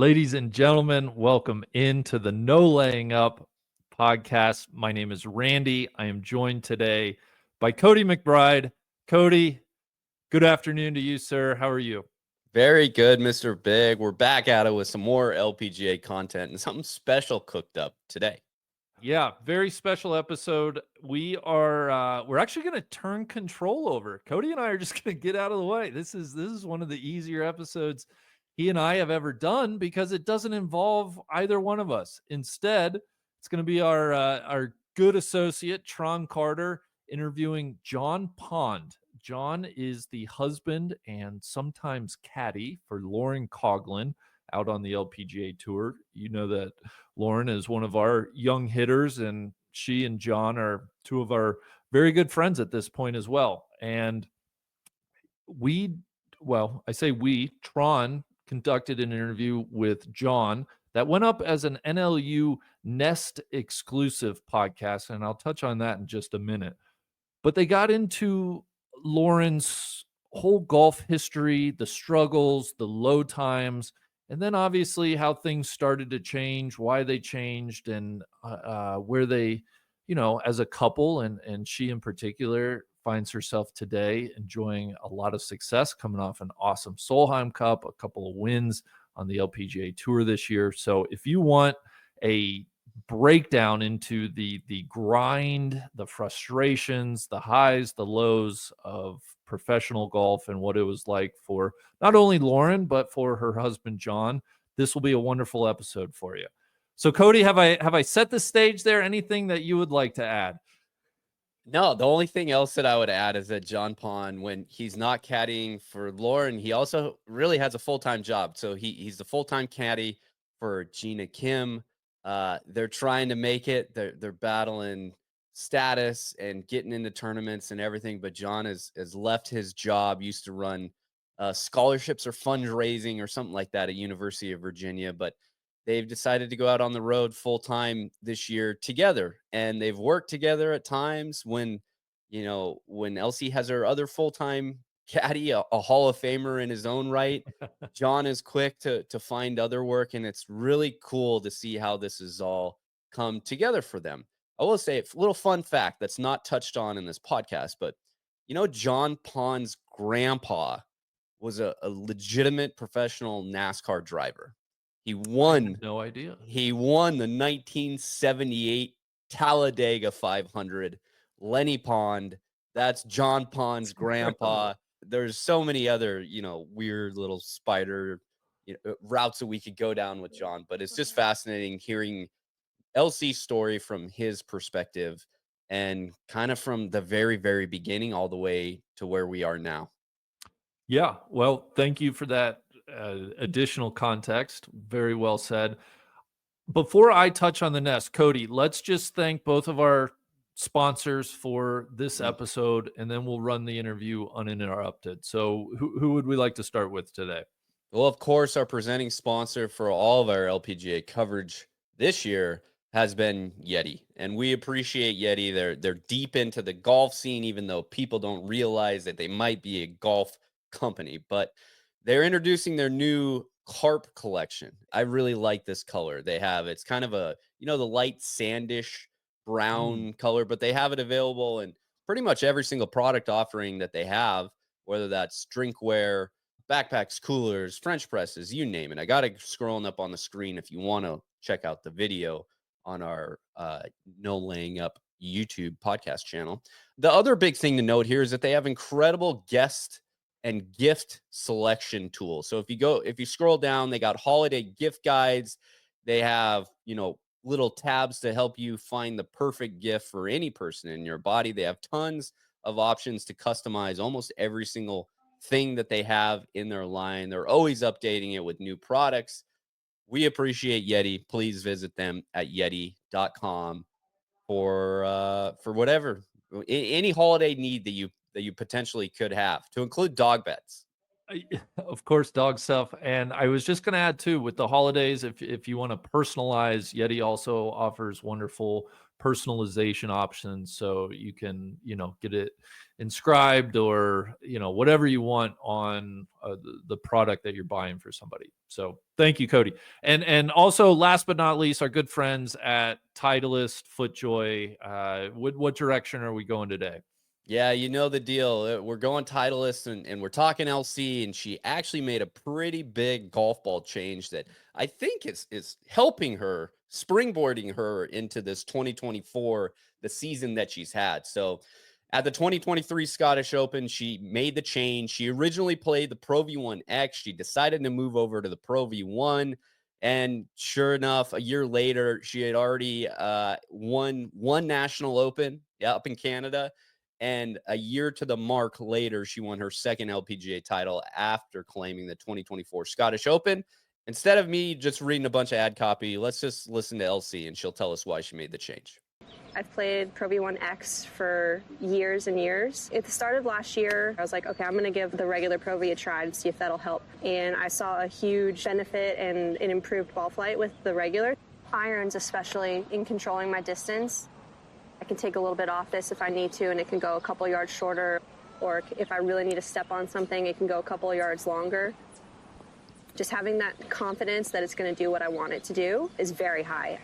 Ladies and gentlemen, welcome into the No Laying Up podcast. My name is Randy. I am joined today by Cody McBride. Cody, good afternoon to you, sir. How are you? Very good, Mr. Big. We're back at it with some more LPGA content and something special cooked up today. Yeah, very special episode. We're actually going to turn control over. Cody and I are just going to get out of the way. This is one of the easier episodes he and I have ever done because it doesn't involve either one of us. Instead, it's going to be our good associate Tron Carter interviewing John Pond. John is the husband and sometimes caddy for Lauren Coughlin out on the LPGA Tour. You know that Lauren is one of our young hitters, and she and John are two of our very good friends at this point as well. And I say Tron conducted an interview with John that went up as an NLU Nest exclusive podcast, and I'll touch on that in just a minute. But they got into Lauren's whole golf history, the struggles, the low times, and then obviously how things started to change, why they changed, and where they, as a couple, and she in particular finds herself today enjoying a lot of success, coming off an awesome Solheim Cup, a couple of wins on the LPGA Tour this year. So if you want a breakdown into the grind, the frustrations, the highs, the lows of professional golf and what it was like for not only Lauren but for her husband John, this will be a wonderful episode for you. So Cody, have I set the stage there? Anything that you would like to add? No, the only thing else that I would add is that John Pond, when he's not caddying for Lauren, he also really has a full-time job. So he's the full-time caddy for Gina Kim. They're trying to make it. They're battling status and getting into tournaments and everything. But John has left his job, used to run scholarships or fundraising or something like that at University of Virginia. But they've decided to go out on the road full time this year together, and they've worked together at times when Elsie has her other full-time caddy, a Hall of Famer in his own right. John is quick to find other work, and it's really cool to see how this has all come together for them. I will say a little fun fact that's not touched on in this podcast, but John Pond's grandpa was a legitimate professional NASCAR driver. He won. No idea. He won the 1978 Talladega 500. Lenny Pond. That's John Pond's grandpa. There's so many other, weird little spider routes that we could go down with John, but it's just fascinating hearing LC's story from his perspective and kind of from the very, very beginning all the way to where we are now. Yeah, well, thank you for that additional context. Very well said. Before I touch on the Nest, Cody, let's just thank both of our sponsors for this episode, and then we'll run the interview uninterrupted. So who would we like to start with today? Well, of course, our presenting sponsor for all of our LPGA coverage this year has been Yeti, and we appreciate Yeti. They're deep into the golf scene, even though people don't realize that they might be a golf company, but they're introducing their new carp collection. I really like this color they have. It's kind of a, the light sandish brown color, but they have it available in pretty much every single product offering that they have, whether that's drinkware, backpacks, coolers, French presses, you name it. I got it scrolling up on the screen if you want to check out the video on our No Laying Up YouTube podcast channel. The other big thing to note here is that they have incredible guest and gift selection tools. So if you scroll down, they got holiday gift guides. They have, little tabs to help you find the perfect gift for any person in your body. They have tons of options to customize almost every single thing that they have in their line. They're always updating it with new products. We appreciate Yeti. Please visit them at yeti.com for whatever, any holiday need that you potentially could have, to include dog beds. Of course, dog stuff. And I was just going to add too, with the holidays, if you want to personalize, Yeti also offers wonderful personalization options, so you can, get it inscribed or, whatever you want on the product that you're buying for somebody. So thank you, Cody. And also, last but not least, our good friends at Titleist FootJoy. What direction are we going today? Yeah, you know the deal. We're going Titleist and we're talking LC, and she actually made a pretty big golf ball change that I think is helping her, springboarding her into this 2024, the season that she's had. So at the 2023 Scottish Open, she made the change. She originally played the Pro V1X. She decided to move over to the Pro V1. And sure enough, a year later, she had already won one national open, up in Canada. And a year to the mark later, she won her second LPGA title after claiming the 2024 Scottish Open. Instead of me just reading a bunch of ad copy, let's just listen to LC and she'll tell us why she made the change. I've played Pro V1X for years and years. At the start of last year, I was like, okay, I'm going to give the regular Pro V a try to see if that'll help. And I saw a huge benefit and an improved ball flight with the regular. Irons, especially in controlling my distance. I can take a little bit off this if I need to, and it can go a couple yards shorter. Or if I really need to step on something, it can go a couple of yards longer. Just having that confidence that it's going to do what I want it to do is very high.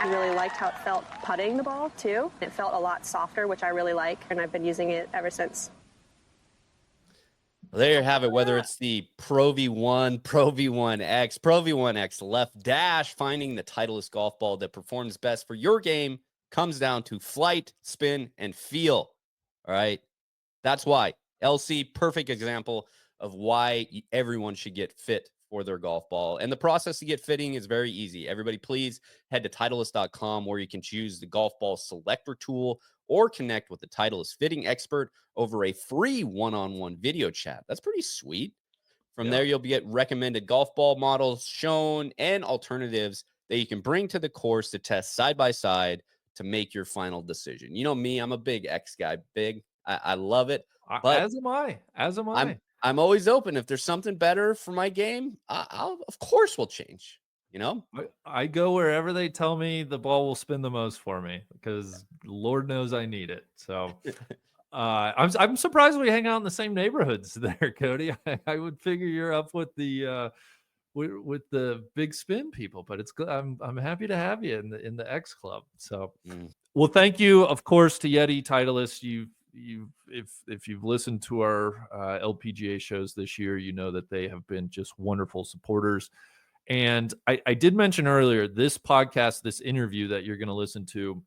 I really liked how it felt putting the ball, too. It felt a lot softer, which I really like, and I've been using it ever since. Well, there you have it, whether it's the Pro V1, Pro V1X, Pro V1X left dash, finding the Titleist golf ball that performs best for your game comes down to flight, spin, and feel. All right. That's why LC, perfect example of why everyone should get fit for their golf ball. And the process to get fitting is very easy. Everybody, please head to Titleist.com where you can choose the golf ball selector tool or connect with the Titleist fitting expert over a free one-on-one video chat. That's pretty sweet. From there, you'll get recommended golf ball models shown and alternatives that you can bring to the course to test side by side to make your final decision. You know me, I'm a big X guy. I love it. But As am I. I'm always open. If there's something better for my game, I'll of course will change. I go wherever they tell me the ball will spin the most for me, because Lord knows I need it. So I'm surprised we hang out in the same neighborhoods there, Cody. I would figure you're up with the big spin people, but it's good. I'm happy to have you in the X Club. So well, thank you, of course, to Yeti Titleist. If you've listened to our LPGA shows this year, you know that they have been just wonderful supporters. And I did mention earlier, this podcast, this interview that you're going to listen to,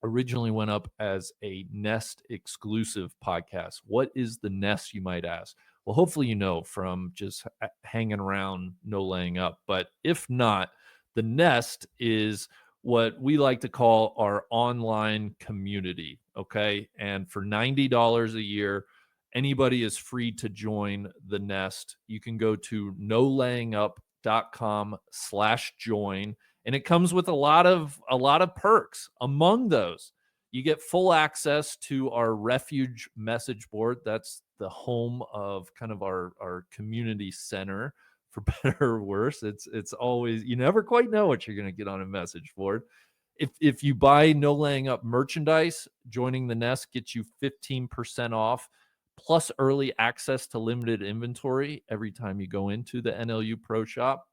originally went up as a Nest exclusive podcast. What is the Nest, you might ask? Well, hopefully you know from just hanging around No Laying Up. But if not, the Nest is what we like to call our online community, okay? And for $90 a year, anybody is free to join the Nest. You can go to nolayingup.com/join, and it comes with a lot of perks. Among those, you get full access to our refuge message board. That's the home of kind of our community center, for better or worse. It's always, you never quite know what you're going to get on a message board. If you buy No Laying Up merchandise, joining the Nest gets you 15% off, plus early access to limited inventory every time you go into the NLU Pro Shop.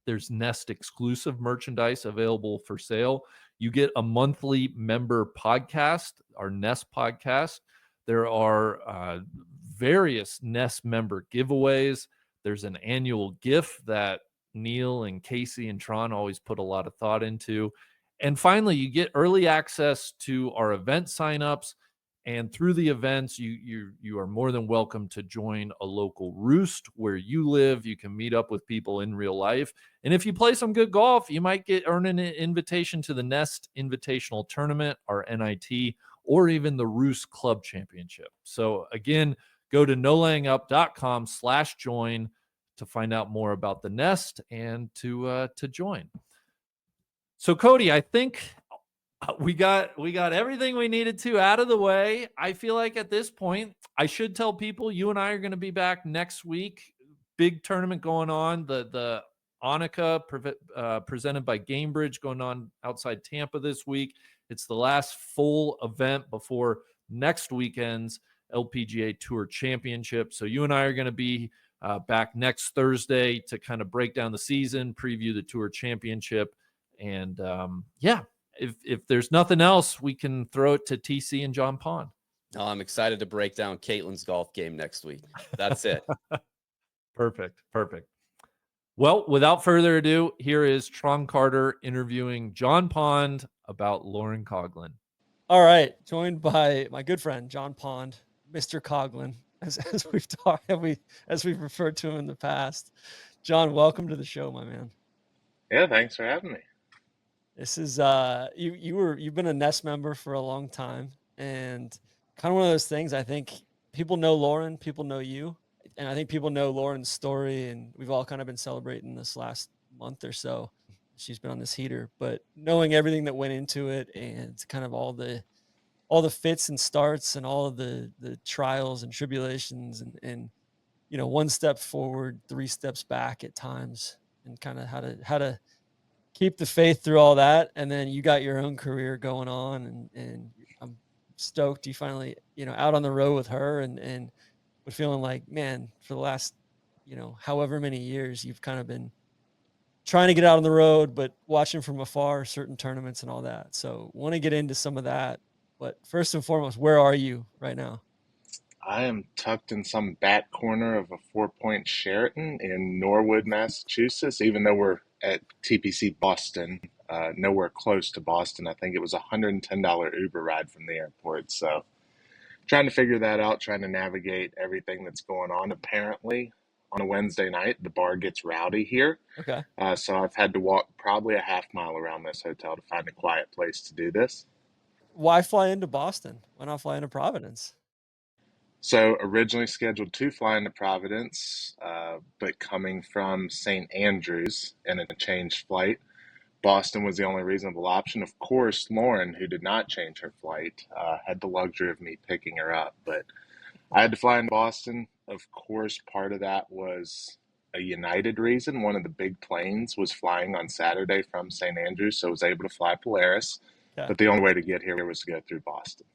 There's Nest exclusive merchandise available for sale. You get a monthly member podcast, our Nest podcast. There are various Nest member giveaways. There's an annual gift that Neil and Casey and Tron always put a lot of thought into. And finally, you get early access to our event signups. And through the events, you are more than welcome to join a local roost where you live. You can meet up with people in real life. And if you play some good golf, you might earn an invitation to the Nest Invitational Tournament, our NIT, or even the Roost Club Championship. So again, go to nolayingup.com/join to find out more about the Nest and to join. So Cody, I think we got everything we needed to out of the way. I feel like at this point, I should tell people you and I are going to be back next week. Big tournament going on, the Annika, presented by Gamebridge, going on outside Tampa this week. It's the last full event before next weekend's LPGA Tour Championship. So you and I are going to be back next Thursday to kind of break down the season, preview the Tour Championship. And if there's nothing else, we can throw it to TC and John Pond. Oh, I'm excited to break down Caitlin's golf game next week. That's it. Perfect. Well, without further ado, here is Tron Carter interviewing John Pond about Lauren Coughlin. All right, joined by my good friend John Pond, Mr. Coughlin, as we've talked, as we've referred to him in the past. John, welcome to the show, my man. Yeah, thanks for having me. This is you've been a Nest member for a long time, and kind of one of those things. I think people know Lauren, people know you, and I think people know Lauren's story, and we've all kind of been celebrating this last month or so. She's been on this heater, but knowing everything that went into it and kind of all the fits and starts and all of the trials and tribulations and one step forward, 3 steps back at times, and kind of how to keep the faith through all that. And then you got your own career going on, and I'm stoked you finally, out on the road with her, and we're feeling like, man, for the last, however many years you've kind of been trying to get out on the road, but watching from afar certain tournaments and all that. So want to get into some of that. But first and foremost, where are you right now? I am tucked in some back corner of a 4-point Sheraton in Norwood, Massachusetts, even though we're at TPC Boston, nowhere close to Boston. I think it was a $110 Uber ride from the airport. So trying to figure that out, trying to navigate everything that's going on. Apparently, on a Wednesday night, the bar gets rowdy here. Okay. So I've had to walk probably a half mile around this hotel to find a quiet place to do this. Why fly into Boston? Why not fly into Providence? So originally scheduled to fly into Providence, but coming from St. Andrews in a changed flight, Boston was the only reasonable option. Of course, Lauren, who did not change her flight, had the luxury of me picking her up, but I had to fly in Boston. Of course, part of that was a United reason. One of the big planes was flying on Saturday from St. Andrews, so I was able to fly Polaris. Yeah. But the only way to get here was to go through Boston.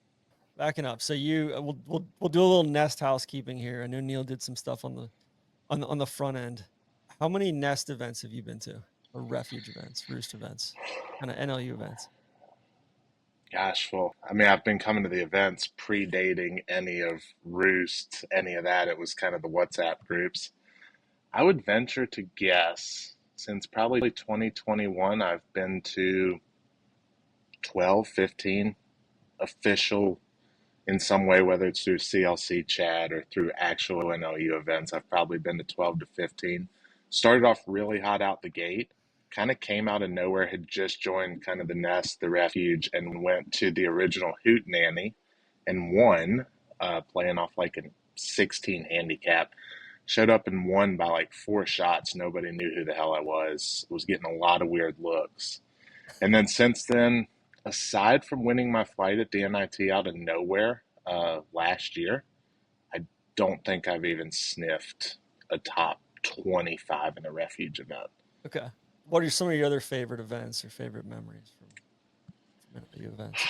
Backing up. So we'll do a little Nest housekeeping here. I know Neil did some stuff on the front end. How many Nest events have you been to? Or refuge events, roost events, kind of NLU events? Gosh, well, I mean, I've been coming to the events predating any of Roost, any of that. It was kind of the WhatsApp groups. I would venture to guess, since probably 2021, I've been to 12, 15 official in some way, whether it's through CLC chat or through actual NLU events. I've probably been to 12 to 15. Started off really hot out the gate. Kind of came out of nowhere, had just joined kind of the Nest, the Refuge, and went to the original Hoot Nanny and won, playing off like a 16 handicap. Showed up and won by like 4 shots. Nobody knew who the hell I was getting a lot of weird looks. And then since then, aside from winning my flight at the NIT out of nowhere last year, I don't think I've even sniffed a top 25 in a Refuge event. Okay. What are some of your other favorite events or favorite memories from NLU events?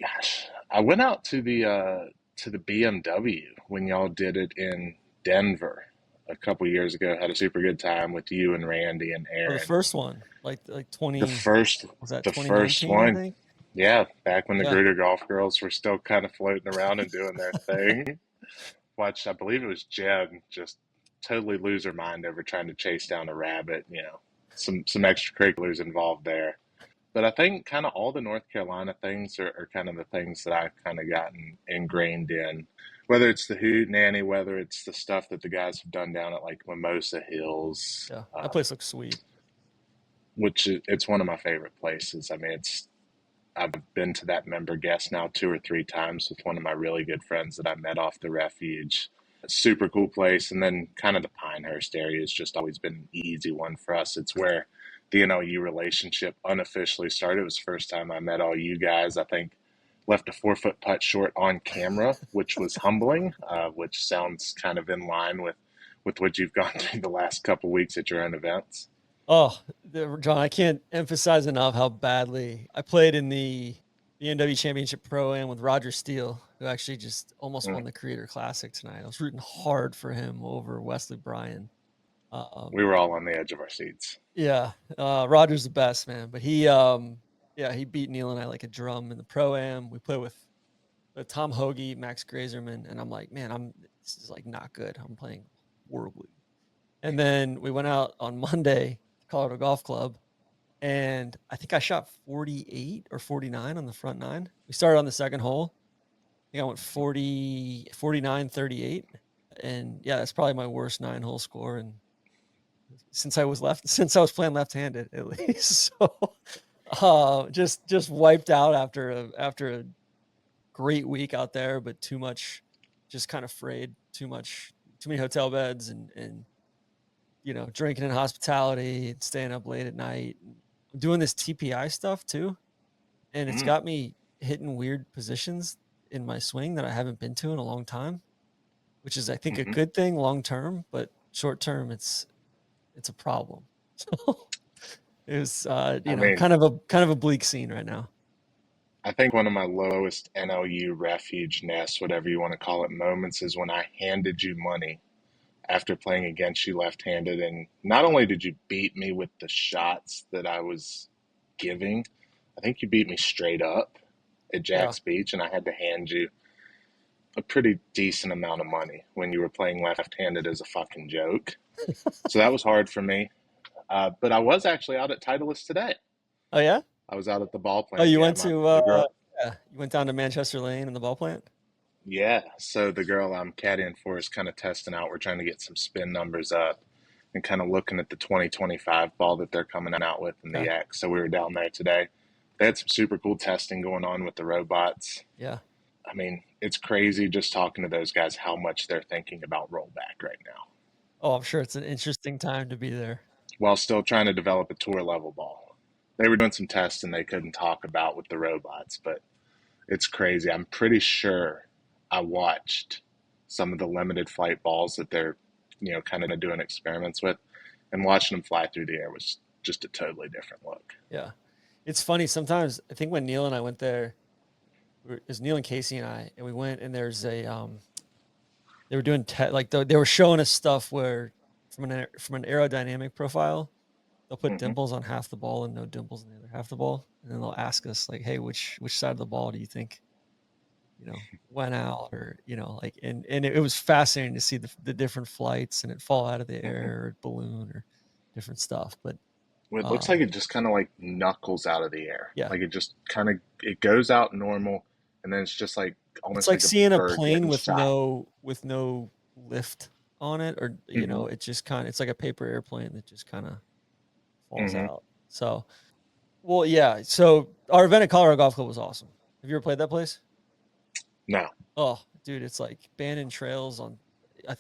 Gosh, I went out to the BMW when y'all did it in Denver a couple years ago. Had a super good time with you and Randy and Aaron. Oh, the first one, like 20. The first one. I think? Yeah, back when the Yeah. Gruder Golf Girls were still kind of floating around and doing their thing. Watched, I believe it was Jen, just totally lose her mind over trying to chase down a rabbit. Some extracurriculars involved there. But I think kind of all the North Carolina things are kind of the things that I've kind of gotten ingrained in. Whether it's the Hoot Nanny, whether it's the stuff that the guys have done down at like Mimosa Hills. Yeah, that place looks sweet. Which it's one of my favorite places. I mean, I've been to that member guest now 2 or 3 times with one of my really good friends that I met off the Refuge. A super cool place. And then kind of the Pinehurst area has just always been an easy one for us. It's where the NLU relationship unofficially started. It was the first time I met all you guys. I think left a 4-foot putt short on camera, which was humbling, which sounds kind of in line with what you've gone through the last couple weeks at your own events. Oh, John, I can't emphasize enough how badly I played in the BMW Championship Pro-Am with Roger Steele, who actually just almost Mm. won the Creator Classic tonight. I was rooting hard for him over Wesley Bryan. We were all on the edge of our seats. Yeah, Roger's the best, man. But yeah, he beat Neil and I like a drum in the Pro-Am. We played with Tom Hoagie, Max Grazerman, and I'm like, man, this is like not good. I'm playing horribly. And then we went out on Monday, Colorado Golf Club, and I think I shot 48 or 49 on the front nine. We started on the second hole. I think I went 40, 49, 38. And yeah, that's probably my worst 9-hole score. And since I was playing left-handed at least. So just wiped out after a great week out there, but too much, just kind of frayed, too many hotel beds and drinking in hospitality and staying up late at night. I'm doing this TPI stuff too, and it's Mm. got me hitting weird positions in my swing that I haven't been to in a long time, which is I think a Mhm. good thing long term, but short term it's a problem. So it was I mean, kind of a bleak scene right now. I think one of my lowest NLU refuge nests, whatever you want to call it, moments is when I handed you money after playing against you left-handed, and not only did you beat me with the shots that I was giving, I think you beat me straight up at Yeah. Jack's Beach, and I had to hand you a pretty decent amount of money when you were playing left-handed as a fucking joke. So that was hard for me. But I was actually out at Titleist today. Oh yeah. I was out at the ball Oh, plant. you Yeah, went to the girl. yeah, you went down to Manchester Lane in the ball plant. Yeah, so the girl I'm caddying for is kind of testing out. We're trying to get some spin numbers up and kind of looking at the 2025 ball that they're coming out with in the Okay. X. So we were down there today. They had some super cool testing going on with the robots. Yeah. I mean, it's crazy just talking to those guys how much they're thinking about rollback right now Oh, I'm sure it's an interesting time to be there. while still trying to develop a tour level ball. They were doing some tests and they couldn't talk about with the robots, but it's crazy. I'm pretty sure I watched some of the limited flight balls that they're, kind of doing experiments with, and watching them fly through the air was just a totally different look. Yeah. It's funny sometimes. I think when Neil and I went there, it was Neil and Casey and I, and we went and there's a they were doing they were showing us stuff where from an aerodynamic profile, they'll put Hmm. dimples on half the ball and no dimples on the other half the ball, and then they'll ask us like, "Hey, which side of the ball do you think went out?" Or like, and it was fascinating to see the different flights and it fall out of the Hmm. air or balloon or different stuff. But Well, it looks like it just kind of like knuckles out of the air. yeah, Like it just kind of it goes out normal, and then it's just like it's almost like like a seeing a bird plane getting with shot. no lift on it, or Hmm. it just it's like a paper airplane that just kind of falls Hmm. out. So, well, yeah. So our event at Colorado Golf Club was awesome. Have you ever played that place? No, Oh, dude, it's like Bandon Trails on.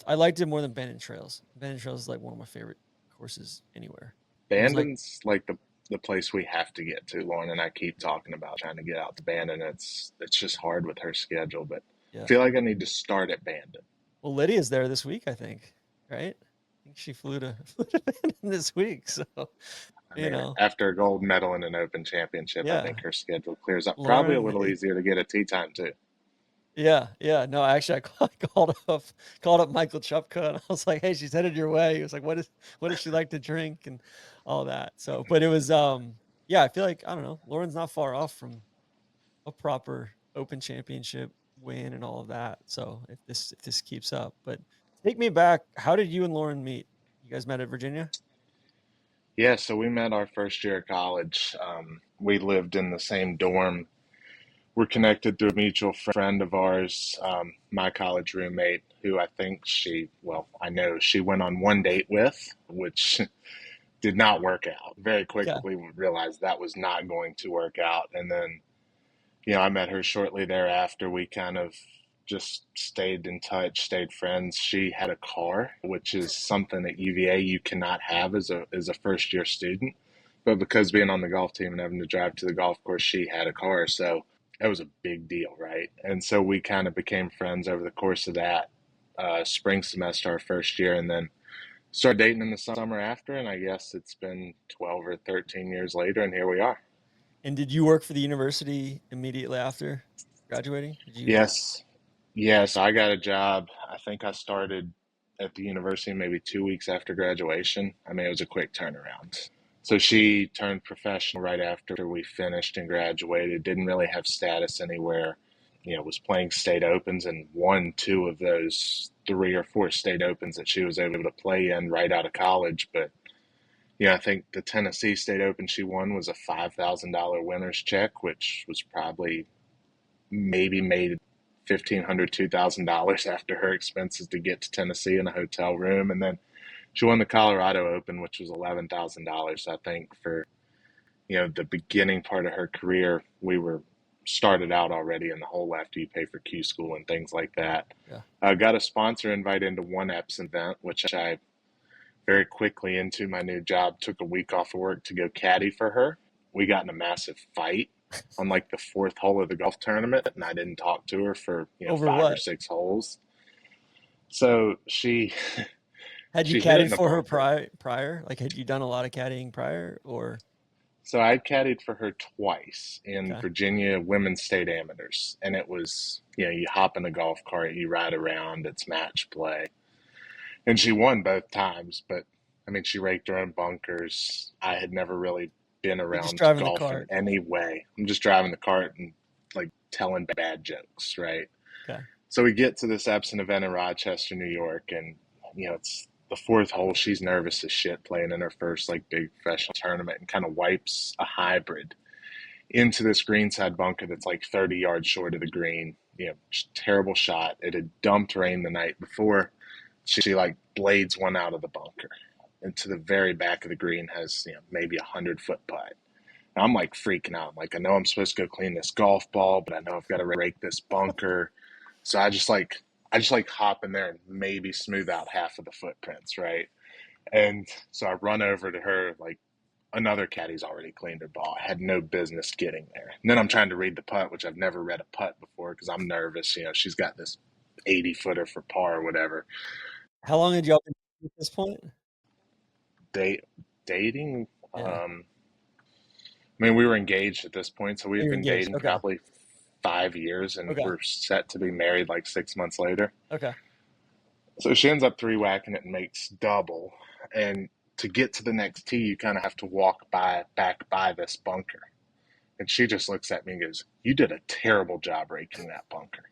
I liked it more than Bandon Trails. Bandon Trails is like one of my favorite courses anywhere. It was like, Bandon's like the place we have to get to. Lauren and I keep talking about trying to get out to Bandon. It's just hard with her schedule, but I yeah. feel like I need to start at Bandon. Well, Lydia's there this week, I think. Right? I think she flew to, flew to Bandon this week. So, I you mean, know, after a gold medal in an Open Championship, I yeah. think her schedule clears up. Probably a Lauren, little easier to get a tee time too. yeah, yeah. No, actually, I called up Michael Chupka, and I was like, "Hey, she's headed your way." He was like, what does she like to drink and all that?" So, but it was, yeah. I feel like I don't know. Lauren's not far off from a proper Open Championship win and all of that. So if this keeps up, but take me back. How did you and Lauren meet? You guys met at Virginia? Yeah, so we met our first year of college. We lived in the same dorm. We're connected through a mutual friend of ours, my college roommate, who I know she went on one date with, which did not work out. Very Yeah, quickly we realized that was not going to work out. And then, I met her shortly thereafter. We kind of just stayed in touch, stayed friends. She had a car, which is something at UVA you cannot have as a first year student. But because being on the golf team and having to drive to the golf course, she had a car. So that was a big deal, right? And so we kind of became friends over the course of that spring semester, our first year. And then Started dating in the summer after, and I guess it's been 12 or 13 years later, and here we are. And did you work for the university immediately after graduating? Did you? Yes. Yes, I got a job. I think I started at the university maybe 2 weeks after graduation. I mean, it was a quick turnaround. So she turned professional right after we finished and graduated, didn't really have status anywhere, was playing state opens and won two of those 3 or 4 state opens that she was able to play in right out of college. But, I think the Tennessee State Open she won was a $5,000 winner's check, which was probably maybe made $1,500, $2,000 after her expenses to get to Tennessee in a hotel room. And then she won the Colorado Open, which was $11,000. I think for, the beginning part of her career, we were started out already in the hole after you pay for Q school and things like that. Yeah. Got a sponsor invite into one Epps event, which I very quickly into my new job took a week off of work to go caddy for her. We got in a massive fight on like the 4th hole of the golf tournament, and I didn't talk to her for Over 5 or what? 6 holes. So she Had you she hit it in caddied the for her bunker. prior? Like, had you done a lot of caddying prior, or? So I caddied for her twice in Okay. Virginia Women's State Amateurs, and it was you hop in a golf cart, you ride around, it's match play, and she won both times. But I mean, she raked her own bunkers. I had never really been You're just around driving the golf in cart. any way. I'm just driving the cart and like telling bad jokes, right? Okay. So we get to this Epson event in Rochester, New York, and it's the 4th hole. She's nervous as shit playing in her first like big professional tournament, and kind of wipes a hybrid into this greenside bunker that's like 30 yards short of the green. Just terrible shot. It had dumped rain the night before. She like blades one out of the bunker, and to the very back of the green has maybe 100-foot putt. And I'm like freaking out. I'm like, I know I'm supposed to go clean this golf ball, but I know I've got to rake this bunker. So I just like hop in there and maybe smooth out half of the footprints, right? And so I run over to her, like another caddy's already cleaned her ball. I had no business getting there. And then I'm trying to read the putt, which I've never read a putt before because I'm nervous. She's got this 80-footer for par or whatever. How long had y'all been at this point? Dating. Yeah. I mean, we were engaged at this point, so Oh, we've you're been engaged. dating Okay. probably 5 years, and Okay. we're set to be married like 6 months later. Okay. So she ends up 3-whacking it and makes double. And to get to the next tee, you kind of have to walk back by this bunker. And she just looks at me and goes, "You did a terrible job raking that bunker."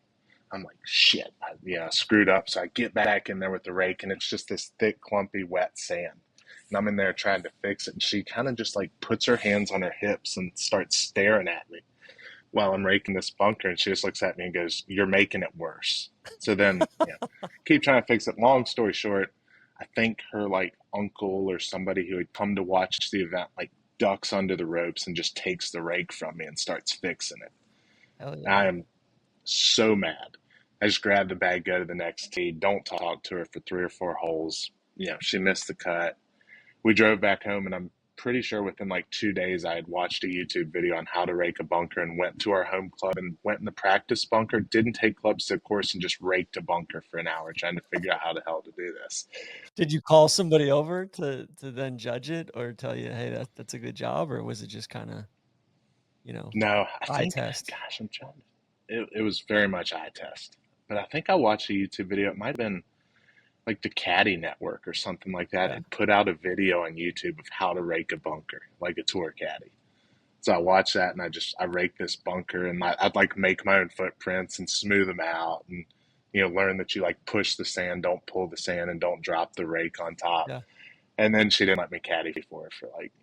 I'm like, shit, I screwed up. So I get back in there with the rake, and it's just this thick, clumpy, wet sand. And I'm in there trying to fix it, and she kind of just like puts her hands on her hips and starts staring at me while I'm raking this bunker. And she just looks at me and goes, "You're making it worse." So then, keep trying to fix it. Long story short, I think her like uncle or somebody who had come to watch the event like ducks under the ropes and just takes the rake from me and starts fixing it. Hell I yeah. am so mad. I just grab the bag, go to the next tee, don't talk to her for 3 or 4 holes. She missed the cut. We drove back home, and I'm pretty sure within like 2 days I had watched a YouTube video on how to rake a bunker and went to our home club and went in the practice bunker, didn't take clubs to the course, and just raked a bunker for an hour trying to figure out how the hell to do this. Did you call somebody over to then judge it or tell you, hey, that's a good job, or was it just kind of, No, I eye think, test? gosh, I'm trying to, it was very much eye test. But I think I watched a YouTube video. It might have been like the Caddy Network or something like that Yeah. had put out a video on YouTube of how to rake a bunker, like a tour caddy. So I watched that, and I raked this bunker, and I'd like make my own footprints and smooth them out, and learn that you like push the sand, don't pull the sand, and don't drop the rake on top. Yeah. And then she didn't let me caddy for it for like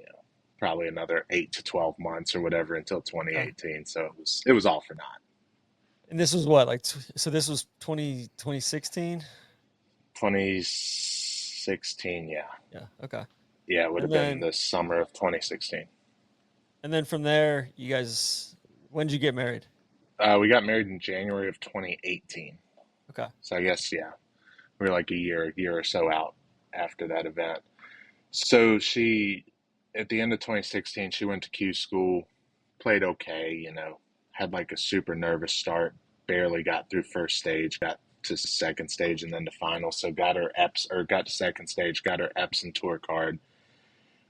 probably another 8 to 12 months or whatever until 2018. So it was all for naught. And this was what, like, so this was 2016? 2016, yeah. Yeah. Okay. Yeah, it would have And been then, the summer of 2016. and then from there, you guys, when did you get married? We got married in January of 2018. Okay. So I guess, we were like a year or so out after that event. So she, at the end of 2016, she went to Q school, played okay, had like a super nervous start, barely got through first stage, got to second stage and then to final. So got to second stage, got her Epson tour card,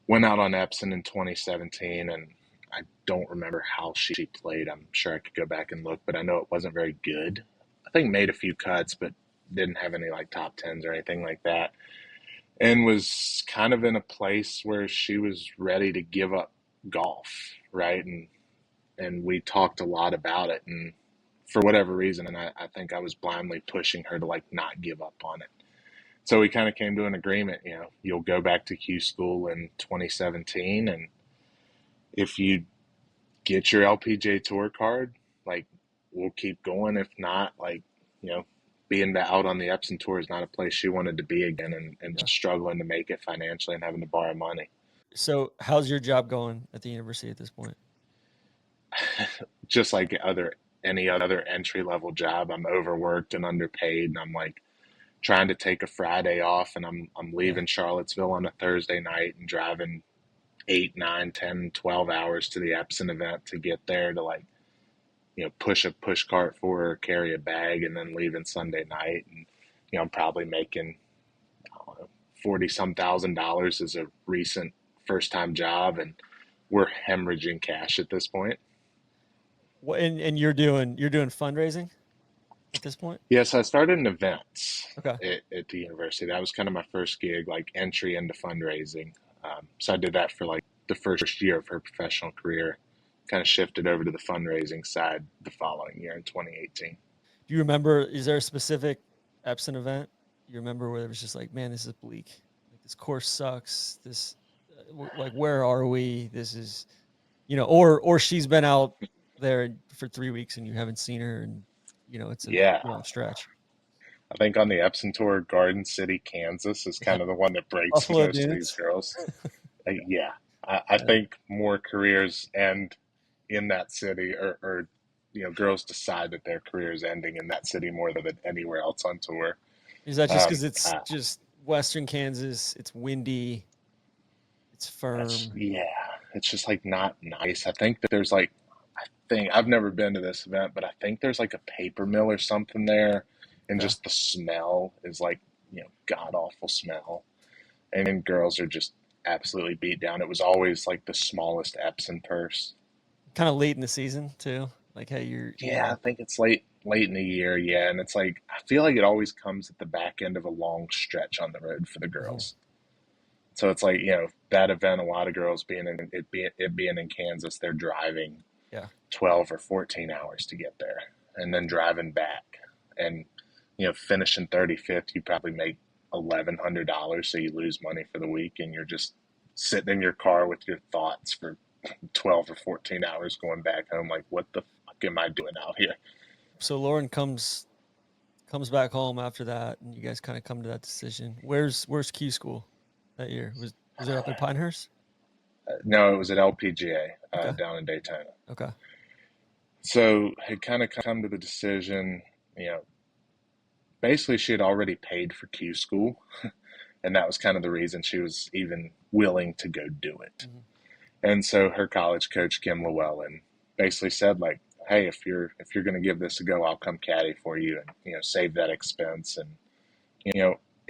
went out on Epson in 2017, and I don't remember how she played. I'm sure I could go back and look, but I know it wasn't very good. I think made a few cuts, but didn't have any like top tens or anything like that. And was kind of in a place where she was ready to give up golf, right? And we talked a lot about it, and for whatever reason, and I think I was blindly pushing her to like not give up on it. So we kind of came to an agreement, you'll go back to Q school in 2017, and if you get your LPGA Tour card, like, we'll keep going. If not, like, being out on the Epson Tour is not a place she wanted to be again, and struggling to make it financially and having to borrow money. So how's your job going at the university at this point? Just like any other entry level job, I'm overworked and underpaid, and I'm like trying to take a Friday off, and I'm leaving Charlottesville on a Thursday night and driving 8, 9, 10, 12 hours to the Epson event to get there to like, push a push cart for her, carry a bag, and then leaving Sunday night. And, I'm probably making, I don't know, 40 some $1,000 as a recent first time job, and we're hemorrhaging cash at this point. What, and you're doing fundraising at this point? Yes, I started in events Okay. at the university. That was kind of my first gig, like entry into fundraising. So I did that for like the first year of her professional career, kind of shifted over to the fundraising side the following year in 2018. Do you remember, is there a specific Epson event you remember where it was just like, man, this is bleak. Like, this course sucks. This, like, where are we? This is, or she's been out there for 3 weeks and you haven't seen her, and, it's a Yeah, long stretch. I think on the Epson Tour, Garden City, Kansas is kind of the one that breaks Buffalo most of these dudes. girls. Yeah, I think more careers end in that city, or girls decide that their career is ending in that city more than anywhere else on tour. Is that just because Um, it's uh, just Western Kansas? It's windy. It's firm. it's just like not nice. I think that there's like, I've never been to this event, but I think there's like a paper mill or something there, and Okay. just the smell is like, god awful smell. And then girls are just absolutely beat down. It was always like the smallest Epson purse. Kind of late in the season too. Like, hey, Yeah, I think it's late in the year. Yeah, and it's like I feel like it always comes at the back end of a long stretch on the road for the Mhm. girls. So it's like, that event, a lot of girls being in Kansas, they're driving Yeah. 12 or 14 hours to get there, and then driving back, and finishing 35th, you probably make $1,100, so you lose money for the week, and you're just sitting in your car with your thoughts for 12 or 14 hours going back home, like, what the fuck am I doing out here? So Lauren comes back home after that, and you guys kind of come to that decision. Where's Q school that year? Was it up in Pinehurst? No, it was at LPGA Okay. down in Daytona. Okay. So had kind of come to the decision, basically she had already paid for Q school, and that was kind of the reason she was even willing to go do it. Mhm. And so her college coach, Kim Llewellyn, basically said, like, hey, if you're going to give this a go, I'll come caddy for you, and save that expense, and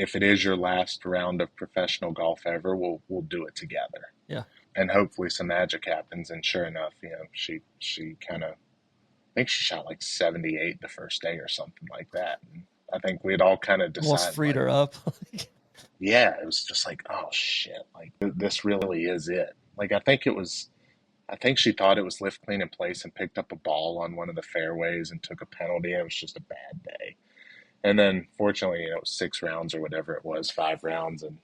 if it is your last round of professional golf ever, we'll do it together. Yeah. And hopefully some magic happens. And sure enough, she kind of, I think she shot like 78 the first day or something like that. And I think we'd all kind of Almost decided, freed like, her up. yeah, it was just like, oh shit, like this really is it. Like, I think she thought it was lift clean in place and picked up a ball on one of the fairways and took a penalty. And it was just a bad day. And then fortunately, it was 6 rounds or whatever it was, 5 rounds. And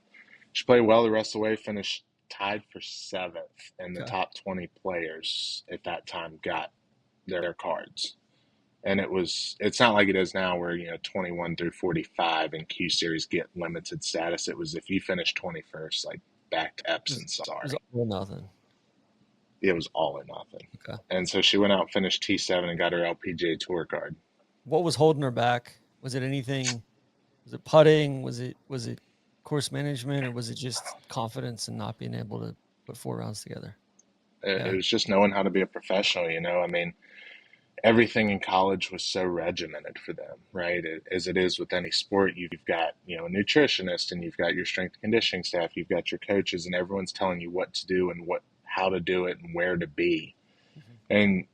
she played well the rest of the way, finished tied for 7th. And the Okay. top 20 players at that time got their cards. And it's not like it is now where, 21 through 45 in Q Series get limited status. It was if you finish 21st, like, back to Epson, It was sorry. all or nothing. It was all or nothing. Okay. And so she went out and finished T7 and got her LPGA Tour card. What was holding her back? Was it anything? Was it putting? Was it course management, or was it just confidence and not being able to put 4 rounds together? It Yeah. was just knowing how to be a professional, I mean, everything in college was so regimented for them, right? As it is with any sport, you've got, a nutritionist, and you've got your strength and conditioning staff, you've got your coaches, and everyone's telling you what to do and how to do it and where to be. Mhm. And,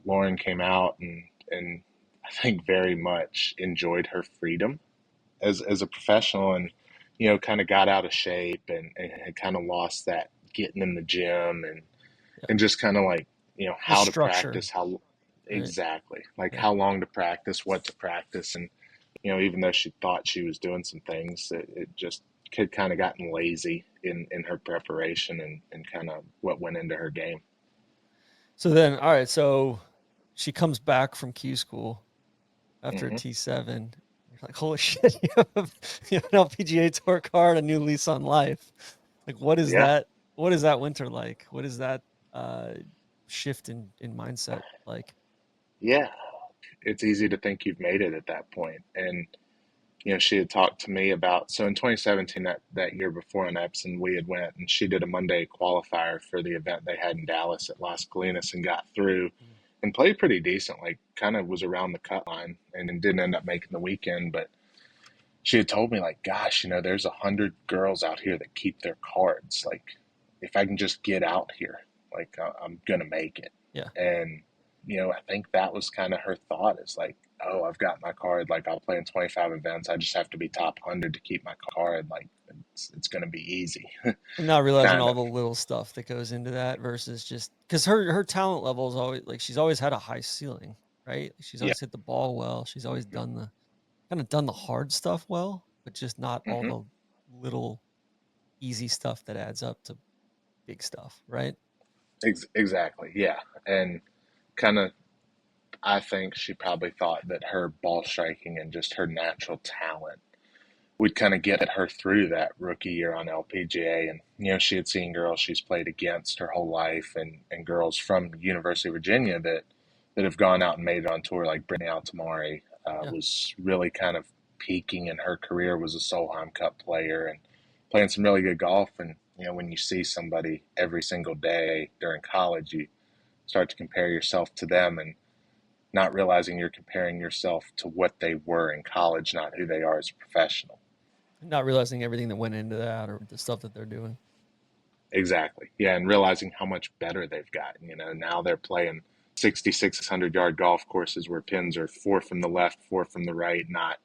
Lauren came out and I think very much enjoyed her freedom as a professional, and, kind of got out of shape, and had kind of lost that getting in the gym, and Yeah. and just kind of like, The how to structure, practice, how right? exactly, like Yeah. how long to practice, what to practice. And, even though she thought she was doing some things, it just had kind of gotten lazy in her preparation, and kind of what went into her game. So then, all right, so she comes back from Q school after a Hmm. T7. You're like, holy shit, you have an LPGA Tour card, a new lease on life. Like, what is Yeah. that? What is that winter like? What is that uh, shift in mindset like? Yeah. It's easy to think you've made it at that point. And, she had talked to me about, so in 2017, that year before in Epson, we had went, and she did a Monday qualifier for the event they had in Dallas at Las Colinas, and got through and played pretty decent, like kind of was around the cut line, and didn't end up making the weekend. But she had told me, like, gosh, there's 100 girls out here that keep their cards. Like, if I can just get out here, like, I'm going to make it. Yeah. And, I think that was kind of her thought, is like, oh, I've got my card. Like, I'll play in 25 events. I just have to be top 100 to keep my card. Like, it's going to be easy. And not realizing Kind all of. the little stuff that goes into that versus just because her talent level is always like she's always had a high ceiling, right? She's Yeah. always hit the ball well. She's always done the hard stuff well, but just not all Hmm. the little easy stuff that adds up to big stuff, right? Exactly. Yeah. And kind of, I think she probably thought that her ball striking and just her natural talent would kind of get her through that rookie year on LPGA. And, she had seen girls she's played against her whole life, and girls from University of Virginia that have gone out and made it on tour, like Brittany Altamari, Yeah. was really kind of peaking in her career, was a Solheim Cup player and playing some really good golf. And, when you see somebody every single day during college, you start to compare yourself to them, and not realizing you're comparing yourself to what they were in college, not who they are as a professional. Not realizing everything that went into that or the stuff that they're doing. Exactly. Yeah, and realizing how much better they've gotten. Now they're playing 6,600-yard golf courses where pins are 4 from the left, 4 from the right, not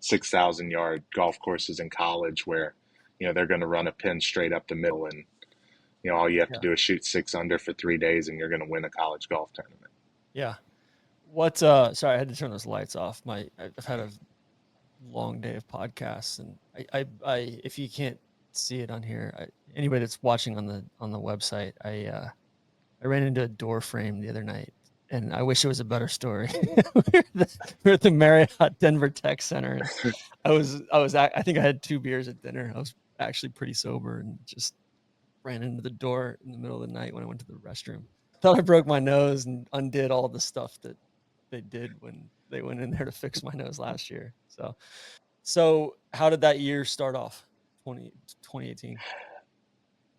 6,000-yard golf courses in college where, they're going to run a pin straight up the middle, and, all you have to Yeah. do is shoot 6 under for 3 days, and you're going to win a college golf tournament. Yeah. Sorry, I had to turn those lights off. I've had a long day of podcasts, and I if you can't see it on here, anybody that's watching on the website, I ran into a door frame the other night, and I wish it was a better story. We're at the Marriott Denver Tech Center, and I think I had 2 beers at dinner. I was actually pretty sober and just ran into the door in the middle of the night when I went to the restroom. Thought I broke my nose and undid all the stuff that they did when they went in there to fix my nose last year. So how did that year start off? 2018.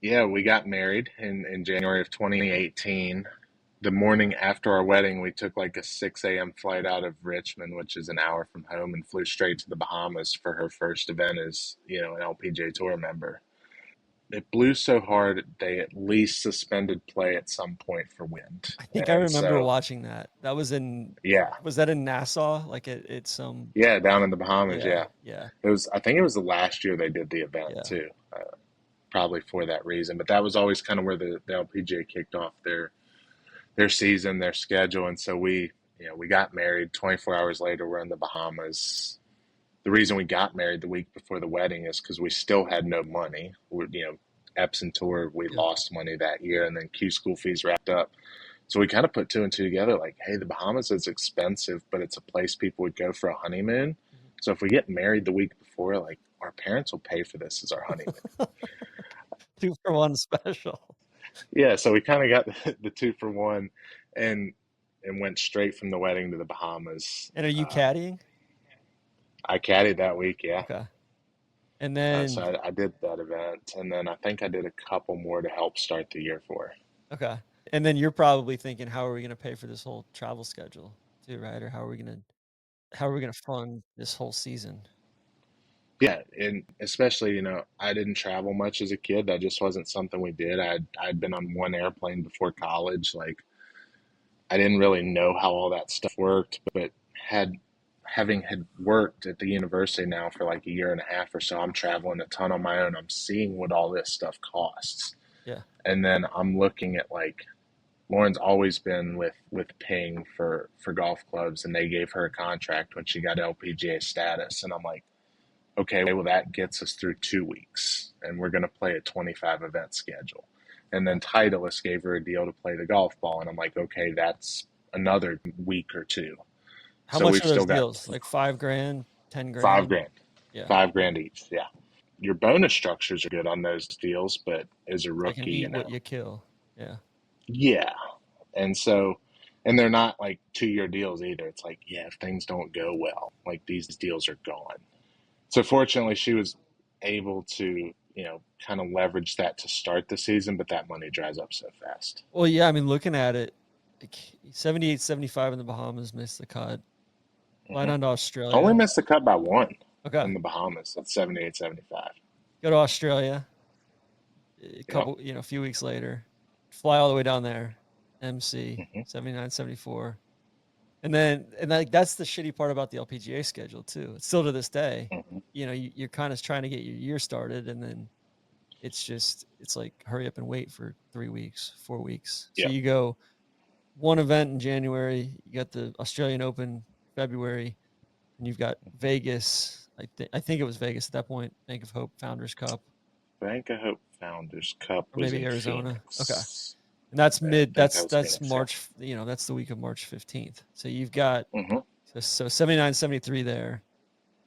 Yeah, we got married in January of 2018. The morning after our wedding, we took like a 6 a.m. flight out of Richmond, which is an hour from home, and flew straight to the Bahamas for her first event as, an LPGA Tour member. It blew so hard they at least suspended play at some point for wind. I think I And remember so, watching that. That was in yeah, was that in Nassau? Like it's some yeah, down in the Bahamas, yeah, yeah. yeah, I think it was the last year they did the event yeah. too, probably for that reason. But that was always kind of where the LPGA kicked off their season, their schedule. And so we got married. 24 hours later, we're in the Bahamas. The reason we got married the week before the wedding is because we still had no money. Epson Tour, we Yeah. lost money that year, and then Q school fees wrapped up. So we kind of put 2 and 2 together, like, hey, the Bahamas is expensive, but it's a place people would go for a honeymoon. Mhm. So if we get married the week before, like, our parents will pay for this as our honeymoon. 2-for-1 special. Yeah, so we kind of got the 2 for 1, and went straight from the wedding to the Bahamas. And are you caddying? I caddied that week, yeah. Okay. And So then I did that event, and then I think I did a couple more to help start the year for her. okay. And then you're probably thinking, how are we going to pay for this whole travel schedule too, right? Or how are we going to fund this whole season? Yeah, and especially, I didn't travel much as a kid. That just wasn't something we did. I'd been on one airplane before college. Like, I didn't really know how all that stuff worked, but having had worked at the university now for like a year and a half or so, I'm traveling a ton on my own. I'm seeing what all this stuff costs. Yeah. And then I'm looking at, like, Lauren's always been with Ping for golf clubs, and they gave her a contract when she got LPGA status. And I'm like, okay, well, that gets us through 2 weeks, and we're going to play a 25 event schedule. And then Titleist gave her a deal to play the golf ball, and I'm like, okay, that's another week or two. How So much we've are those still got deals? Like $5,000, 10 $5 grand? grand, Yeah. $5 grand each. Yeah, your bonus structures are good on those deals, but as a I can rookie, eat what you kill. Yeah. yeah. And so, and they're not like 2 year deals either. It's like, yeah, if things don't go well, like, these deals are gone. So fortunately, she was able to, kind of leverage that to start the season, but that money dries up so fast. Well, yeah, I mean, looking at it, like 78, 75 in the Bahamas, missed the cut. Fly down to Australia. Only missed the cut by one Okay. in the Bahamas at 78, 75. Go to Australia. A couple, a few weeks later, fly all the way down there, MC 79, 74. And that's the shitty part about the LPGA schedule too. It's still to this day, you're kind of trying to get your year started, and then it's like hurry up and wait for 3 weeks, 4 weeks. So you go one event in January, you got the Australian Open February, and you've got Vegas. I think it was Vegas at that point. Bank of Hope Founders Cup. Bank of Hope Founders Cup Or was maybe in Arizona. Phoenix. Okay. And that's mid. That's Phoenix, March. That's the week of March 15th. So you've got Mm-hmm. so 79, 73 there,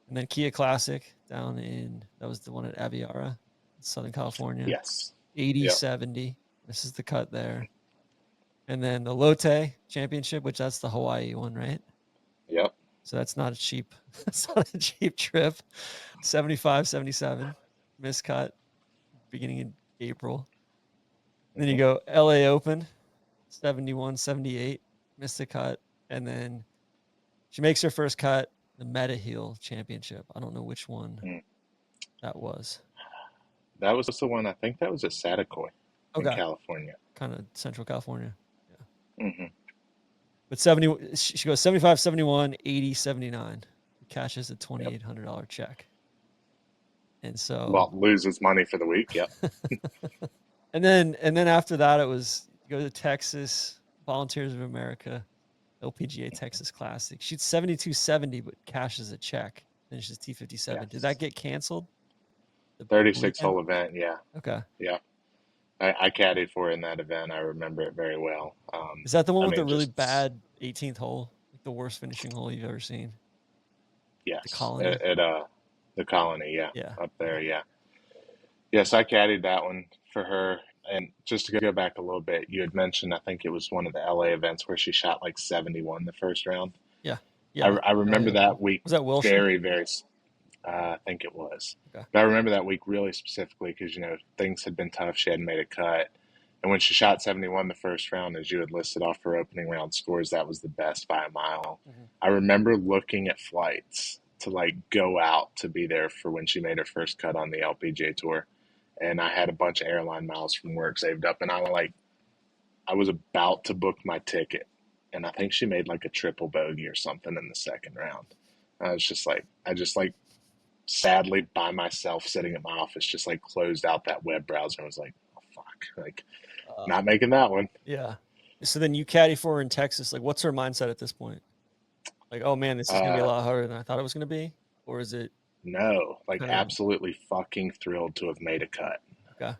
and then Kia Classic down that was the one at Aviara, Southern California. Yes. 80, 70. This is the cut there, and then the Lotte Championship, which that's the Hawaii one, right? Yep. So that's not a cheap. That's not a cheap trip. 75, 77, miscut, beginning in April. Then you go LA Open, 71, 78, missed the cut. And then she makes her first cut, the Meta Heel Championship. I don't know which one that was. That was the one, I think that was at Satakoy in California. Kind of Central California. Yeah. Mm-hmm. But she goes 75, 71, 80, 79. Cashes a $2,800 check. And so. Well, loses money for the week. Yep. And then after that, it was go to Texas, Volunteers of America, LPGA Texas Classic. Shoots 72-70, but cashes a check. Finishes T57. Yes. Did that get canceled? The 36-hole event, yeah. Okay. Yeah. I caddied for it in that event. I remember it very well. Is that the one with the really bad 18th hole? Like the worst finishing hole you've ever seen? Yes. The Colony? At the Colony, yeah. Yeah. Up there, yeah. Yes, I caddied that one for her. And just to go back a little bit, you had mentioned, I think it was one of the LA events where she shot like 71 the first round. Yeah. Yeah. I remember that week. Was that Wilshire? Very, very, I think it was. Okay. But I remember that week really specifically because, things had been tough. She hadn't made a cut. And when she shot 71 the first round, as you had listed off her opening round scores, that was the best by a mile. Mm-hmm. I remember looking at flights to like go out to be there for when she made her first cut on the LPGA Tour. And I had a bunch of airline miles from work saved up, and I was about to book my ticket, and I think she made like a triple bogey or something in the second round. I just sadly by myself sitting at my office, just like closed out that web browser and was like, oh fuck, like not making that one. Yeah. So then you caddy for her in Texas. Like, what's her mindset at this point? Like, oh man, this is gonna be a lot harder than I thought it was gonna be, or is it? No, like absolutely fucking thrilled to have made a cut. Okay.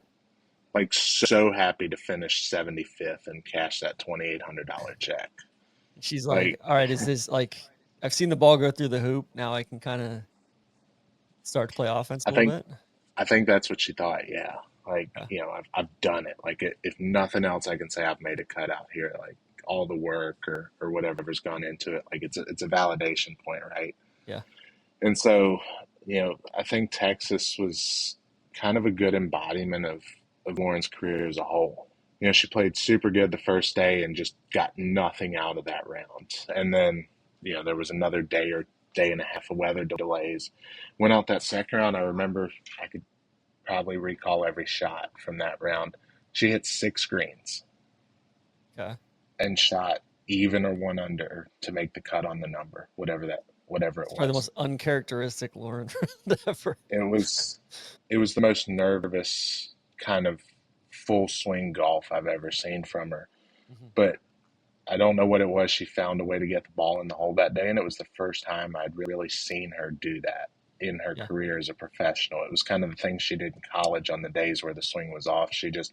Like so happy to finish 75th and cash that $2,800 check. She's like, all right, is this like, I've seen the ball go through the hoop. Now I can kind of start to play offense a little bit. I think that's what she thought. Yeah. Like, I've done it. Like if nothing else, I can say I've made a cut out here. Like all the work or whatever's gone into it. Like it's a validation point, right? Yeah. And so, I think Texas was kind of a good embodiment of Lauren's career as a whole. she played super good the first day and just got nothing out of that round. And then, there was another day or day and a half of weather delays. Went out that second round. I remember I could probably recall every shot from that round. She hit 6 greens. Okay. And shot even or 1 under to make the cut on the number, whatever it was. Probably the most uncharacteristic Lauren ever. It was the most nervous kind of full swing golf I've ever seen from her. Mm-hmm. But I don't know what it was. She found a way to get the ball in the hole that day, and it was the first time I'd really seen her do that in her career as a professional. It was kind of the thing she did in college on the days where the swing was off. She just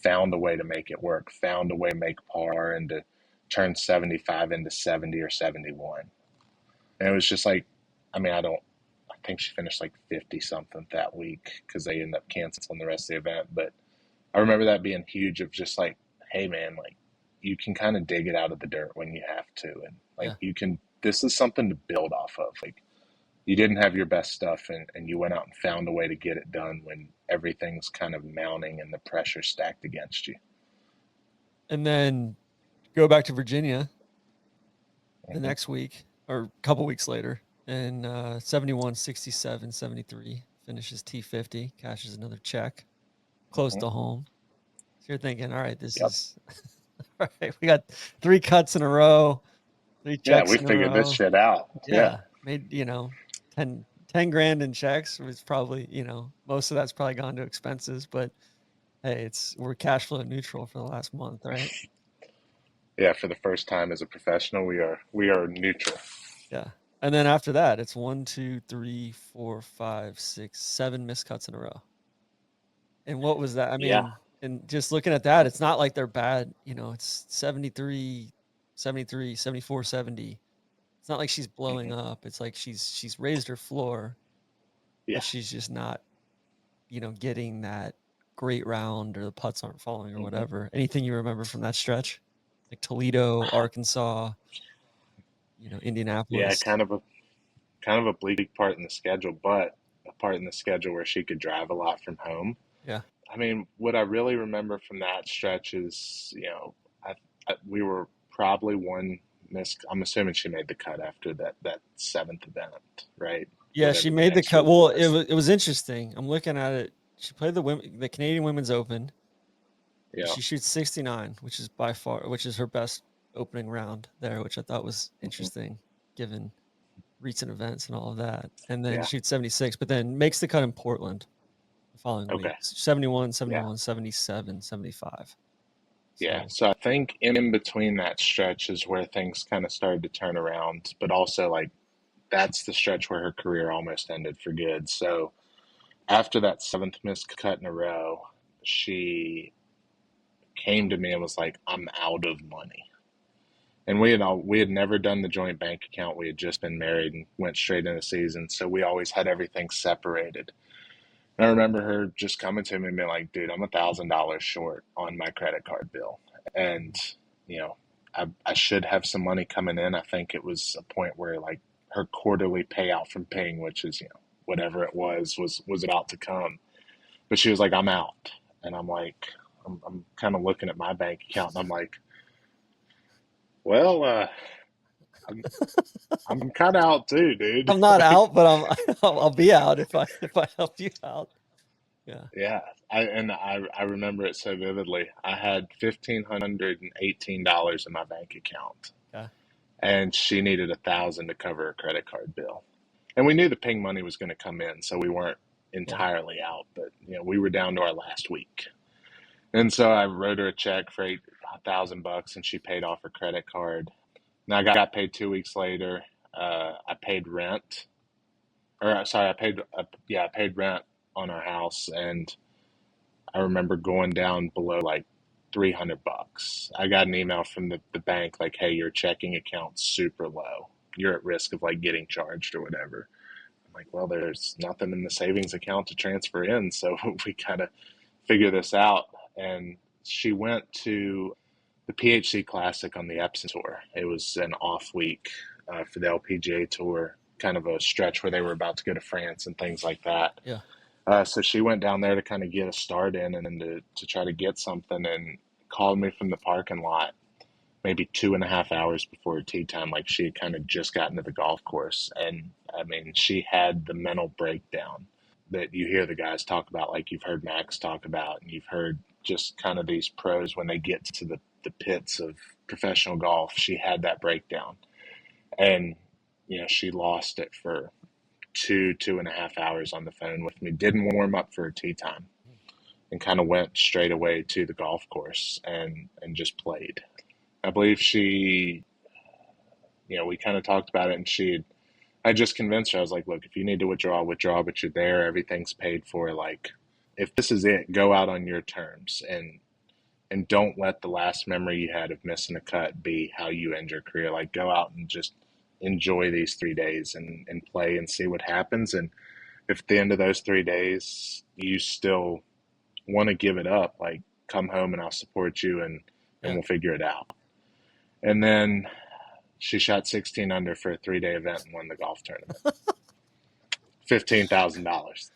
found a way to make it work, found a way to make par and to turn 75 into 70 or 71. And it was just like, I think she finished like 50 something that week because they ended up canceling the rest of the event. But I remember that being huge of just like, hey man, like you can kind of dig it out of the dirt when you have to. And like this is something to build off of. Like you didn't have your best stuff and you went out and found a way to get it done when everything's kind of mounting and the pressure stacked against you. And then go back to Virginia the next week or a couple weeks later, and 71, 67, 73 finishes T50, cashes another check, close to home. So you're thinking, all right, this is all right. We got 3 cuts in a row, 3 checks. We figured this shit out. Yeah. Made 10 grand in checks was probably, most of that's probably gone to expenses, but hey, we're cash flow neutral for the last month, right? Yeah, for the first time as a professional, we are neutral. Yeah. And then after that, it's 1, 2, 3, 4, 5, 6, 7 missed cuts in a row. And what was that? I mean, and just looking at that, it's not like they're bad. It's 73, 73, 74, 70. It's not like she's blowing up. It's like she's raised her floor. Yeah. But she's just not, getting that great round or the putts aren't falling or whatever. Anything you remember from that stretch? Like Toledo, Arkansas, Indianapolis. Yeah, kind of a bleak part in the schedule, but a part in the schedule where she could drive a lot from home. Yeah. I mean, what I really remember from that stretch is, we were probably one missed. I'm assuming she made the cut after that 7th event, right? Yeah, Whatever she the made the next cut. week Well, was. it was interesting. I'm looking at it. She played the Canadian Women's Open. Yeah. She shoots 69, which is her best opening round there, which I thought was interesting given recent events and all of that. And then shoots 76, but then makes the cut in Portland the following week. 71, 71, 77, 75. Yeah. So I think in between that stretch is where things kind of started to turn around, but also like that's the stretch where her career almost ended for good. So after that 7th missed cut in a row, she came to me and was like, I'm out of money. And we had never done the joint bank account. We had just been married and went straight into season. So we always had everything separated. And I remember her just coming to me and being like, dude, I'm $1,000 short on my credit card bill. And, I should have some money coming in. I think it was a point where like her quarterly payout from paying, which is, whatever it was about to come. But she was like, I'm out. And I'm like, I'm kind of looking at my bank account and I'm like, well, I'm kind of out too, dude. I'm not out, but I'll be out if I help you out. Yeah. Yeah. I remember it so vividly. I had $1,518 in my bank account. Yeah. And she needed $1,000 to cover her credit card bill. And we knew the ping money was going to come in, so we weren't entirely out, but we were down to our last week. And so I wrote her a check for $1,000 and she paid off her credit card. And I got paid 2 weeks later. I paid rent. I paid rent on our house, and I remember going down below like $300. I got an email from the bank like, hey, your checking account's super low. You're at risk of like getting charged or whatever. I'm like, well, there's nothing in the savings account to transfer in, so we kind of figure this out. And she went to the PHC Classic on the Epsom Tour. It was an off week for the LPGA Tour, kind of a stretch where they were about to go to France and things like that. Yeah. So she went down there to kind of get a start in and then to try to get something. And called me from the parking lot maybe 2.5 hours before tee time. Like she had kind of just gotten to the golf course. And I mean, she had the mental breakdown that you hear the guys talk about, like you've heard Max talk about, and you've heard just kind of these pros when they get to the pits of professional golf. She had that breakdown. And, she lost it for 2.5 hours on the phone with me. Didn't warm up for her tee time and kind of went straight away to the golf course and just played. I believe she, we kind of talked about it, and I just convinced her. I was like, look, if you need to withdraw, but you're there. Everything's paid for. Like, if this is it, go out on your terms and don't let the last memory you had of missing a cut be how you end your career. Like, go out and just enjoy these 3 days and play and see what happens. And if at the end of those 3 days you still want to give it up, like, come home and I'll support you and we'll figure it out. And then she shot 16 under for a 3-day event and won the golf tournament. $15,000,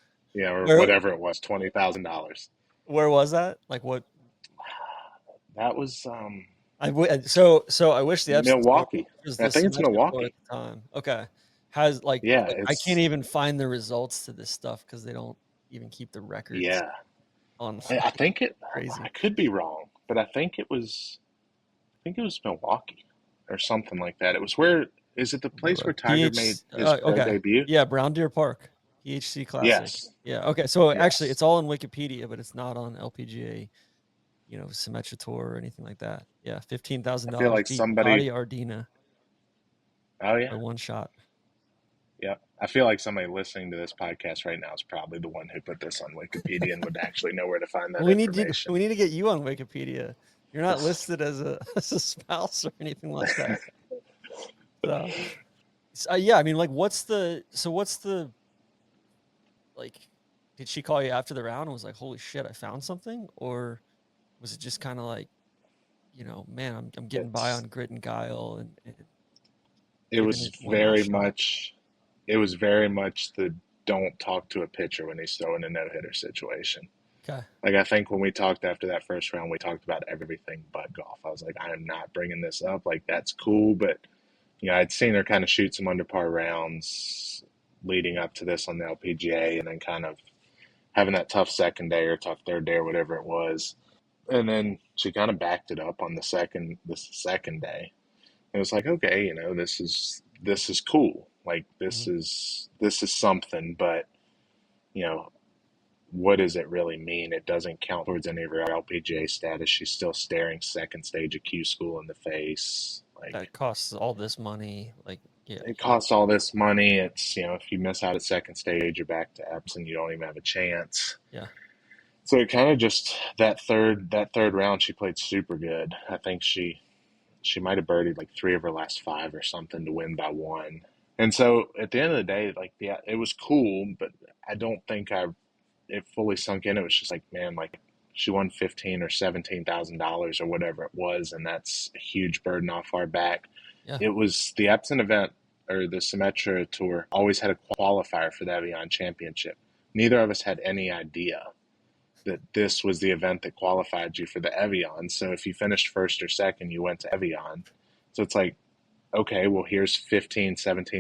or whatever it was, $20,000. Where was that? Like what? That was so I wish the Epsom Milwaukee. was I think it's Milwaukee. at the time. Okay, has Yeah, I can't even find the results to this stuff because they don't even keep the records. Yeah, on I think it. crazy. I could be wrong, but I think it was Milwaukee or something like that. It was where is it the place where Tiger made his pro debut? Yeah, Brown Deer Park, PHC Classic. Yes. Yeah. Okay. So actually, Yes. it's all in Wikipedia, but it's not on LPGA, Symetra Tour or anything like that. Yeah, $15,000. I feel like somebody. Ardina. Oh yeah. By one shot. Yeah, I feel like somebody listening to this podcast right now is probably the one who put this on Wikipedia and would actually know where to find that information. We need to get you on Wikipedia. You're not listed as a spouse or anything like that. So yeah, I mean, like, what's the like? Did she call you after the round and was like, "Holy shit, I found something," or was it just kind of like, man, I'm getting by on grit and guile, and it was very much the don't talk to a pitcher when he's throwing a no-hitter situation. Okay. Like, I think when we talked after that first round, we talked about everything but golf. I was like, I am not bringing this up. Like, that's cool, but I'd seen her kind of shoot some under par rounds leading up to this on the LPGA, and then kind of having that tough second day or tough third day or whatever it was. And then she kind of backed it up on the second day. It was like, okay, this is cool. Like, this is something, but what does it really mean? It doesn't count towards any of her LPGA status. She's still staring second stage of Q school in the face. Like, that costs all this money. Like, yeah, it costs all this money. It's if you miss out at second stage, you're back to Epsom. You don't even have a chance. Yeah. So it kind of just that third round, she played super good. I think she might have birdied like 3 of her last 5 or something to win by 1. And so at the end of the day, like, yeah, it was cool, but I don't think it fully sunk in. It was just like, man, like, she won $15,000 or $17,000 or whatever it was, and that's a huge burden off our back. Yeah. It was the Epsom event, or the Symetra Tour, always had a qualifier for the Evian Championship. Neither of us had any idea that this was the event that qualified you for the Evian. So if you finished first or second, you went to Evian. So it's like, okay, well, here's $15,000,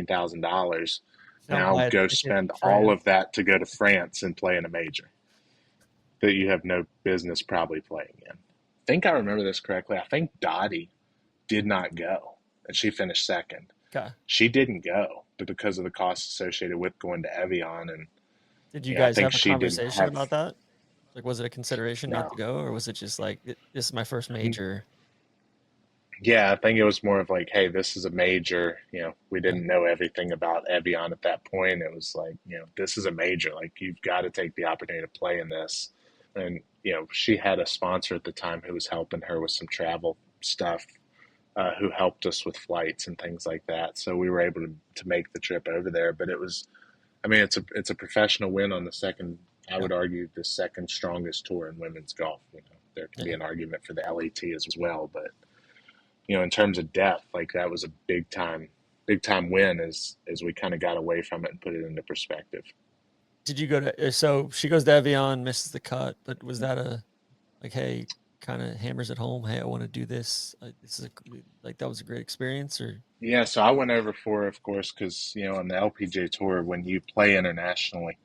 $17,000. Now go spend all of that to go to France and play in a major that you have no business probably playing in. I think I remember this correctly. I think Dottie did not go, and she finished second. Okay. She didn't go, but because of the costs associated with going to Evian. And did you guys have a conversation about that? Like, was it a consideration not to go, or was it just like, this is my first major? Yeah, I think it was more of like, hey, this is a major. We didn't know everything about Evian at that point. It was like, this is a major. Like, you've got to take the opportunity to play in this. And, she had a sponsor at the time who was helping her with some travel stuff, who helped us with flights and things like that. So we were able to make the trip over there. But it was, it's a professional win on the second, I would argue, the second strongest tour in women's golf. There can be an argument for the LET as well, but in terms of depth, like, that was a big time win as we kind of got away from it and put it into perspective. Did you go to? So she goes to Evian, misses the cut, but was that a like, hey, kind of hammers it home, hey, I want to do this. This is like that was a great experience, or Yeah, so I went over for, of course, because on the LPGA Tour, when you play internationally,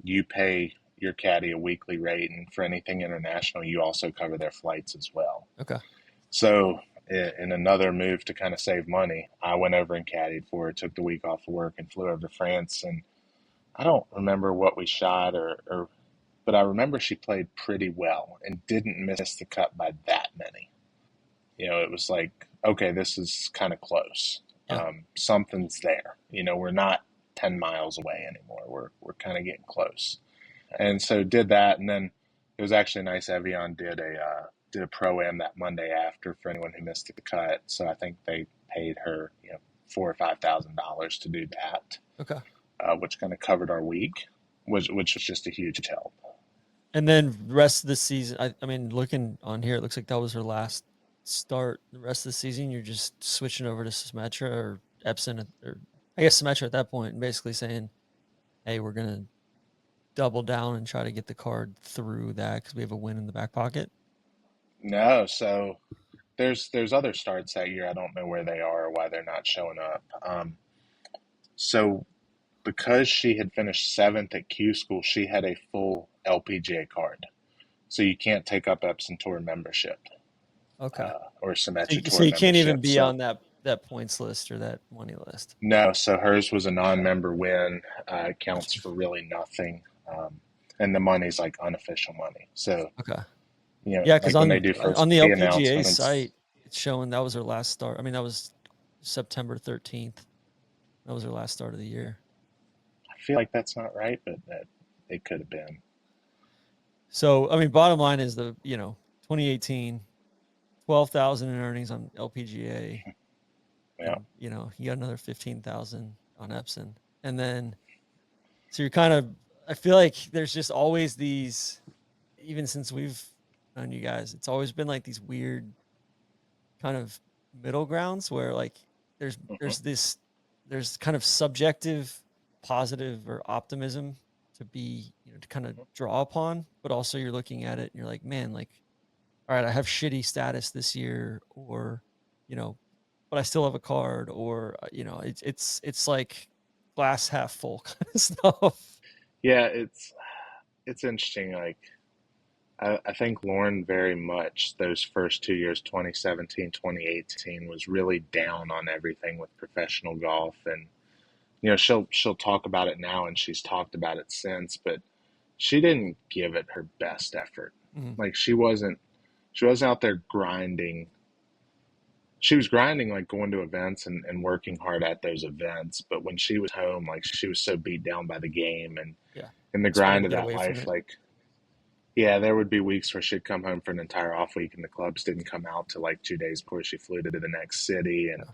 you pay your caddy a weekly rate, and for anything international, you also cover their flights as well. okay, So, in another move to kind of save money, I went over and caddied for her, took the week off of work, and flew over to France. And I don't remember what we shot, but I remember she played pretty well and didn't miss the cut by that many. It was like, okay, this is kind of close. yeah, Something's there. We're not 10 miles away anymore. We're kind of getting close. And so did that, and then it was actually nice. Evian did a pro-am that Monday after for anyone who missed the cut. So I think they paid her $4,000 or $5,000 to do that, okay. which kind of covered our week, which was just a huge help. And then the rest of the season, I mean, looking on here, it looks like that was her last start. The rest of the season, you're just switching over to Symmetra or Epson, or I guess Symmetra at that point, and basically saying, hey, we're gonna double down and try to get the card through that because we have a win in the back pocket. No, so there's other starts that year. I don't know where they are or why they're not showing up. So because she had finished 7th at Q School, she had a full LPGA card. So you can't take up Epson Tour membership Okay. or Symmetra So Tour you can't even membership. be So on that points list or that money list. no, so hers was a non-member win. It counts Gotcha. for really nothing, and the money's like unofficial money. So Okay. yeah, Yeah, because like when they on do first on the tee LPGA announcements. site, it's showing that was her last start. I mean, that was September 13th. That was her last start of the year. I feel like that's not right, but that it could have been. So, I mean, bottom line is 2018, 12,000 in earnings on LPGA, Yeah. and you got another 15,000 on Epson, and then so you're kind of. I feel like there's just always these, even since we've known you guys, it's always been like these weird kind of middle grounds where like there's Mhm. there's this there's kind of subjective positive or optimism to be to kind of draw upon, but also you're looking at it and you're like, man, like, all right, I have shitty status this year, or you know but I still have a card, or it's like glass half full kind of stuff. Yeah, it's interesting. Like I think Lauren very much those first 2 years, 2017, 2018, was really down on everything with professional golf, and she'll talk about it now, and she's talked about it since, but she didn't give it her best effort. Mhm. Like she wasn't out there grinding. She was grinding, like going to events and working hard at those events, but when she was home, like she was so beat down by the game and Yeah, in the just wanted grind to of get that away from life, it. like yeah, there would be weeks where she'd come home for an entire off week and the clubs didn't come out till like 2 days before she flew to the next city, and Yeah,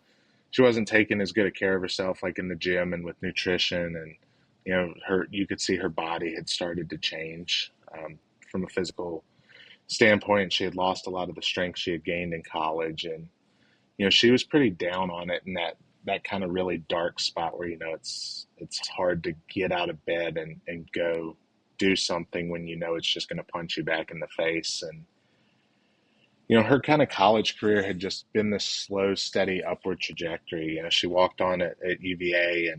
she wasn't taking as good a care of herself, like in the gym and with nutrition, and you could see her body had started to change from a physical standpoint. She had lost a lot of the strength she had gained in college, and she was pretty down on it in that kind of really dark spot where it's hard to get out of bed and go do something when it's just going to punch you back in the face. And her kind of college career had just been this slow, steady upward trajectory. She walked on at UVA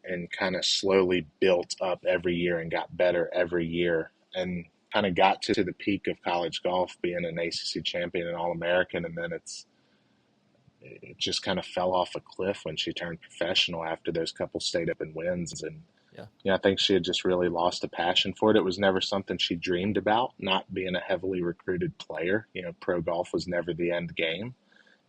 and kind of slowly built up every year and got better every year, and kind of got to the peak of college golf, being an ACC champion and All-American, and then it just kind of fell off a cliff when she turned professional after those couple state open wins. And yeah, I think she had just really lost a passion for it. It was never something she dreamed about, not being a heavily recruited player. Pro golf was never the end game.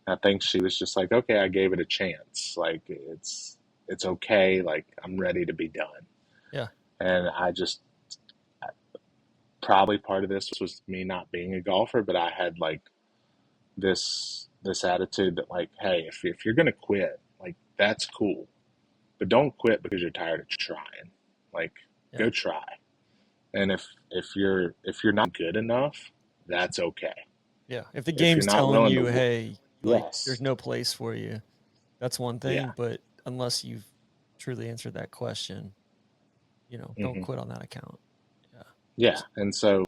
I think she was just like, okay, I gave it a chance. Like it's okay. Like I'm ready to be done. yeah, And probably part of this was me not being a golfer, but I had like this attitude that, like, hey, if you're gonna quit, like that's cool, but don't quit because you're tired of trying. Like, yeah, go try. And if you're not good enough, that's okay. yeah. If the If you're game's not telling willing you, to, hey, like there's yes, no place for you, that's one yeah, thing. But unless you've truly answered that question, don't hmm quit on that account. Yeah. yeah. And so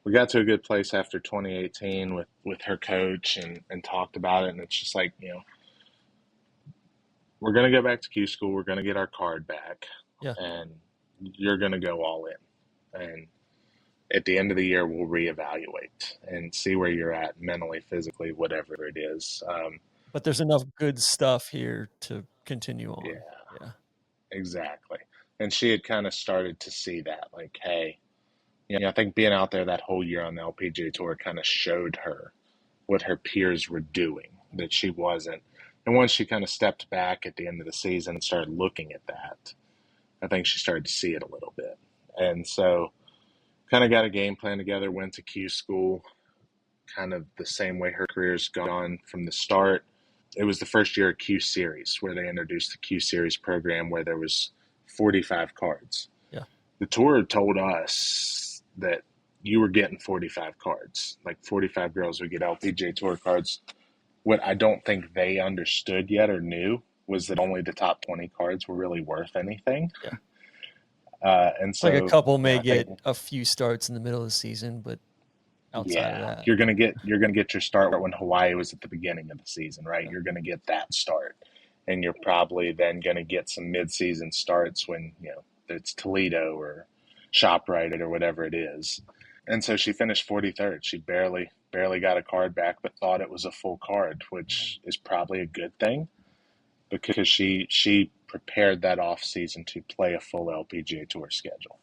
we we got to a good place after 2018 with her coach and talked about it. And it's just like, we're going to go back to Q school. We're going to get our card back. Yeah. And you're going to go all in. And at the end of the year, we'll reevaluate and see where you're at mentally, physically, whatever it is. But there's enough good stuff here to continue on. Yeah. Exactly. And she had kind of started to see that, like, hey, I think being out there that whole year on the LPGA Tour kind of showed her what her peers were doing, that she wasn't. And once she kind of stepped back at the end of the season and started looking at that, I think she started to see it a little bit. And so kind of got a game plan together, went to Q school, kind of the same way her career's gone from the start. It was the first year of Q Series where they introduced the Q Series program where there was 45 cards. Yeah. The tour told us that you were getting 45 cards, like 45 girls would get LPGA Tour cards. What I don't think they understood yet or knew was that only the top 20 cards were really worth anything. Yeah. And so like a couple may get a few starts in the middle of the season, but outside of that, you're gonna get your start when Hawaii was at the beginning of the season, right? Yeah. You're gonna get that start, and you're probably then gonna get some mid-season starts when it's Toledo or ShopRite or whatever it is. And so she finished 43rd. She barely got a card back, but thought it was a full card, which is probably a good thing because she prepared that off season to play a full LPGA Tour schedule.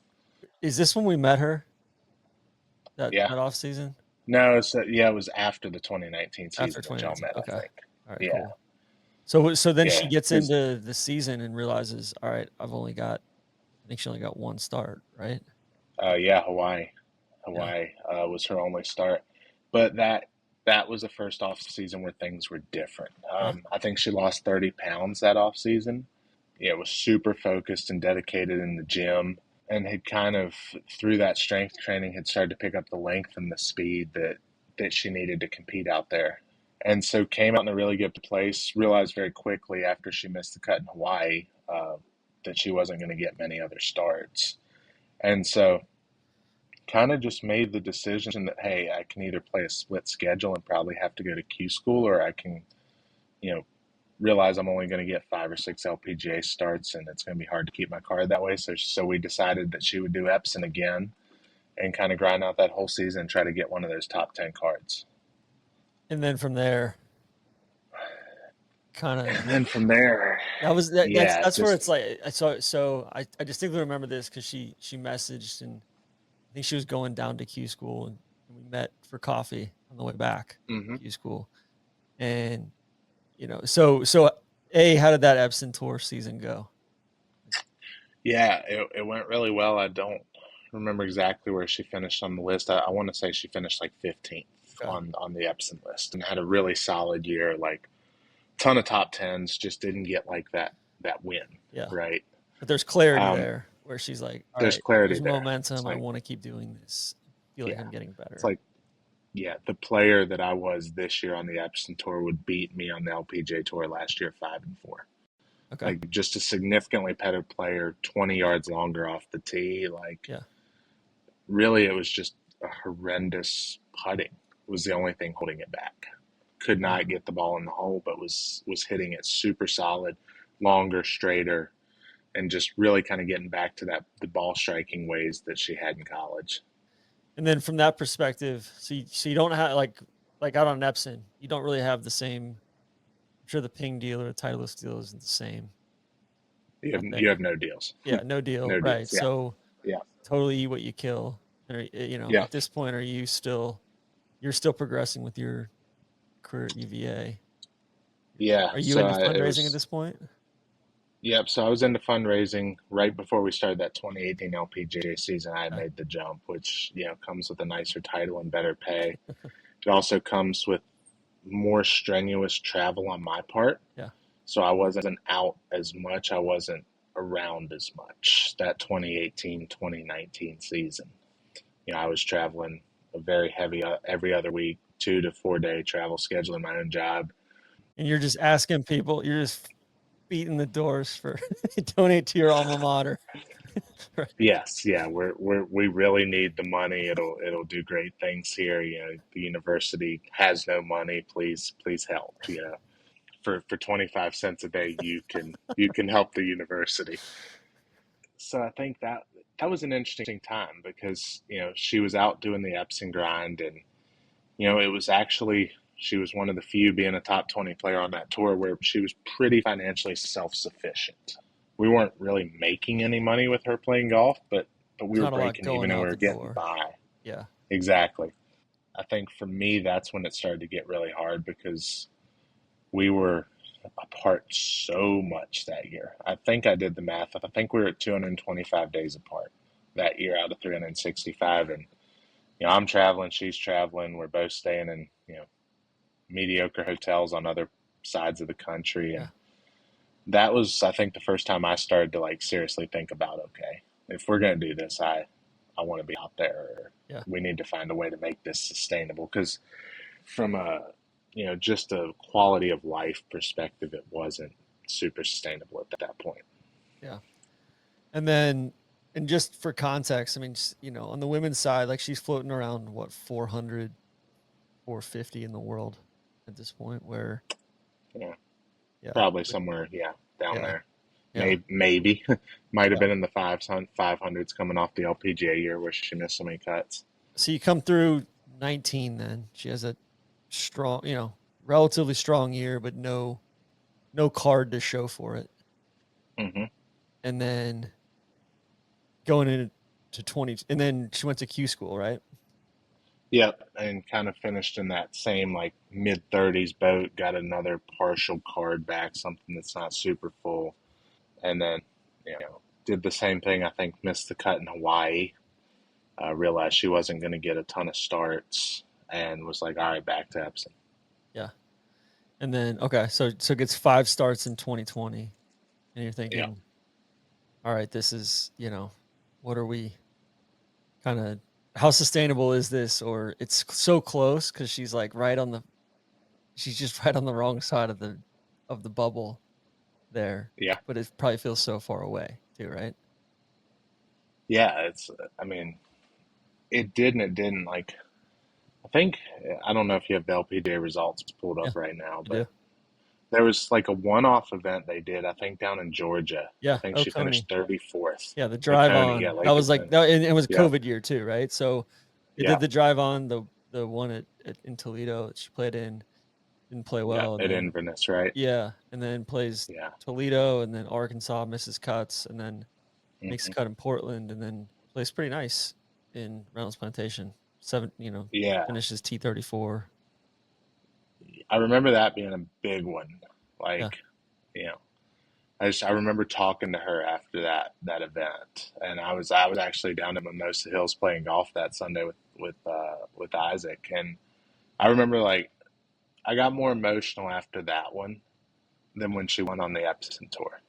Is this when we met her? That Yeah. off season? No, it was after the 2019 season After that y'all 2019. met, Okay. I think. All right, Yeah. cool. So then she Yeah, gets 'cause- into the season and realizes, all right, I think she only got one start, right? Hawaii was her only start, but that was the first off season where things were different. I think she lost 30 pounds that off season. Yeah, was super focused and dedicated in the gym, and had kind of through that strength training had started to pick up the length and the speed that she needed to compete out there. And so came out in a really good place. Realized very quickly after she missed the cut in Hawaii that she wasn't going to get many other starts. And so kind of just made the decision that, hey, I can either play a split schedule and probably have to go to Q school, or I can, realize I'm only going to get 5 or 6 LPGA starts and it's going to be hard to keep my card that way. So we decided that she would do Epson again and kind of grind out that whole season and try to get one of those top 10 cards. And then from there, that's where it's like, so I distinctly remember this because she messaged, and I think she was going down to Q school, and we met for coffee on the way back to Q school. And so how did that Epson Tour season go? Yeah, it went really well. I don't remember exactly where she finished on the list. I want to say she finished like 15th on the Epson list and had a really solid year, like ton of top 10s, just didn't get like that win. Yeah. Right. But there's clarity there where she's like, all there's right, clarity there's there. momentum. Like, I want to keep doing this. I feel like I'm getting better. It's like, the player that I was this year on the Epson Tour would beat me on the LPGA Tour last year 5 and 4. Okay. Like just a significantly better player, 20 yards longer off the tee. Like, really, it was just a horrendous putting was the only thing holding it back. Could not get the ball in the hole, but was hitting it super solid, longer, straighter, and just really kind of getting back to the ball striking ways that she had in college. And then from that perspective, so you don't have like out on Epson, you don't really have the same. I'm sure the ping deal or the Titleist deal isn't the same. You have no deals. Yeah, no deal. No right. deals, yeah. So Yeah. totally eat what you kill. Or, at this point, you're still progressing with your career at UVA? Yeah. Are you into fundraising at this point? Yep. So I was into fundraising right before we started that 2018 LPGA season. I had made the jump, which, comes with a nicer title and better pay. It also comes with more strenuous travel on my part. Yeah. So I wasn't out as much. I wasn't around as much that 2018, 2019 season. I was traveling a very heavy every other week, 2 to 4 day travel schedule in my own job. And you're just asking people, you're just beating the doors for donate to your alma mater. Right. Yes, yeah, we really need the money. It'll do great things here. You know, the university has no money. Please help. You know, for 25 cents a day, you can help the university. So I think that was an interesting time because you know she was out doing the Epson grind, and you know it was actually she was one of the few being a top 20 player on that tour where she was pretty financially self sufficient. We weren't really making any money with her playing golf, but we There's were not a lot breaking even going and we out were the getting door. by. Yeah. Exactly. I think for me, that's when it started to get really hard because we were apart so much that year. I think I did the math. I think we were at 225 days apart that year out of 365. And, you know, I'm traveling, she's traveling. We're both staying in, you know, mediocre hotels on other sides of the country. And Yeah. that was, I think, the first time I started to like seriously think about, okay, if we're going to do this, I want to be out there. Yeah. We need to find a way to make this sustainable because from a you know just a quality of life perspective, it wasn't super sustainable at that point. Yeah. And then, and just for context, I mean, you know, on the women's side, like she's floating around what 400, 450 in the world at this point. Where, Yeah, yeah, probably somewhere down yeah, there. yeah, Maybe might have yeah. been in the 500s coming off the LPGA year where she missed so many cuts. So you come through 19. Then she has a strong, you know, relatively strong year, but no card to show for it. Mm-hmm. And then going into 20, and then she went to Q school, right? Yep, and kind of finished in that same like mid 30s boat. Got another partial card back, something that's not super full, and then you know did the same thing. I think missed the cut in Hawaii. Realized she wasn't going to get a ton of starts, and was like, all right, back to Epson. Yeah. And then okay, so gets 5 starts in 2020, and you're Yeah, thinking, all right, this is, you know, what are we kind of, how sustainable is this? Or it's so close because she's just right on the wrong side of the bubble there, yeah, but it probably feels so far away too, right? yeah. It's, I mean, it did and it didn't. Like, I think, I don't know if you have the LPGA results pulled Yeah, up right now, I do. but there was like a one-off event they did, I think, down in Georgia. I Yeah, think she Oconee. finished 34th. Yeah, the At drive Coney, yeah, on. That Lake was like event. that, and it was Yeah, COVID year too, right? So they yeah, did the drive on, the one in Toledo that she played in, didn't play yeah. well, and At then Inverness, right? yeah, and then plays Yeah. Toledo, and then Arkansas, misses cuts, and then makes a Hmm. cut in Portland, and then plays pretty nice in Reynolds Plantation. Yeah. Finishes T34. I remember that being a big one. Yeah, Like, you know, I remember talking to her after that event, and I was actually down at Mimosa Hills playing golf that Sunday with Isaac, and I remember like I got more emotional after that one than when she went on the Epson tour,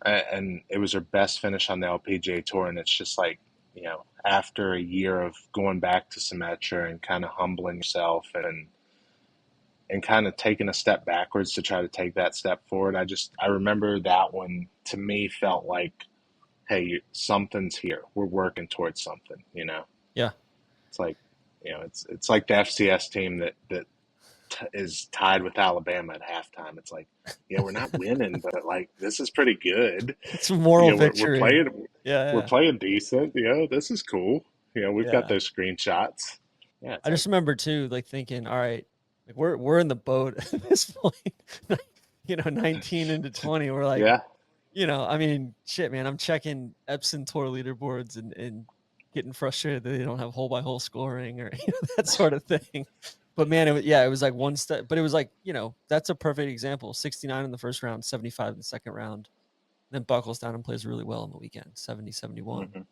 and it was her best finish on the LPGA tour, and it's just like you know after a year of going back to Symetra and kind of humbling yourself and kind of taking a step backwards to try to take that step forward. I remember that one to me felt like, hey, something's here. We're working towards something. You know, yeah. it's like, you know, it's like the FCS team that is tied with Alabama at halftime. It's like, yeah, we're not winning, but like this is pretty good. It's a moral You know, victory. we're Yeah, playing decent. You know, this is cool. You know, we've yeah, got yeah. those screenshots. Yeah, I it's just like, remember too, like thinking, all right, like we're in the boat at this point. 19 into 20, we're like, yeah, I mean, shit, man, I'm checking Epson Tour leaderboards and getting frustrated that they don't have hole by hole scoring or that sort of thing. But man, it was like one step, but it was like, that's a perfect example. 69 in the first round, 75 in the second round, then buckles down and plays really well on the weekend, 70, 71. hmm, And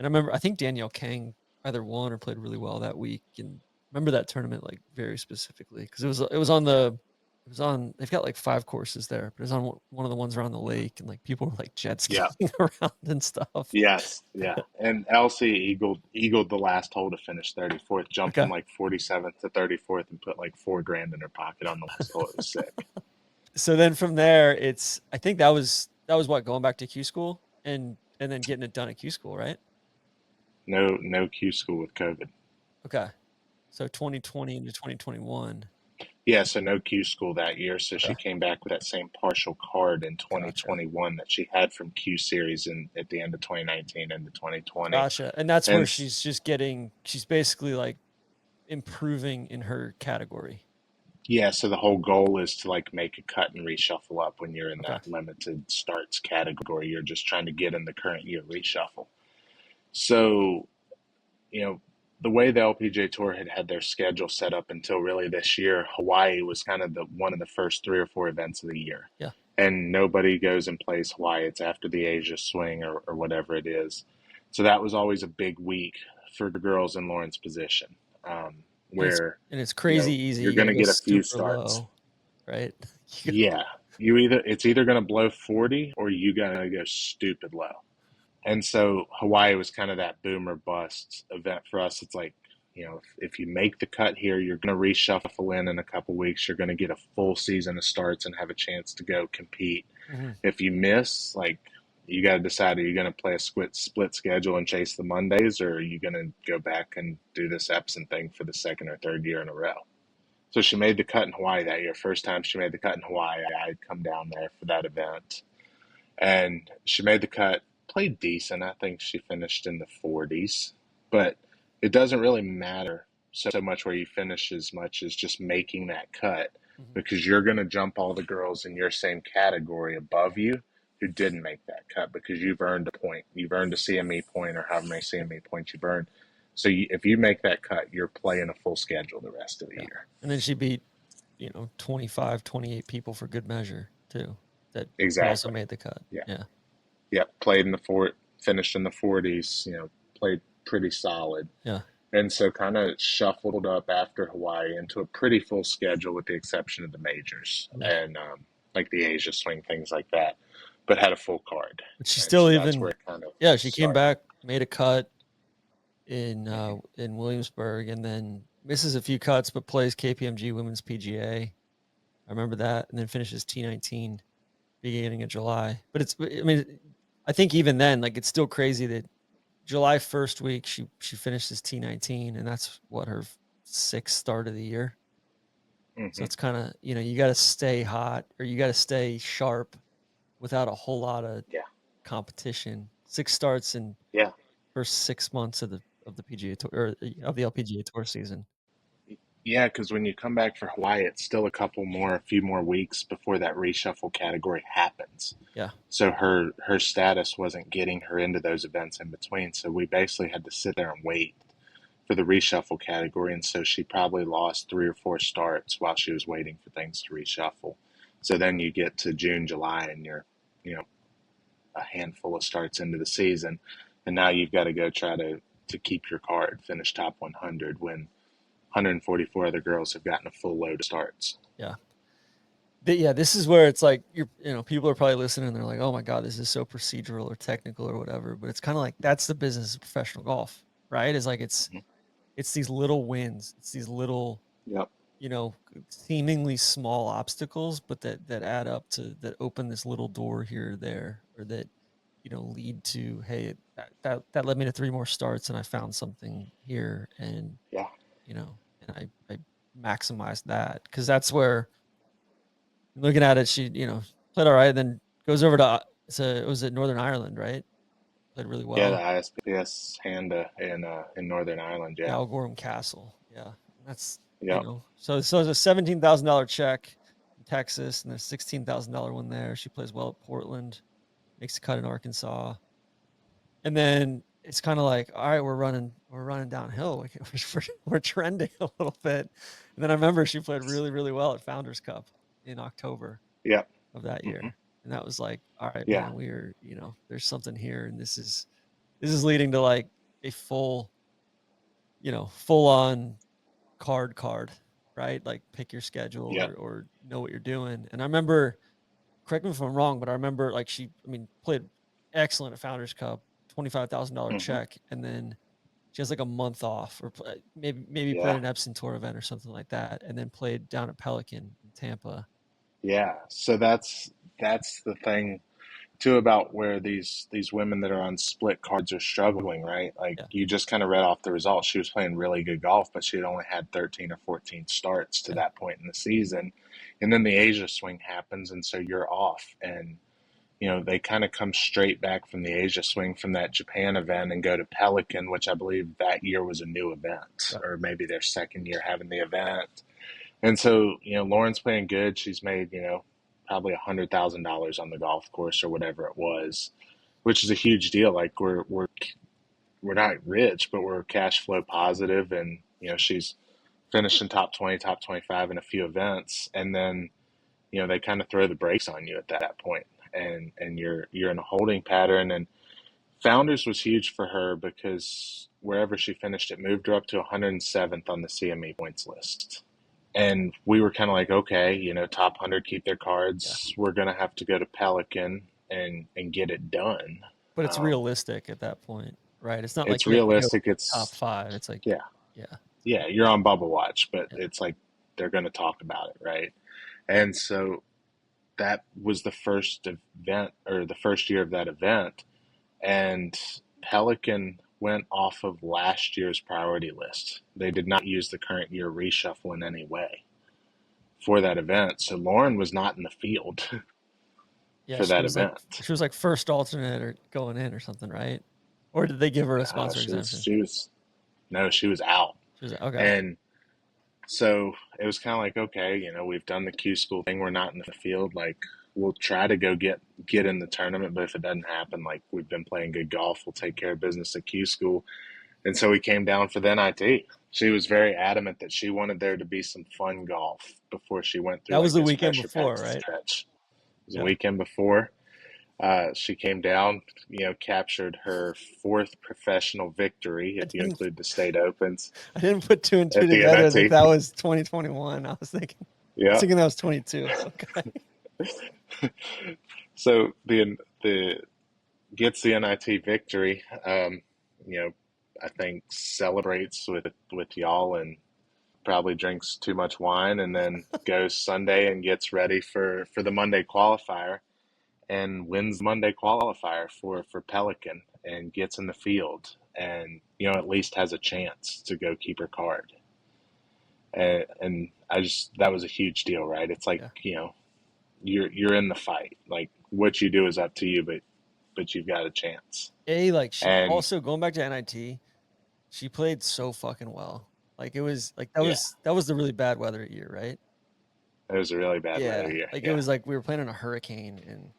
I remember, I think Danielle Kang either won or played really well that week. And remember that tournament like very specifically because they've got like 5 courses there, but it was on one of the ones around the lake, and like people were like jet skiing yeah. around and stuff. Yes, yeah. And Elsie eagled the last hole to finish 34th, jumped Okay. from like 47th to 34th and put like $4,000 in her pocket on the last hole. It was sick. So then from there, I think that was what, going back to Q school, and and then getting it done at Q School, right? No Q School with COVID. Okay. So 2020 into 2021. Yeah, so no Q School that year. So she Okay. came back with that same partial card in Gotcha. 2021 that she had from Q Series at the end of 2019 into 2020. Gotcha. And that's where And she's basically like improving in her category. yeah, so the whole goal is to like make a cut and reshuffle up when you're in Okay. that limited starts category. You're just trying to get in the current year reshuffle. So, the way the LPGA Tour had their schedule set up until really this year, Hawaii was kind of one of the first 3 or 4 events of the year. Yeah. And nobody goes and plays Hawaii. It's after the Asia swing or whatever it is. So that was always a big week for the girls in Lauren's position, where and it's crazy easy. you're going to go get a few super starts. low, right? Yeah. It's either going to blow 40 or you got to go stupid low. And so Hawaii was kind of that boom or bust event for us. It's like, if you make the cut here, you're going to reshuffle in a couple weeks. You're going to get a full season of starts and have a chance to go compete. Mm-hmm. If you miss, like, you got to decide, are you going to play a split schedule and chase the Mondays, or are you going to go back and do this Epson thing for the second or third year in a row? So she made the cut in Hawaii that year. First time she made the cut in Hawaii, I'd come down there for that event. And she made the cut, played decent. I think she finished in the 40s. But it doesn't really matter so much where you finish as much as just making that cut, because you're going to jump all the girls in your same category above you who didn't make that cut, because you've earned a point. You've earned a CME point, or however many CME points you've earned. So if you make that cut, you're playing a full schedule the rest of the year. And then she beat, 25, 28 people for good measure too. That Exactly. also made the cut. Yeah. Yep. Played in the finished in the 40s, played pretty solid. Yeah. And so kind of shuffled up after Hawaii into a pretty full schedule with the exception of the majors and like the Asia swing, things like that, but had a full card. But she still that's where it kind of she came back, made a cut in Williamsburg, and then misses a few cuts, but plays KPMG Women's PGA. I remember that, and then finishes T19 beginning of July. But I think even then, like, it's still crazy that July 1st week she finishes T19, and that's what her 6th start of the year. So it's kind of, you got to stay hot, or you got to stay sharp without a whole lot of competition. 6 starts in first 6 months of the PGA Tour, or of the LPGA Tour season. Yeah, because when you come back for Hawaii, it's still a few more weeks before that reshuffle category happens. Yeah. So her status wasn't getting her into those events in between. So we basically had to sit there and wait for the reshuffle category. And so she probably lost 3 or 4 starts while she was waiting for things to reshuffle. So then you get to June, July, and you're, a handful of starts into the season. And now you've got to go try to keep your card, finish top 100 when 144 other girls have gotten a full load of starts. Yeah. This is where it's like, people are probably listening and they're like, oh my God, this is so procedural or technical or whatever. But it's kind of like, that's the business of professional golf, right? It's like, it's these little wins. It's these little, seemingly small obstacles, but that add up to, that open this little door here or there, or that, lead to, hey, that led me to 3 more starts and I found something here. And, and I maximized that, because that's where, looking at it, she played all right, then goes over to was it Northern Ireland, right? Played really well. Yeah, the ISPS Handa in Northern Ireland. Yeah, Algorm Castle. Yeah, that's So it's a $17,000 check in Texas, and a $16,000 one there. She plays well at Portland, makes a cut in Arkansas, and then it's kind of like, all right, we're running downhill. We're trending a little bit. And then I remember she played really, really well at Founders Cup in October of that year. And that was like, all right, man, we're, there's something here. And this is leading to like a full on card, right? Like, pick your schedule or know what you're doing. And I remember, correct me if I'm wrong, but I remember like played excellent at Founders Cup, $25,000 check, and then she has like a month off, or maybe played an Epson Tour event or something like that, and then played down at Pelican in Tampa. Yeah, so that's the thing to about where these women that are on split cards are struggling, right? Like Yeah. you just kind of read off the results. She was playing really good golf, but she had only had 13 or 14 starts to Yeah. that point in the season. And then the Asia swing happens, and so you're off. And they kind of come straight back from the Asia swing from that Japan event and go to Pelican, which I believe that year was a new event, Right. or maybe their second year having the event. And so, Lauren's playing good. She's made, probably $100,000 on the golf course or whatever it was, which is a huge deal. Like we're not rich, but we're cash flow positive, and she's finishing top 20, top 25 in a few events, and then they kind of throw the brakes on you at that point, and you're in a holding pattern. And Founders was huge for her because wherever she finished, it moved her up to 107th on the CME points list. And we were kind of like, okay, top 100 keep their cards. Yeah. We're going to have to go to Pelican and get it done. But it's realistic at that point, right? It's not like It's you have to go realistic. It's top 5. It's like, yeah, yeah, you're on bubble watch, but Yeah. it's like they're going to talk about it, right? And so that was the first event, or the first year of that event, and Pelican went off of last year's priority list. They did not use the current year reshuffle in any way for that event. So Lauren was not in the field Yeah, for she that was event. she was like first alternate or going in or something, right? Or did they give her a sponsor exemption? She was out. She was okay. And so it was kind of like, okay, we've done the Q school thing. We're not in the field. Like, we'll try to go get in the tournament, but if it doesn't happen, like, we've been playing good golf, we'll take care of business at Q school. And so we came down for the NIT. She was very adamant that she wanted there to be some fun golf before she went through. That was the this weekend pressure-packed before, right? stretch. It was Yeah. the weekend before. She came down, captured her 4th professional victory, if you include the state opens. I didn't put 2 and 2 at the together NIT. that was 2021. I was thinking that was 22. Okay. So the gets the NIT victory. I think celebrates with y'all and probably drinks too much wine, and then goes Sunday and gets ready for the Monday qualifier, and wins the Monday qualifier for Pelican, and gets in the field, and at least has a chance to go keep her card. And that was a huge deal, right? It's like, you're in the fight. Like, what you do is up to you, but you've got a chance. She also, going back to NIT, she played so fucking well. Like, it was like that was the really bad weather year, right? It was a really bad weather year. Like, it was like we were playing in a hurricane, and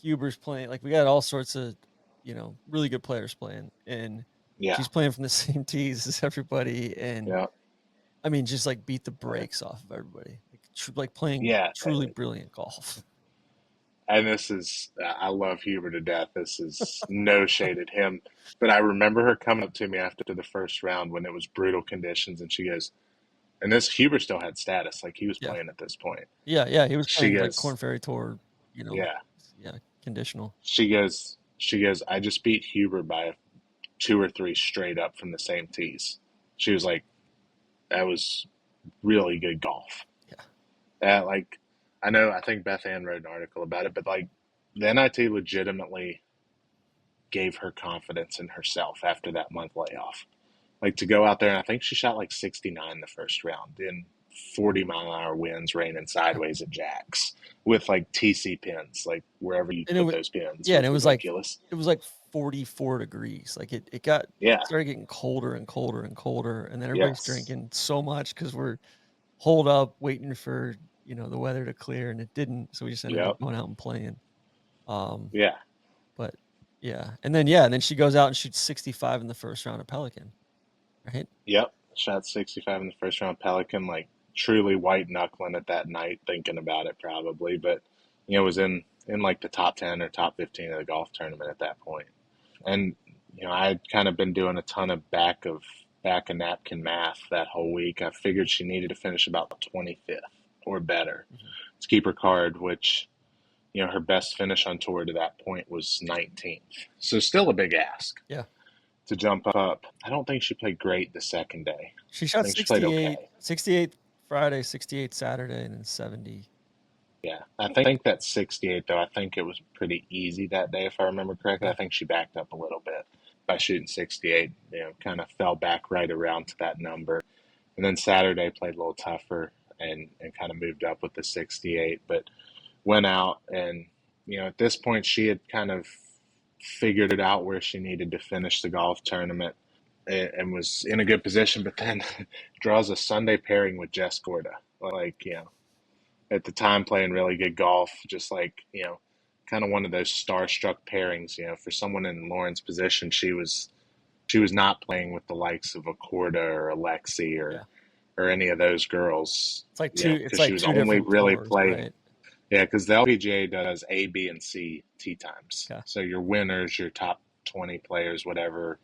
Huber's playing. Like, we got all sorts of really good players playing, and she's playing from the same tees as everybody, and I mean, just like beat the brakes off of everybody. Like playing truly brilliant golf. And I love Huber to death. This is no shade at him. But I remember her coming up to me after the first round when it was brutal conditions, and she goes, and Huber still had status. Like, he was playing at this point. Yeah. He was playing like Korn Ferry Tour, conditional. She goes, I just beat Huber by 2 or 3 straight up from the same tees. She was like, that was really good golf. Yeah. I think Beth Ann wrote an article about it, but like, the NIT legitimately gave her confidence in herself after that month layoff. Like, to go out there, and I think she shot like 69 the first round in 40-mile-an-hour winds, raining sideways at jacks with like TC pins, like wherever you put those pins. Yeah, and it was ridiculous. It was like 44 degrees. Like, it got started getting colder and colder and colder, and then everybody's drinking so much because we're holed up waiting for the weather to clear, and it didn't, so we just ended up going out and playing. But and then she goes out and shoots 65 in the first round of Pelican, right? Shot 65 in the first round of Pelican, like truly white knuckling it that night, thinking about it probably, but was in like the top 10 or top 15 of the golf tournament at that point. And I'd kind of been doing a ton of back of napkin math that whole week. I figured she needed to finish about 25th or better to keep her card, which her best finish on tour to that point was 19th. So still a big ask. Yeah. To jump up. I don't think she played great the second day. She shot 68, 68 Friday, 68 Saturday, and then 70 Yeah, I think that 68 though. I think it was pretty easy that day, if I remember correctly. I think she backed up a little bit by shooting 68. Kind of fell back right around to that number, and then Saturday played a little tougher and kind of moved up with the 68, but went out and at this point she had kind of figured it out where she needed to finish the golf tournament and was in a good position, but then draws a Sunday pairing with Jess Gorda. Like, at the time playing really good golf, just like, kind of one of those starstruck pairings, for someone in Lauren's position, she was not playing with the likes of a Corda or Alexi Yeah. or any of those girls, It's like two. It's because like she was two only different really tours, playing. right? Yeah, because the LPGA does A, B, and C tee times. Okay. So your winners, your top 20 players, whatever,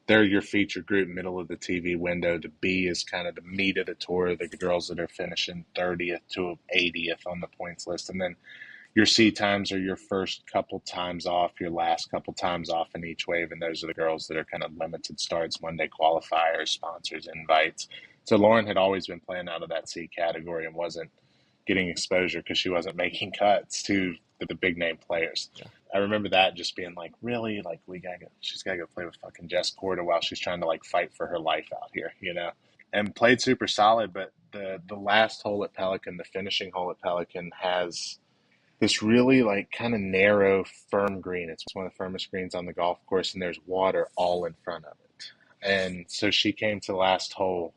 they're your feature group, middle of the TV window. The B is kind of the meat of the tour, the girls that are finishing 30th to 80th on the points list. And then your C times are your first couple times off, your last couple times off in each wave. And those are the girls that are kind of limited starts, Monday qualifiers, sponsors, invites. So Lauren had always been playing out of that C category and wasn't getting exposure because she wasn't making cuts to the big name players. Yeah. I remember that just being like, really, like she's gotta go play with fucking Jess Corda while she's trying to like fight for her life out here, And played super solid, but the last hole at Pelican, the finishing hole at Pelican, has this really like kind of narrow, firm green. It's one of the firmest greens on the golf course, and there's water all in front of it. And so she came to the last hole.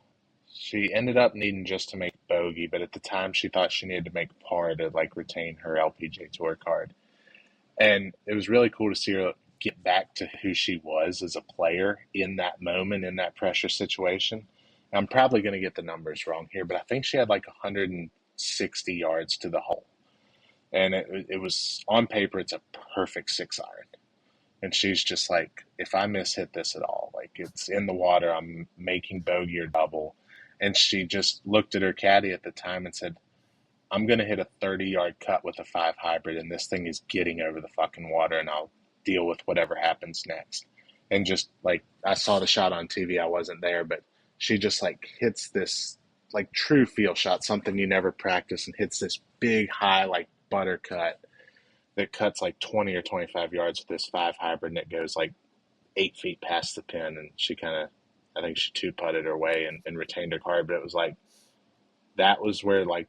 She ended up needing just to make bogey, but at the time she thought she needed to make par to like retain her LPGA Tour card. And it was really cool to see her get back to who she was as a player in that moment, in that pressure situation. I'm probably going to get the numbers wrong here, but I think she had like 160 yards to the hole. And it was on paper, it's a perfect 6-iron. And she's just like, if I miss hit this at all, like it's in the water, I'm making bogey or double. And she just looked at her caddy at the time and said, I'm going to hit a 30-yard cut with a 5 hybrid, and this thing is getting over the fucking water, and I'll deal with whatever happens next. And just like, I saw the shot on TV, I wasn't there, but she just like hits this like true feel shot, something you never practice, and hits this big high like butter cut that cuts like 20 or 25 yards with this 5 hybrid, and it goes like 8 feet past the pin. And she kind of, I think she 2-putted her way and retained her card. But it was like, that was where like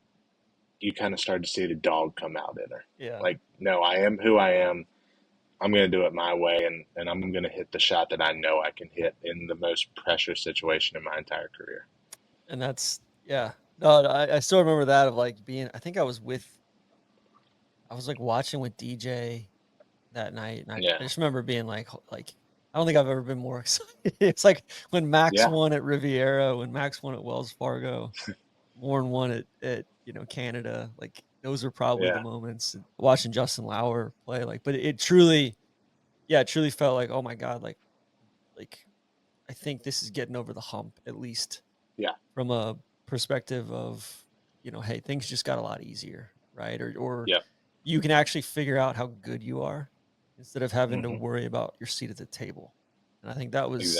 you kind of started to see the dog come out in her. Yeah. Like, no, I am who I am. I'm going to do it my way, and I'm going to hit the shot that I know I can hit in the most pressure situation in my entire career. And that's, yeah. No, I still remember that of like being, I think I was like watching with DJ that night. And I just remember being like, I don't think I've ever been more excited. It's like when Max won at Riviera, when Max won at Wells Fargo, Warren won at Canada. Like those are probably the moments. Watching Justin Lauer play, like, but it truly felt like, oh my God, like I think this is getting over the hump, at least. Yeah. From a perspective of, hey, things just got a lot easier, right? Or you can actually figure out how good you are instead of having to worry about your seat at the table. And I think that was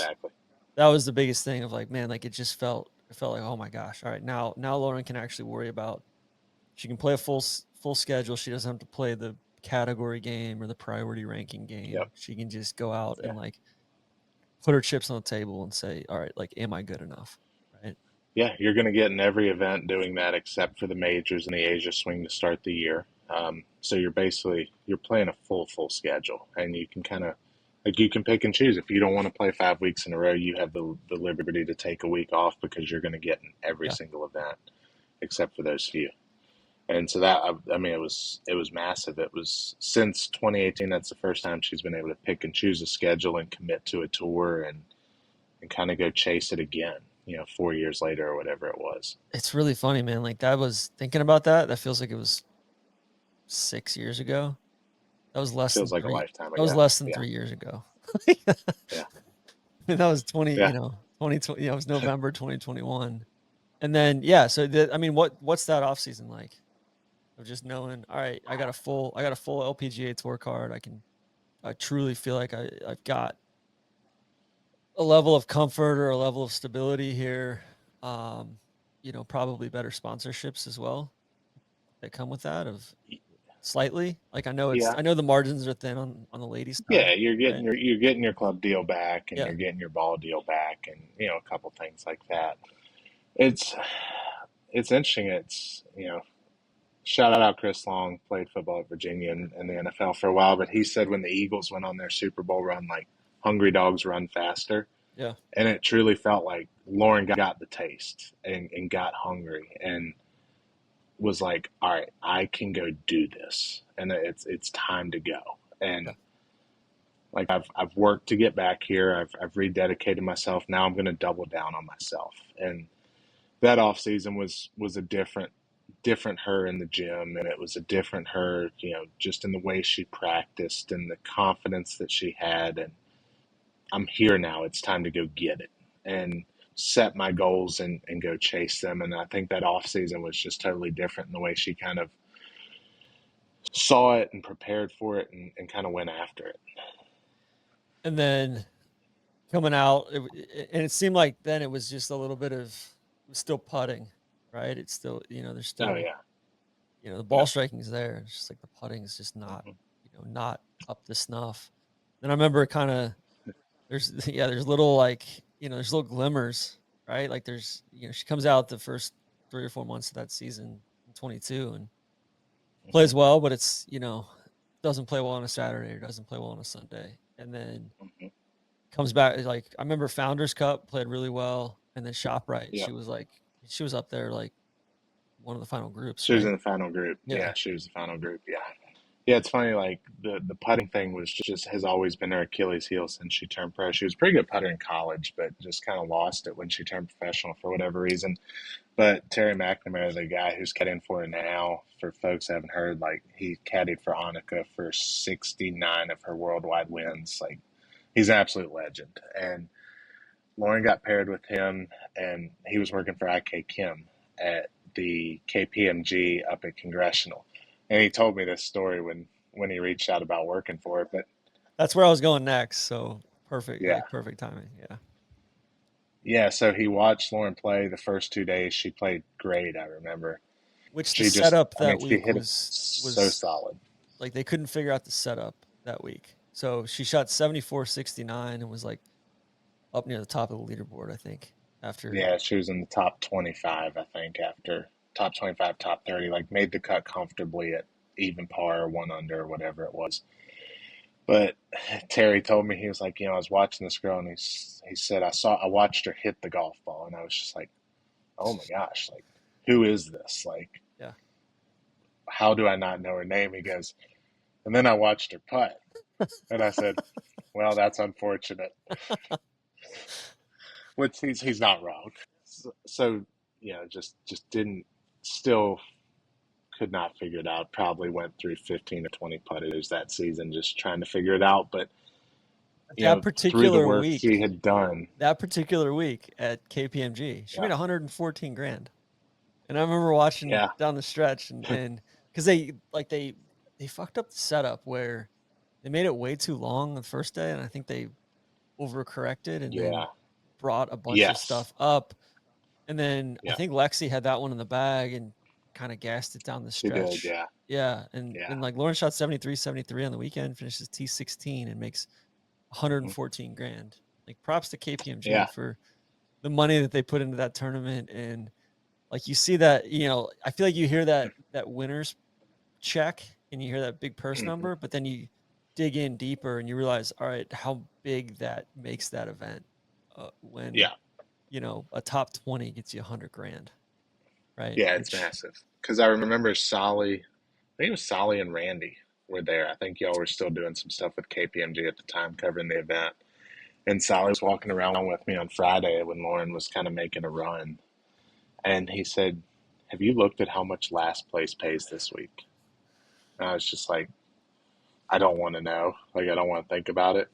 the biggest thing of like, man, like it felt like, oh my gosh, all right, now Lauren can actually worry about, she can play a full schedule. She doesn't have to play the category game or the priority ranking game. She can just go out and like put her chips on the table and say, all right, like, am I good enough? Right. Yeah, you're going to get in every event doing that except for the majors and the Asia swing to start the year. So you're playing a full schedule, and you can kind of like, you can pick and choose. If you don't want to play 5 weeks in a row, you have the liberty to take a week off because you're going to get in every single event except for those few. And so that, I mean, it was massive. It was since 2018. That's the first time she's been able to pick and choose a schedule and commit to a tour and kind of go chase it again, 4 years later or whatever it was. It's really funny, man. Like that was thinking about that. That feels like it was 6 years ago. That was less Feels than like a lifetime ago. That was less than 3 years ago. Yeah. That was 2020, it was November 2021. And then, so what's that off season like? Of just knowing, all right, I got a full LPGA Tour card. I truly feel like I've got a level of comfort or a level of stability here. Probably better sponsorships as well. that come with that of slightly? Like I know Yeah. I know the margins are thin on the ladies Yeah, side, you're getting right? you're getting your club deal back, and Yeah. you're getting your ball deal back, and a couple things like that. It's it's interesting. It's shout out Chris Long, played football at Virginia and the NFL for a while, but he said when the Eagles went on their Super Bowl run, like hungry dogs run faster, Yeah. and it truly felt like Lauren got the taste and got hungry and was like, all right, I can go do this, and it's time to go. And Yeah. like I've worked to get back here. I've rededicated myself. Now I'm going to double down on myself. And that off season was a different her in the gym, and it was a different her, just in the way she practiced and the confidence that she had. And I'm here now. It's time to go get it and set my goals and go chase them. And I think that off season was just totally different in the way she kind of saw it and prepared for it and kind of went after it. And then coming out, and it seemed like then it was just a little bit of it was still putting, right? It's still, there's Oh still, yeah. the ball striking is there. It's just like the putting is just not, Mhm. not up to snuff. Then I remember kind of there's there's little like there's little glimmers, right? Like there's she comes out the first 3 or 4 months of that season in 22 and Mhm. plays well, but it's doesn't play well on a Saturday or doesn't play well on a Sunday, and then Mhm. comes back like I remember Founders Cup played really well, and then ShopRite Yeah. she was up there like one of the final groups, She was right? in the final group. Yeah, Yeah, she was the final group. Yeah. Yeah, it's funny, like the putting thing was just has always been her Achilles heel since she turned pro. She was a pretty good putter in college, but just kind of lost it when she turned professional for whatever reason. But Terry McNamara, the guy who's caddying for her now, for folks who haven't heard, like he caddied for Annika for 69 of her worldwide wins. Like he's an absolute legend. And Lauren got paired with him, and he was working for IK Kim at the KPMG up at Congressional. And he told me this story when he reached out about working for it. But that's where I was going next. So perfect, yeah, like perfect timing. Yeah, yeah. So he watched Lauren play the first 2 days. She played great. I remember. which the She just, setup I mean, that she week hit it was so solid. like they couldn't figure out the setup that week. So she shot 74.69 and was like up near the top of the leaderboard, I think. After Yeah, she was in the top 25, I think, after top 25, top 30, like made the cut comfortably at even par or one under or whatever it was. But Terry told me, he was like, I was watching this girl, and he said I watched her hit the golf ball, and I was just like, oh my gosh, like who is this? Like yeah, how do I not know her name? He goes, and then I watched her putt, and I said, well, that's unfortunate. Which he's not wrong. So just didn't still could not figure it out. Probably went through 15 or 20 putters that season just trying to figure it out. But that through the particular work she week, had done, at KPMG, she yeah, made 114 grand. And I remember watching yeah, down the stretch and because they fucked up the setup where they made it way too long the first day, and I think they overcorrected and then yeah, brought a bunch of yes, stuff up. And then I yeah, think Lexi had that one in the bag and kind of gassed it down the she did, stretch. yeah, Yeah, and yeah, and like Lauren shot 73 on the weekend, finishes T16 and makes hmm 114 grand. Like props to KPMG yeah, for the money that they put into that tournament. And like you see that, I feel like you hear that winner's check and you hear that big purse hmm number, but then you dig in deeper and you realize, all right, how big that makes that event when yeah, a top 20 gets you 100 grand, right? yeah. It's Which massive. Because I remember Solly, I think it was Solly and Randy were there. I think y'all were still doing some stuff with KPMG at the time, covering the event. And Sally was walking around with me on Friday when Lauren was kind of making a run. And he said, have you looked at how much last place pays this week? And I was just like, I don't want to know. Like, I don't want to think about it.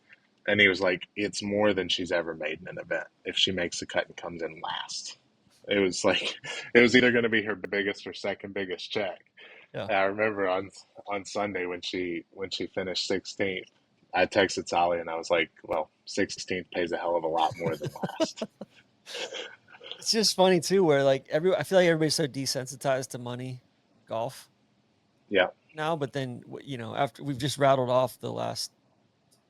And he was like, it's more than she's ever made in an event if she makes the cut and comes in last. It was like, it was either going to be her biggest or second biggest check. yeah. And I remember on Sunday when she finished 16th, I texted Sally and I was like, well, 16th pays a hell of a lot more than last. It's just funny too, where like I feel like everybody's so desensitized to money, golf. Yeah. now, but then after we've just rattled off the last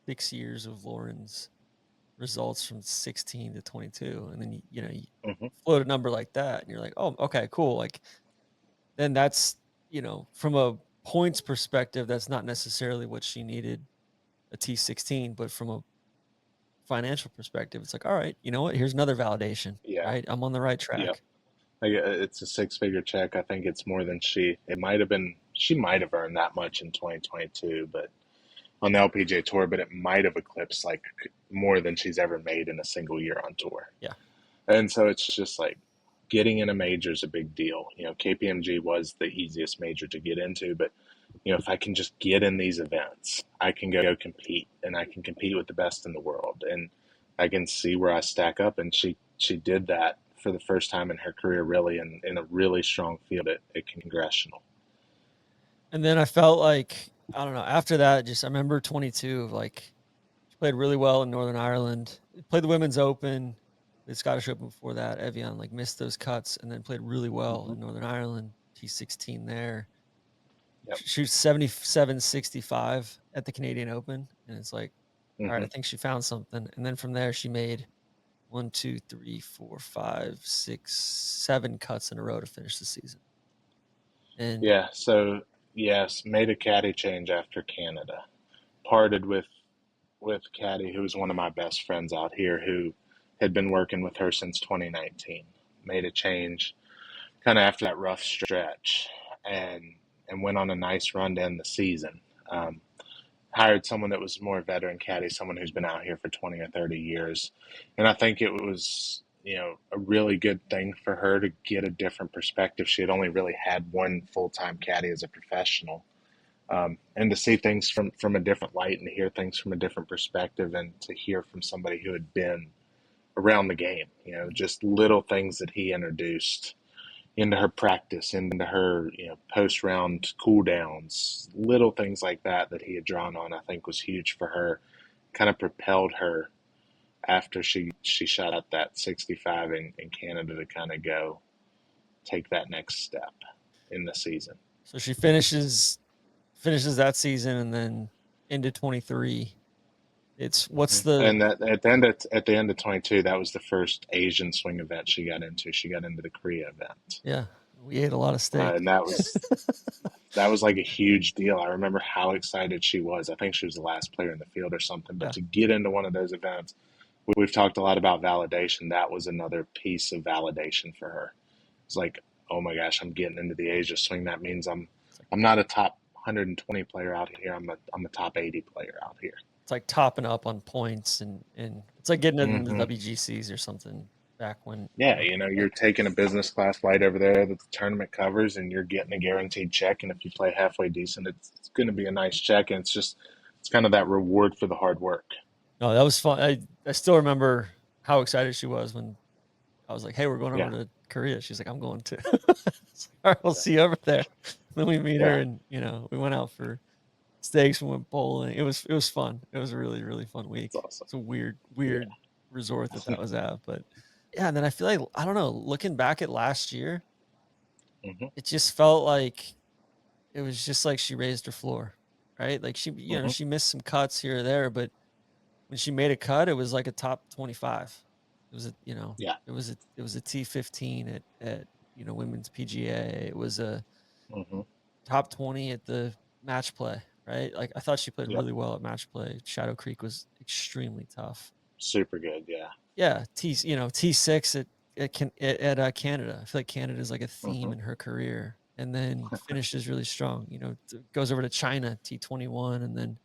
6 years of Lauren's results from 16 to 22, and then you Hmm. float a number like that, and you're like, oh, okay, cool. Like then that's from a points perspective, that's not necessarily what she needed a T16, but from a financial perspective, it's like, all right, you know what? Here's another validation, Yeah. right? I'm on the right Yeah. track. Like, it's a six-figure check. I think it's more than she might have earned that much in 2022, but on the LPGA Tour, but it might have eclipsed like more than she's ever made in a single year on tour. Yeah. And so it's just like getting in a major is a big deal. KPMG was the easiest major to get into, but if I can just get in these events, I can go compete, and I can compete with the best in the world, and I can see where I stack up. And she did that for the first time in her career, really, in a really strong field at Congressional. And then I felt like, I don't know, after that, I remember 22, like she played really well in Northern Ireland, played the Women's Open, the Scottish Open before that. Evian like missed those cuts and then played really well Hmm. in Northern Ireland, T16 there. Yep. Shoots 77-65 at the Canadian Open. And it's like, all right, Hmm. I think she found something. And then from there, she made 1, 2, 3, 4, 5, 6, 7 cuts in a row to finish the season. And Yeah. So yes, made a caddy change after Canada. Parted with caddy, who was one of my best friends out here, who had been working with her since 2019. Made a change kind of after that rough stretch, and went on a nice run to end the season. Um, Hired someone that was more veteran caddy, someone who's been out here for 20 or 30 years. And I think it was, a really good thing for her to get a different perspective. She had only really had one full-time caddy as a professional. And to see things from a different light and to hear things from a different perspective and to hear from somebody who had been around the game, just little things that he introduced into her practice, into her post round cool downs, little things like that he had drawn on, I think was huge for her. Kind of propelled her after she shot at that 65 in Canada to kind of go take that next step in the season. so she finishes that season, and then into 23. It's what's the And that at the end of 22, that was the first Asian swing event she got into. She got into the Korea event, yeah, we ate a lot of steak. and that was like a huge deal. I remember how excited she was. I think she was the last player in the field or something. But Yeah. to get into one of those events, we've talked a lot about validation. That was another piece of validation for her. It's like, oh my gosh, I'm getting into the Asia swing. That means I'm not a top 120 player out here. I'm a top 80 player out here. It's like topping up on points, and it's like getting into the Hmm. WGCs or something back when. Yeah, you're taking a business class flight over there that the tournament covers, and you're getting a guaranteed check. And if you play halfway decent, it's going to be a nice check. And it's kind of that reward for the hard work. No, that was fun. I still remember how excited she was when I was like, "Hey, we're going over Yeah. to Korea." She's like, "I'm going too." All right, we'll see you over there. Then we meet her, Yeah. and we went out for steaks and went bowling. It was fun. It was a really, really fun week. It's awesome. It's a weird Yeah. resort that was at, but yeah. And then I feel like, I don't know, looking back at last year, Hmm. it just felt like it was just like she raised her floor, right? Like Hmm. she missed some cuts here or there, but when she made a cut, it was like a top 25. It was Yeah. it was a T15 at women's PGA. It was a Hmm. top 20 at the match play, right? Like I thought she played Yep. really well at match play. Shadow Creek was extremely tough. Super good. Yeah. Yeah, T6 at Canada. I feel like Canada is like a theme Hmm. in her career, and then finishes really strong. Goes over to China T21, and then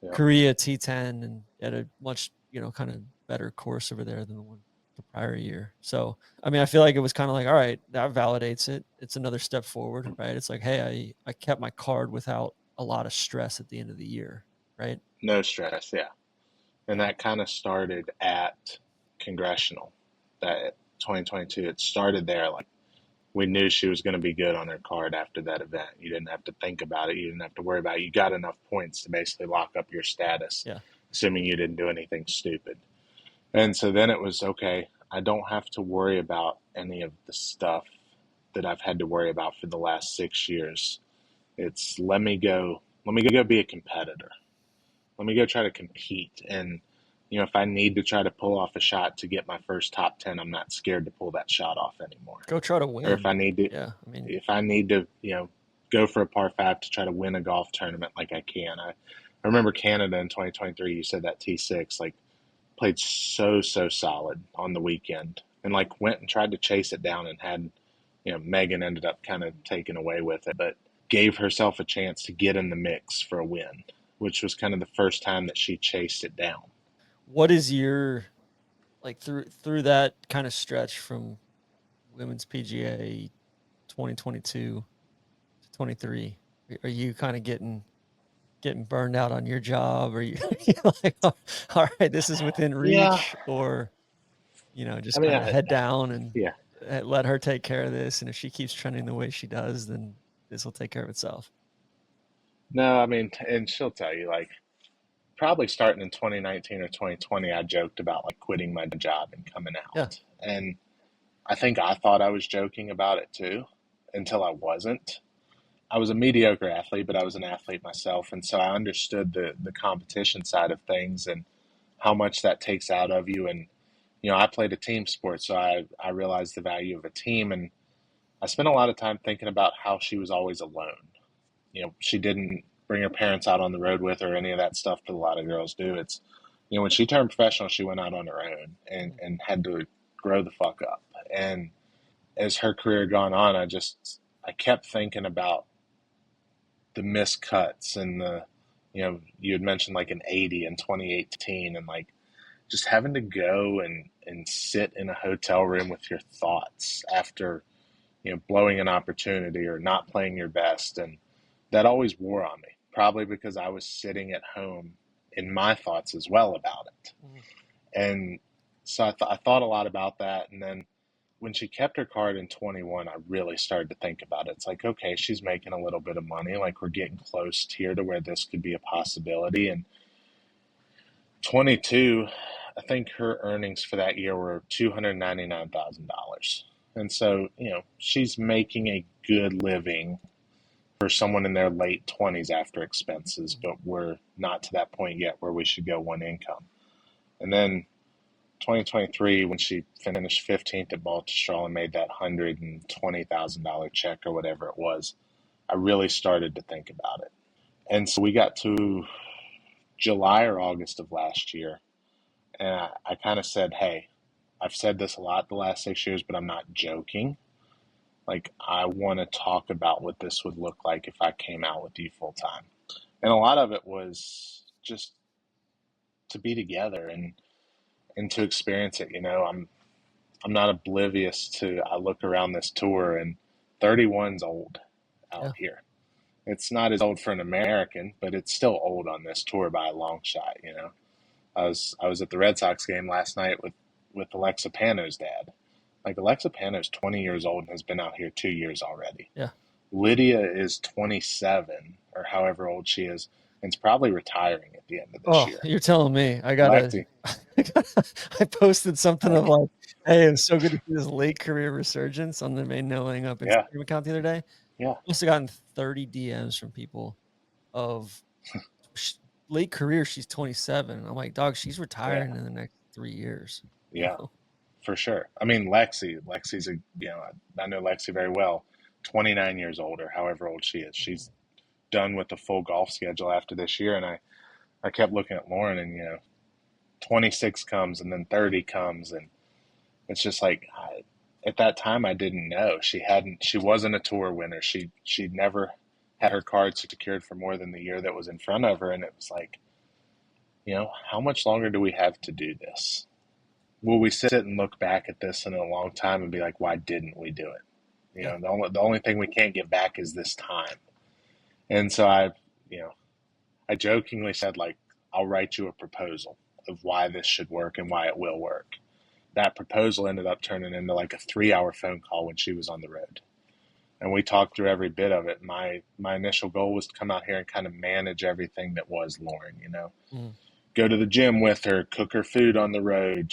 Yep. Korea T10, and at a much kind of better course over there than the prior year. So I mean, I feel like it was kind of like, all right, that validates it. It's another step forward, right? It's like, hey, I kept my card without a lot of stress at the end of the year, right? No stress. Yeah. And that kind of started at Congressional, that 2022. It started there. Like, we knew she was going to be good on her card after that event. You didn't have to think about it. You didn't have to worry about it. You got enough points to basically lock up your status, Yeah. assuming you didn't do anything stupid. And so then it was, okay, I don't have to worry about any of the stuff that I've had to worry about for the last 6 years. It's let me go be a competitor. Let me go try to compete. And, if I need to try to pull off a shot to get my first top 10, I'm not scared to pull that shot off anymore. Go try to Or if win. I need to, Yeah, I mean, go for a par 5 to try to win a golf tournament, like I can. I remember Canada in 2023, you said that T6, like, played so solid on the weekend, and like went and tried to chase it down, and had, Megan ended up kind of taking away with it, but gave herself a chance to get in the mix for a win, which was kind of the first time that she chased it down. what is your, like, through that kind of stretch from Women's PGA 2022 to 23? Are you kind of getting burned out on your job? Or you like, all right, this is within Yeah. reach? Or, just I mean, kind of head down and yeah. let her take care of this, and if she keeps trending the way she does, then this will take care of itself. No, I mean, and she'll tell you, like, probably starting in 2019 or 2020, I joked about like quitting my job and coming out. Yeah. And I think I thought I was joking about it too, until I wasn't. I was a mediocre athlete, but I was an athlete myself. And so I understood the competition side of things and how much that takes out of you. And, I played a team sport, so I realized the value of a team. And I spent a lot of time thinking about how she was always alone. She didn't bring her parents out on the road with her, any of that stuff that a lot of girls do. It's, when she turned professional, she went out on her own and had to grow the fuck up. And as her career gone on, I kept thinking about the missed cuts and you had mentioned like an 80 in 2018, and like just having to go and sit in a hotel room with your thoughts after, blowing an opportunity or not playing your best. And that always wore on me, probably because I was sitting at home in my thoughts as well about it. And so I thought a lot about that. And then when she kept her card in 21, I really started to think about it. It's like, okay, she's making a little bit of money. Like, we're getting close here to where this could be a possibility. And 22, I think her earnings for that year were $299,000. And so, she's making a good living for someone in their late 20s after expenses, but we're not to that point yet where we should go one income. And then 2023, when she finished 15th at Baltusrol and made that $120,000 check or whatever it was, I really started to think about it. And so we got to July or August of last year, and I kind of said, hey, I've said this a lot the last 6 years, but I'm not joking. Like, I want to talk about what this would look like if I came out with you full time. And a lot of it was just to be together and to experience it. I'm not oblivious to, I look around this tour, and 31's old out here. It's not as old for an American, but it's still old on this tour by a long shot. I was at the Red Sox game last night with Alexa Pano's dad. Like, Alexa Pano's 20 years old and has been out here 2 years already. Yeah. Lydia is 27 or however old she is, and is probably retiring at the end of this year. You're telling me. I posted something of like, hey, it's so good to see this late career resurgence on the main No Laying Up Instagram account the other day. Yeah. Must have gotten 30 DMs from people of late career. She's 27. I'm like, dog, she's retiring in the next 3 years. Yeah, for sure. I mean, Lexi's I know Lexi very well, 29 years old or however old she is. She's done with the full golf schedule after this year. And I kept looking at Lauren, and, 26 comes, and then 30 comes. And it's just like, at that time, I didn't know. She wasn't a tour winner. She'd never had her card secured for more than the year that was in front of her. And it was like, how much longer do we have to do this? Will we sit and look back at this in a long time and be like, why didn't we do it? The only thing we can't get back is this time. And so I jokingly said, like, I'll write you a proposal of why this should work and why it will work. That proposal ended up turning into like a 3-hour phone call when she was on the road. And we talked through every bit of it. My initial goal was to come out here and kind of manage everything that was Lauren, Go to the gym with her, cook her food on the road,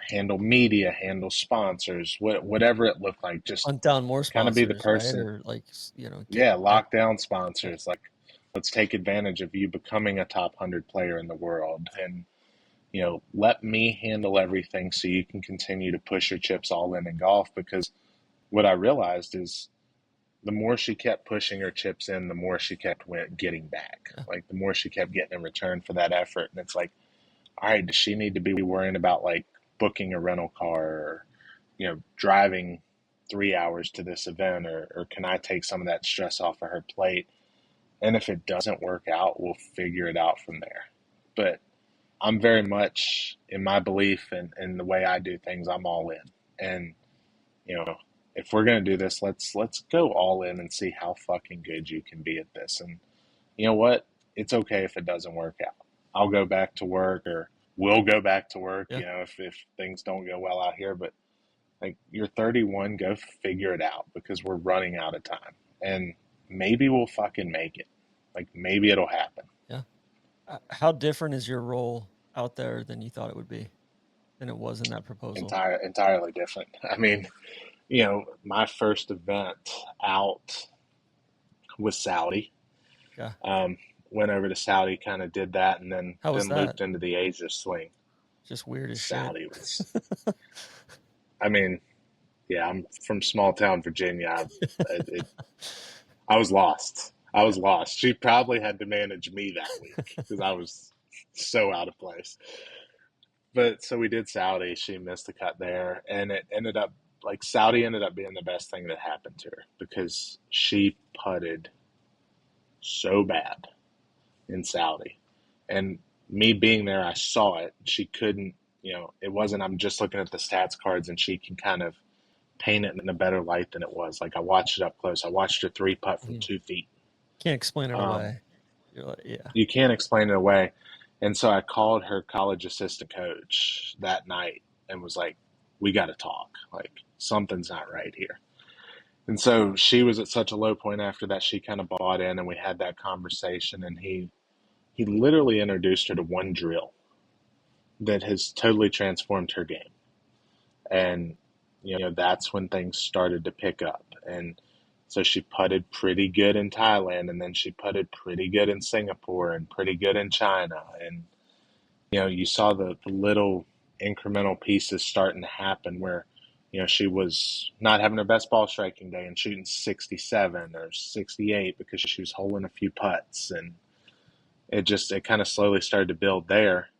handle media, handle sponsors, whatever it looked like. Just Hunt down more kind of be the sponsors, right? person. Or like, get Yeah, back. lock down sponsors. Like, let's take advantage of you becoming a top 100 player in the world, and let me handle everything so you can continue to push your chips all in golf. Because what I realized is the more she kept pushing her chips in, the more she kept getting back. Yeah. Like, the more she kept getting in return for that effort. And it's like, all right, does she need to be worrying about like booking a rental car, or driving 3 hours to this event, or can I take some of that stress off of her plate? And if it doesn't work out, we'll figure it out from there. But I'm very much in my belief and the way I do things, I'm all in. And if we're gonna do this, let's go all in and see how fucking good you can be at this. And you know what? It's okay if it doesn't work out. I'll go back to work, or we'll go back to work, Yeah. if things don't go well out here. But like, you're 31, go figure it out, because we're running out of time. And maybe we'll fucking make it. Like, maybe it'll happen. Yeah. How different is your role out there than you thought it would be, than it was in that proposal? Entirely different. I mean, my first event out was Saudi. Yeah. Went over to Saudi, kind of did that, and then How was looped that? into the Asia swing. Just weird as Saudi shit. was, I mean, yeah, I'm from small town Virginia. I was lost. I was lost. She probably had to manage me that week because I was so out of place. But so we did Saudi. She missed the cut there, and it ended up like Saudi ended up being the best thing that happened to her, because she putted so bad in Saudi. And me being there, I saw it. She couldn't, it wasn't, I'm just looking at the stats cards and she can kind of paint it in a better light than it was. Like, I watched it up close. I watched her 3-putt from 2 feet. Can't explain it away. You're like, yeah. You can't explain it away. And so I called her college assistant coach that night and was like, we got to talk. Like, something's not right here. And so she was at such a low point after that, she kind of bought in, and we had that conversation, and he literally introduced her to one drill that has totally transformed her game. And, that's when things started to pick up. And so she putted pretty good in Thailand, and then she putted pretty good in Singapore, and pretty good in China. And, you saw the little incremental pieces starting to happen where, she was not having her best ball striking day and shooting 67 or 68 because she was holding a few putts. And it kind of slowly started to build there.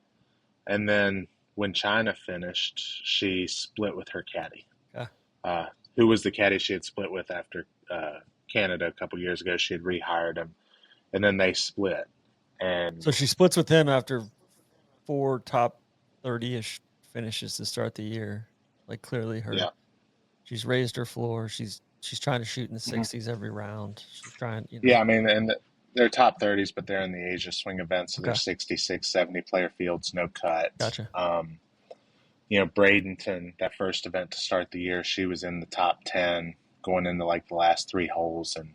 And then when China finished, she split with her caddy, who was the caddy she had split with after Canada a couple years ago. She had rehired him, and then they split. And so she splits with him after 4 top 30-ish finishes to start the year. Like, clearly she's raised her floor. She's trying to shoot in the 60s every round. She's trying, Yeah, I mean, and they're top 30s, but they're in the Asia swing event, so Okay. they're 66, 70 player fields, no cut. Gotcha. Bradenton, that first event to start the year, she was in the top 10 going into like the last 3 holes and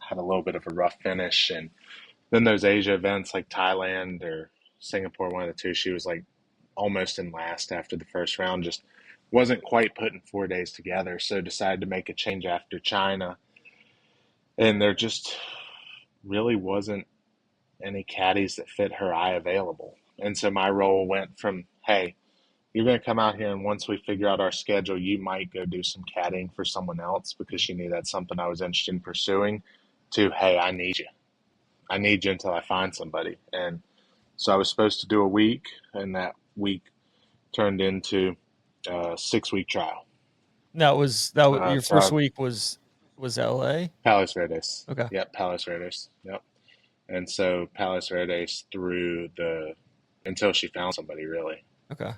had a little bit of a rough finish. And then those Asia events like Thailand or Singapore, one of the two, she was like almost in last after the first round, just wasn't quite putting 4 days together. So decided to make a change after China. And there just really wasn't any caddies that fit her eye available. And so my role went from, hey, you're going to come out here, and once we figure out our schedule, you might go do some caddying for someone else, because she knew that's something I was interested in pursuing, to, hey, I need you. I need you until I find somebody. And so I was supposed to do a week, and that week turned into a 6-week trial. That was your first week was LA? Palos Verdes. Okay. Yep, Palos Verdes. Yep. And so Palos Verdes through until she found somebody, really. Okay.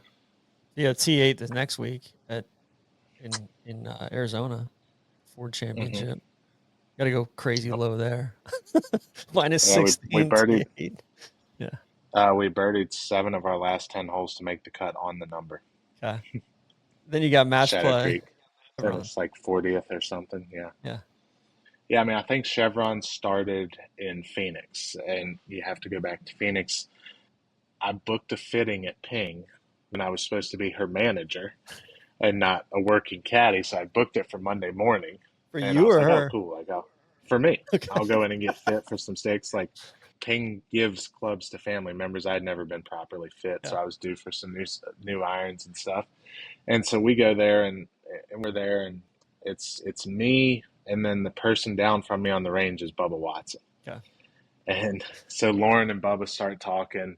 Yeah, T8 the next week in Arizona, Ford Championship. Got to go crazy low there. Minus 16. We birdied. Yeah. We birdied 7 of our last 10 holes to make the cut on the number. Okay. Then you got match Shadow play. Creek. Finished like 40th or something. Yeah. Yeah. Yeah, I mean, I think Chevron started in Phoenix, and you have to go back to Phoenix. I booked a fitting at Ping and I was supposed to be her manager and not a working caddy. So I booked it for Monday morning. For And I you was or like, oh, her? cool. I go, for me. Okay. I'll go in and get fit for some sticks. Like, Ping gives clubs to family members. I had never been properly fit, so Yeah. I was due for some new irons and stuff. And so we go there, and we're there, and it's me, and then the person down from me on the range is Bubba Watson. Okay. And so Lauren and Bubba start talking,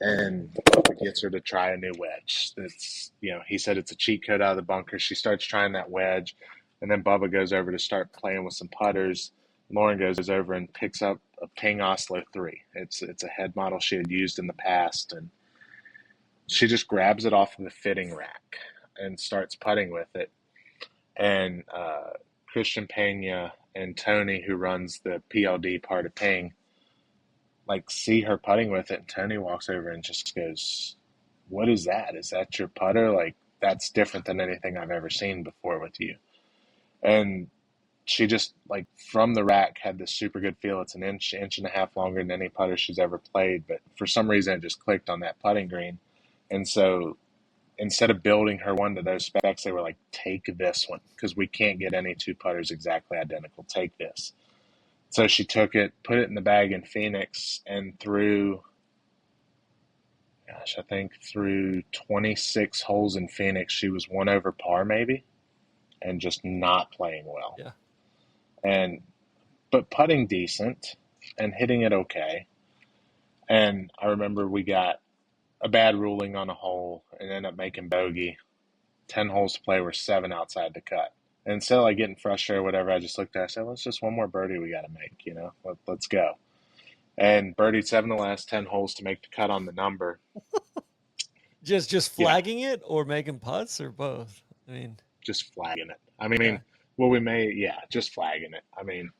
and Bubba gets her to try a new wedge. That's, he said it's a cheat code out of the bunker. She starts trying that wedge, and then Bubba goes over to start playing with some putters. Lauren goes over and picks up a Ping Oslo 3. It's a head model she had used in the past, and she just grabs it off of the fitting rack and starts putting with it. And Christian Pena and Tony, who runs the PLD part of Ping, see her putting with it, and Tony walks over and just goes, "What is that? Is that your putter? That's different than anything I've ever seen before with you." And she just, from the rack, had this super good feel. It's an inch and a half longer than any putter she's ever played, but for some reason it just clicked on that putting green. And so instead of building her one to those specs, they were like, "Take this one, because we can't get any two putters exactly identical. Take this." So she took it, put it in the bag in Phoenix, and through 26 holes in Phoenix, she was one over par maybe, and just not playing well. Yeah. But putting decent and hitting it okay. And I remember we got a bad ruling on a hole and ended up making bogey. 10 holes to play, were 7 outside the cut. And instead of getting frustrated or whatever, I just looked at it and said, "Let's just one more birdie we got to make, let's go." And birdied 7 of the last 10 holes to make the cut on the number. Just flagging it or making putts or both? Just flagging it. Just flagging it.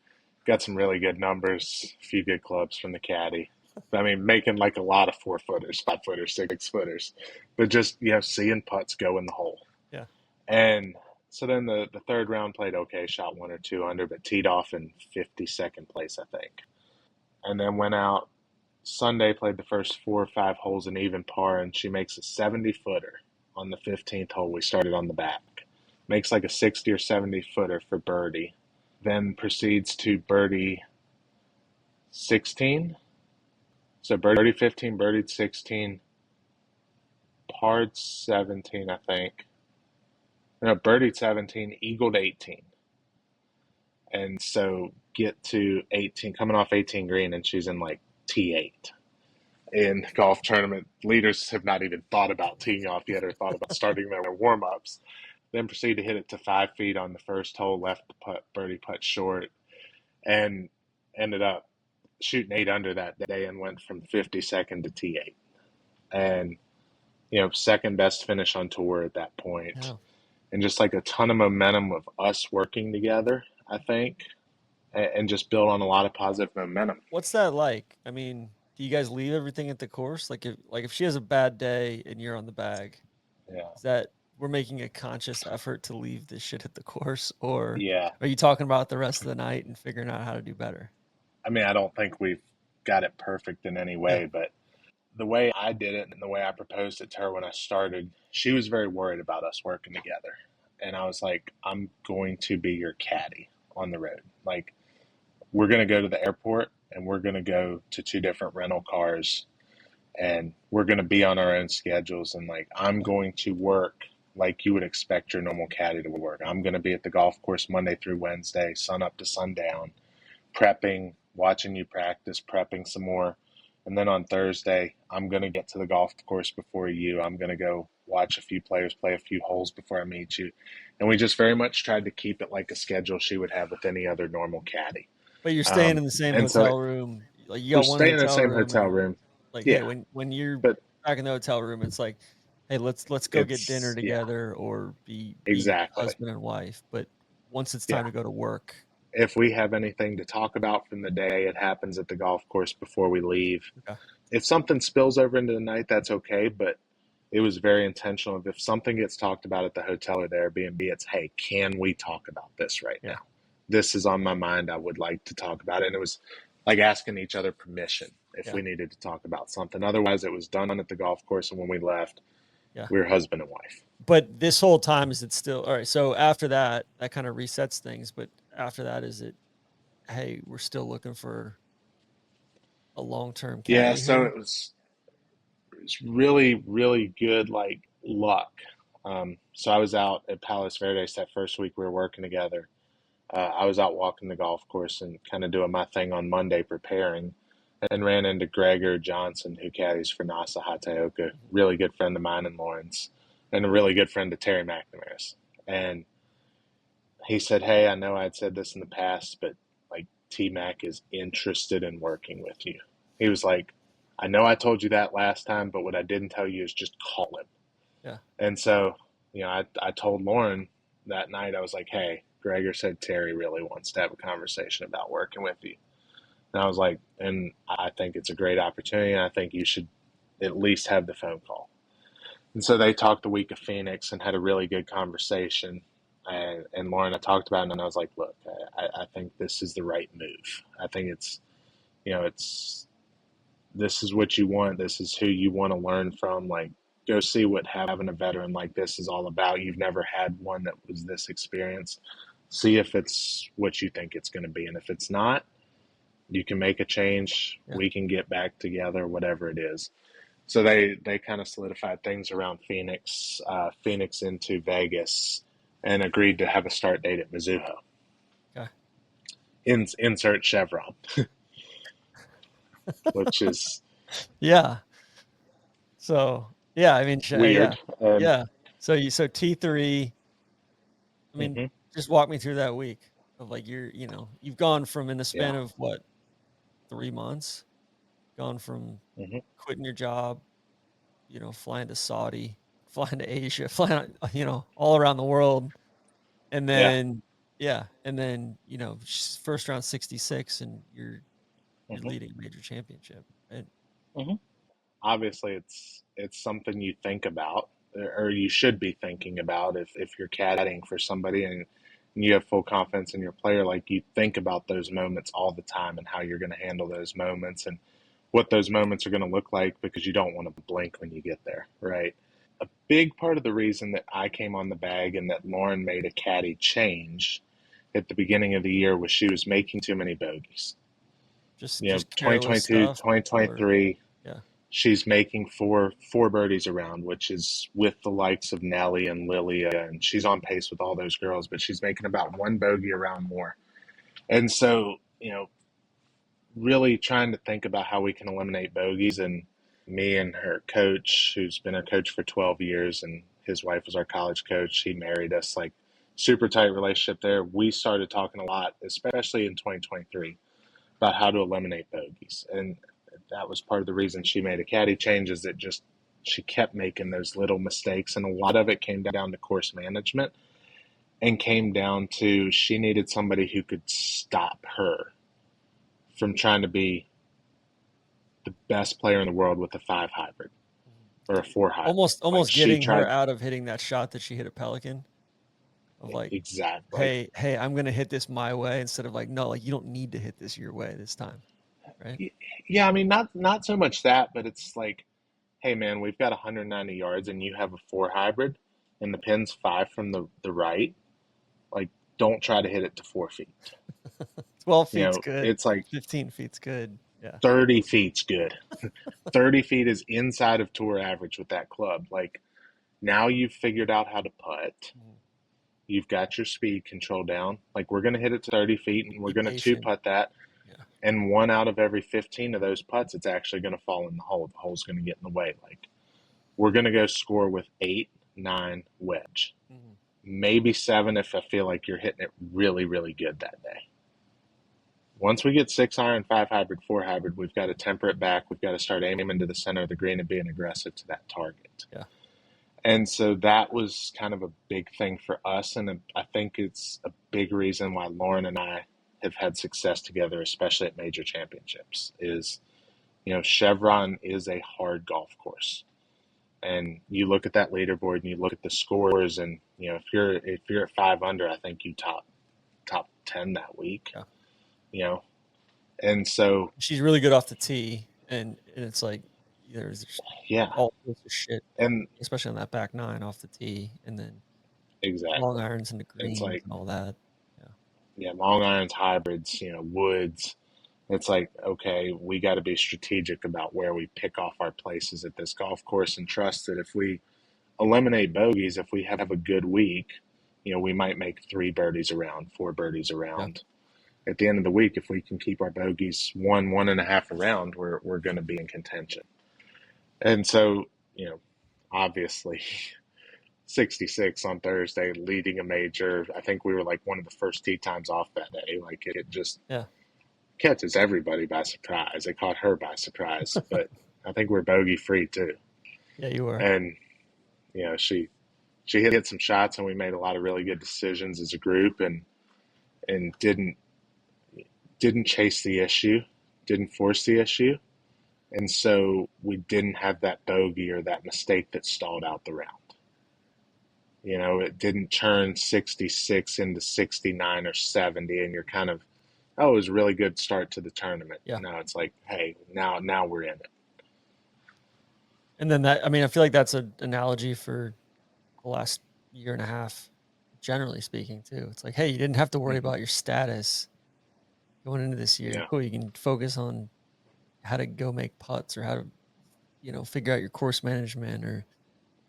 Got some really good numbers, a few good clubs from the caddy. Making a lot of 4-footers, 5-footers, 6-footers, but just, seeing putts go in the hole. Yeah. And so then the third round played okay, shot 1 or 2 under, but teed off in 52nd place, I think. And then went out Sunday, played the first 4 or 5 holes in even par, and she makes a 70-footer on the 15th hole. We started on the back. Makes a 60 or 70-footer for birdie. Then proceeds to birdie 16. So birdie 15, birdied 16, parred 17, I think. No, birdied 17, eagled 18. And so get to 18, coming off 18 green, and she's in T8. In golf tournament, leaders have not even thought about teeing off yet or thought about starting their warm-ups. Then proceed to hit it to 5 feet on the first hole, left the putt, birdie putt short, and ended up shooting 8 under that day and went from 52nd to T8. And, second best finish on tour at that point. Yeah. And just a ton of momentum of us working together, I think, and just build on a lot of positive momentum. What's that like? Do you guys leave everything at the course? If she has a bad day and you're on the bag, is that we're making a conscious effort to leave this shit at the course, or are you talking about the rest of the night and figuring out how to do better? I don't think we've got it perfect in any way, but the way I did it and the way I proposed it to her when I started, she was very worried about us working together. And I was like, "I'm going to be your caddy on the road. We're going to go to the airport, and we're going to go to 2 different rental cars, and we're going to be on our own schedules. And I'm going to work like you would expect your normal caddy to work. I'm going to be at the golf course Monday through Wednesday, sun up to sundown, prepping, watching you practice, prepping some more. And then on Thursday, I'm going to get to the golf course before you. I'm going to go watch a few players play a few holes before I meet you." And we just very much tried to keep it like a schedule she would have with any other normal caddy. But you're staying in the same hotel room. You got we're one staying in the hotel same room. hotel room. Hey, when you're back in the hotel room, it's like, "Hey, let's go get dinner together," or be exactly husband and wife. But once it's time to go to work, if we have anything to talk about from the day, it happens at the golf course before we leave. Okay. If something spills over into the night, that's okay, but it was very intentional. If something gets talked about at the hotel or the Airbnb, it's, "Hey, can we talk about this right now? This is on my mind. I would like to talk about it." And it was like asking each other permission if we needed to talk about something. Otherwise, it was done at the golf course, and when we left, Yeah. We were husband and wife. But this whole time, is it still all right? So after that, that kind of resets things. But after that, is it, hey, we're still looking for a long-term Yeah, caddy so here? it was really, really good, like, luck. So I was out at Palos Verdes that first week we were working together. I was out walking the golf course and kind of doing my thing on Monday preparing, and ran into Gregor Johnson, who caddies for Nasa Hataoka, really good friend of mine and Lauren's, and a really good friend of Terry McNamara's. And he said, "Hey, I know I'd said this in the past, but like T-Mac is interested in working with you." He was like, "I know I told you that last time, but what I didn't tell you is just call him." Yeah. And so, I told Lauren that night, I was like, "Hey, Gregor said Terry really wants to have a conversation about working with you." And I was like, and I think it's a great opportunity, and I think you should at least have the phone call. And so they talked the week of Phoenix and had a really good conversation. And Lauren, I talked about it, and I was like, look, I think this is the right move. I think this is what you want. This is who you want to learn from. Like, go see what having a veteran like this is all about. You've never had one that was this experienced. See if it's what you think it's going to be. And if it's not, you can make a change. Yeah. We can get back together, whatever it is. So they kind of solidified things around Phoenix, Phoenix into Vegas, and agreed to have a start date at Mizuho. Okay. Insert Chevron, which is Yeah. So yeah, I mean, yeah, weird. And yeah. So T3. I mean, mhm, just walk me through that week of like you've gone from, in the yeah, span of what, 3 months, gone from mhm, quitting your job, flying to Saudi, flying to Asia, flying, all around the world. And yeah. then, yeah. And then, first round 66 and you're Mhm, leading a major championship. And mhm. Obviously, it's something you think about, or you should be thinking about if you're caddying for somebody and you have full confidence in your player. Like, you think about those moments all the time and how you're going to handle those moments and what those moments are going to look like, because you don't want to blink when you get there, right? A big part of the reason that I came on the bag and that Lauren made a caddy change at the beginning of the year was she was making too many bogeys. just careless 2022, stuff, or 2023, yeah. she's making four birdies around, which is with the likes of Nelly and Lilia, and she's on pace with all those girls, but she's making about one bogey around more. And so, really trying to think about how we can eliminate bogeys. And me and her coach, who's been our coach for 12 years, and his wife was our college coach, he married us, like, super tight relationship there. We started talking a lot, especially in 2023, about how to eliminate bogeys. And that was part of the reason she made a caddy change, is that just she kept making those little mistakes. And a lot of it came down to course management, and came down to she needed somebody who could stop her from trying to be the best player in the world with a 5 hybrid or a 4 hybrid. Like, Almost she getting her tried. out of hitting that shot that she hit at Pelican, of like, Exactly. Like, hey, I'm gonna hit this my way, instead of like, no, like, you don't need to hit this your way this time, right? yeah, I mean, not so much that, but it's like, hey man, we've got 190 yards and you have a 4 hybrid and the pin's 5 from the right. Like, don't try to hit it to 4 feet. 12 feet's good. It's like 15 feet's good. Yeah. 30 feet's good. 30 feet is inside of tour average with that club. Like, now you've figured out how to putt. Mhm. You've got your speed control down. Like, we're going to hit it to 30 feet and we're Be going to 2 patient. putt that. Yeah. And 1 out of every 15 of those putts, it's actually going to fall in the hole. The hole's going to get in the way. Like, we're going to go score with 8, 9 wedge. Mhm. Maybe 7 if I feel like you're hitting it really, really good that day. Once we get 6 iron, 5 hybrid, 4 hybrid, we've got to temper it back. We've got to start aiming to the center of the green and being aggressive to that target. Yeah. And so that was kind of a big thing for us. And I think it's a big reason why Lauren and I have had success together, especially at major championships, is, Chevron is a hard golf course. And you look at that leaderboard and you look at the scores, and, if you're at 5 under, I think you top 10 that week. Yeah. And so, She's really good off the tee, and it's like, there's just Yeah. all sorts of shit, And especially on that back nine off the tee, and then long exactly. irons into It's greens like, and all that. Yeah. yeah, long irons, hybrids, woods. It's like, okay, we got to be strategic about where we pick off our places at this golf course and trust that if we eliminate bogeys, if we have a good week, we might make 3 birdies around, 4 birdies Yeah. around. At the end of the week, if we can keep our bogeys 1.5 around, we're going to be in contention. And so, obviously, 66 on Thursday, leading a major. I think we were like one of the first tee times off that day. Like it just Yeah. catches everybody by surprise. It caught her by surprise, but I think we're bogey free too. Yeah, you were. And she hit some shots, and we made a lot of really good decisions as a group, and didn't chase the issue, didn't force the issue, and so we didn't have that bogey or that mistake that stalled out the round. It didn't turn 66 into 69 or 70, and you're kind of, oh, it was a really good start to the tournament. Yeah. Now it's like, hey, now we're in it. And then I feel like that's an analogy for the last year and a half, generally speaking, too. It's like, hey, you didn't have to worry about your status going into this year. Yeah. Cool. You can focus on how to go make putts, or how to, figure out your course management, or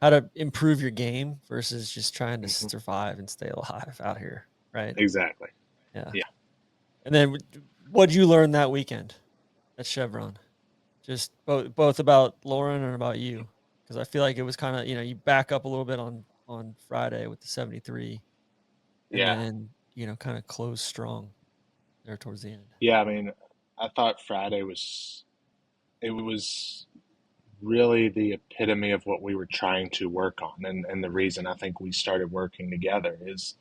how to improve your game versus just trying to survive and stay alive out here. Right. Exactly. Yeah. Yeah. And then what'd you learn that weekend at Chevron? Just both about Lauren and about you, because I feel like it was kind of, you back up a little bit on Friday with the 73, and Yeah. then kind of close strong there towards the end. Yeah. I mean, I thought Friday was really the epitome of what we were trying to work on, and the reason I think we started working together is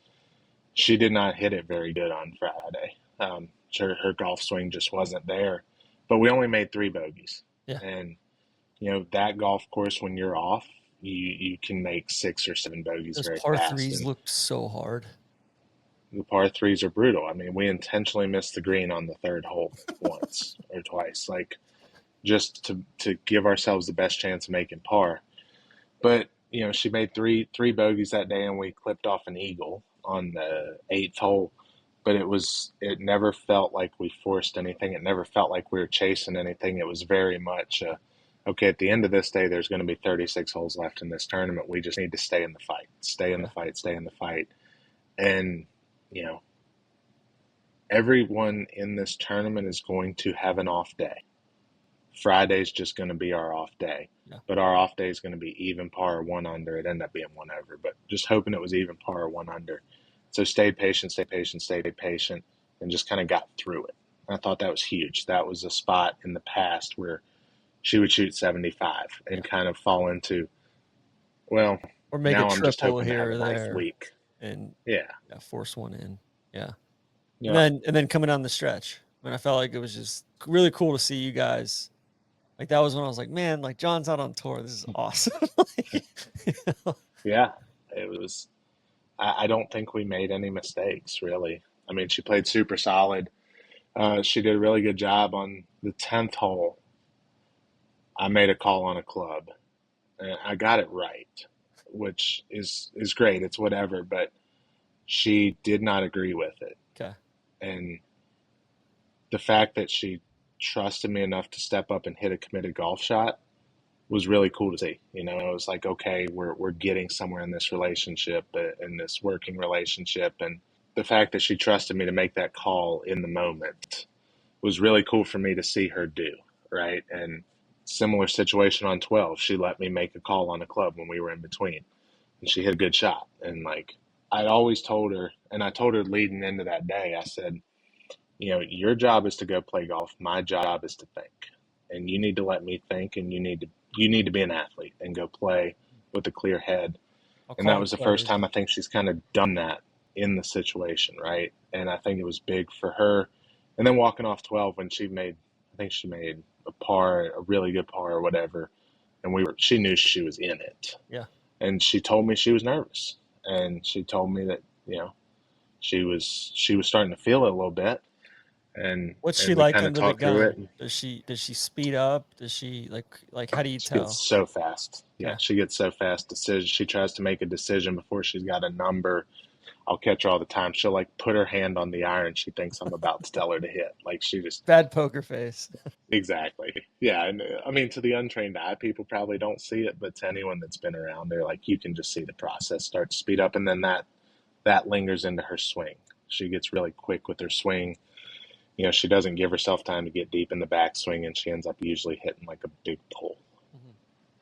she did not hit it very good on Friday. Her golf swing just wasn't there, but we only made 3 bogeys. Yeah. And that golf course, when you're off, you can make 6 or 7 bogeys Those very par fast. threes And looked so hard. the par 3s are brutal. I mean, we intentionally missed the green on the 3rd hole once or twice, like just to give ourselves the best chance of making par. But she made three bogeys that day, and we clipped off an eagle on the 8th hole. But it never felt like we forced anything. It never felt like we were chasing anything. It was very much, okay, at the end of this day, there's going to be 36 holes left in this tournament. We just need to stay in the fight, stay in the fight, stay in the fight. And, everyone in this tournament is going to have an off day. Friday's just going to be our off day. Yeah. But our off day is going to be even par or 1 under. It ended up being 1 over, but just hoping it was even par or 1 under. So stayed patient, and just kind of got through it. And I thought that was huge. That was a spot in the past where she would shoot 75 and kind of fall into, well, Or make now a I'm just triple hoping to have here a or nice there, week. and Yeah. force one in. Yeah. Yeah. And then coming down the stretch, I felt like it was just really cool to see you guys. Like, that was when I was like, man, like, John's out on tour. This is awesome. Yeah. It was, I don't think we made any mistakes, really. I mean, she played super solid. She did a really good job on the 10th hole. I made a call on a club, and I got it right, which is great. It's whatever, but she did not agree with it. Okay. And the fact that she trusted me enough to step up and hit a committed golf shot was really cool to see. It was like, okay, we're getting somewhere in this relationship, in this working relationship. And the fact that she trusted me to make that call in the moment was really cool for me to see her do, right? And similar situation on 12. She let me make a call on a club when we were in between, and she hit a good shot. And like, I'd always told her, and I told her leading into that day, I said, your job is to go play golf. My job is to think, and you need to let me think, and you need to be an athlete and go play with a clear head. And that was the first time I think she's kind of done that in the situation, right? And I think it was big for her. And then walking off 12 when she made a par, a really good par or whatever, and she knew she was in it. Yeah. And she told me she was nervous, and she told me that she was starting to feel it a little bit. What's she and we like kind of under the talked through it. gun? Does she speed up? Does she like how do you She tell? gets so fast. Yeah, Okay. she gets so fast. She tries to make a decision before she's got a number. I'll catch her all the time. She'll like put her hand on the iron. She thinks I'm about to tell her to hit. Like she just Bad poker face. exactly. Yeah, and I mean to the untrained eye, people probably don't see it, but to anyone that's been around there, like you can just see the process start to speed up, and then that lingers into her swing. She gets really quick with her swing. You know, she doesn't give herself time to get deep in the backswing, and she ends up usually hitting like a big pull Mhm.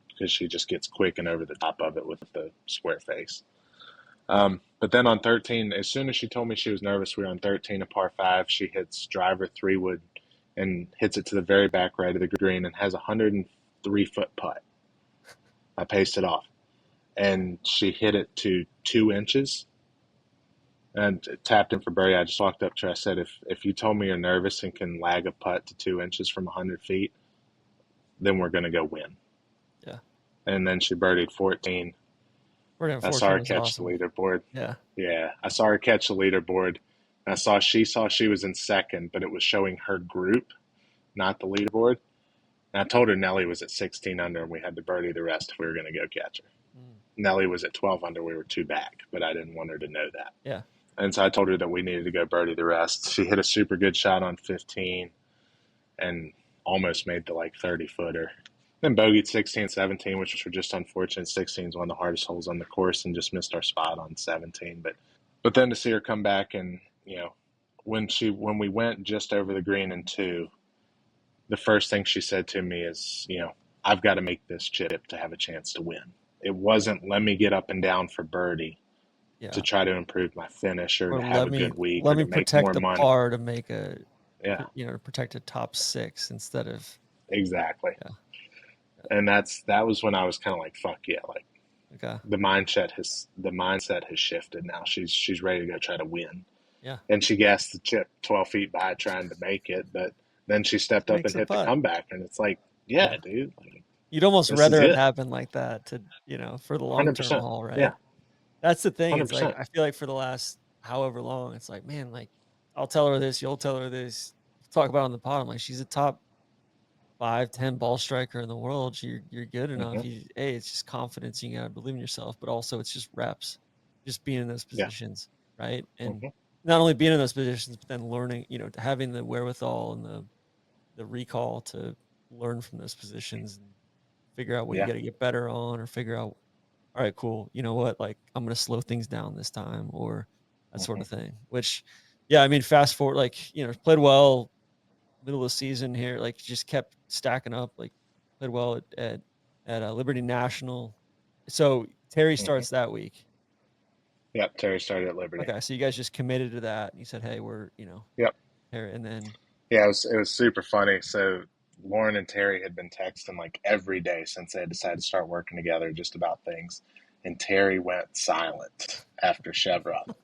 because she just gets quick and over the top of it with the square face. But then on 13, as soon as she told me she was nervous, we were on 13, a par 5. She hits driver 3-wood and hits it to the very back right of the green and has a 103-foot putt. I paced it off. And she hit it to 2 inches and tapped in for birdie. I just walked up to her. I said, if you told me you're nervous and can lag a putt to 2 inches from 100 feet, then we're going to go win. Yeah. And then she birdied 14. I saw her catch the leaderboard. Yeah. Yeah, I saw her catch the leaderboard. And she saw she was in second, but it was showing her group, not the leaderboard. And I told her Nelly was at 16 under and we had to birdie the rest if we were going to go catch her. Nelly was at 12 under. We were 2 back, but I didn't want her to know that. Yeah. And so I told her that we needed to go birdie the rest. She hit a super good shot on 15 and almost made the like 30-footer. Then bogeyed 16, 17, which were just unfortunate. 16 is one of the hardest holes on the course and just missed our spot on 17. But then to see her come back and, you know, when we went just over the green in 2, the first thing she said to me is, you know, I've got to make this chip to have a chance to win. It wasn't let me get up and down for birdie to try to improve my finish or to have a good week or to make protect more the money. par to make Yeah, to protect a top 6 instead of exactly. Yeah. And that was when I was kind of like, fuck yeah, like okay. the mindset has shifted now. She's ready to go try to win. Yeah. And she gassed the chip 12 feet by trying to make it, but then she stepped up and hit the comeback, and it's like, yeah. Dude, like, you'd almost this rather is it it. happen like that to, you know, for the long term 100%. haul, right? Yeah, That's the thing. It's like 100%. I feel like for the last however long, it's like, man, like I'll tell her this, you'll tell her this. Talk about it on the pod. I'm like, she's a top 5, 10 ball striker in the world. You're good enough. It's just confidence. You gotta believe in yourself, but also it's just reps, just being in those positions, right? And not only being in those positions, but then learning, you know, having the wherewithal and the recall to learn from those positions and figure out what you got to get better on, or figure out, all right, cool, you know what, like I'm gonna slow things down this time, or that sort of thing. Which, yeah, I mean, fast forward, like, you know, played well middle of the season here, like just kept stacking up, like played well at Liberty National. So Terry starts that week. Yep, Terry started at Liberty. Okay, so you guys just committed to that, and you said, hey, we're, you know, Yep. Terry, and then yeah, it was super funny. So Lauren and Terry had been texting like every day since they had decided to start working together just about things. And Terry went silent after Chevron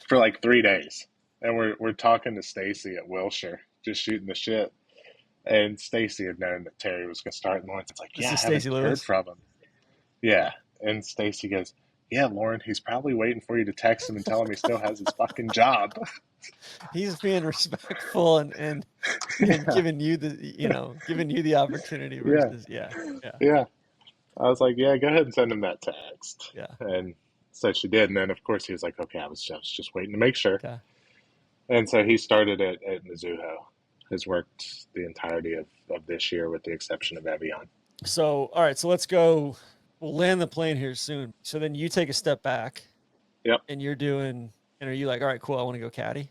for like 3 days. And we're talking to Stacy at Wilshire, just shooting the shit. And Stacy had known that Terry was going to start. And Lauren's like, This yeah, I is haven't Stacey heard Lewis. from him. Yeah. And Stacy goes, yeah, Lauren, he's probably waiting for you to text him and tell him he still has his fucking job. He's being respectful and giving you the opportunity versus yeah. I was like, yeah, go ahead and send him that text. Yeah. And so she did. And then, of course, he was like, okay, I was just waiting to make sure. Okay. And so he started at Mizuho. Has worked the entirety of this year with the exception of Evian. So, all right, so let's go. We'll land the plane here soon. So then you take a step back. Yep. And are you like, all right, cool, I want to go caddy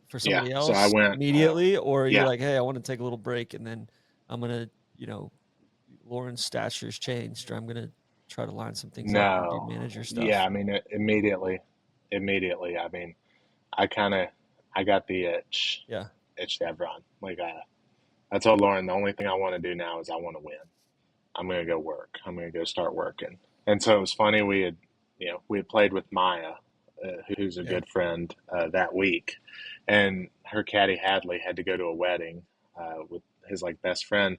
for somebody else so I went immediately? Or are you yeah. like, hey, I want to take a little break and then I'm going to, you know, Lauren's stature's changed, or I'm going to try to line some things up and do manager stuff? Yeah, I mean, immediately. I mean, I got the itch. Yeah. Itch Chevron. Like I told Lauren, the only thing I want to do now is I want to win. I'm going to go work. I'm going to go start working. And so it was funny. We had played with Maya, who's a good friend, that week, and her caddy Hadley had to go to a wedding with his like best friend.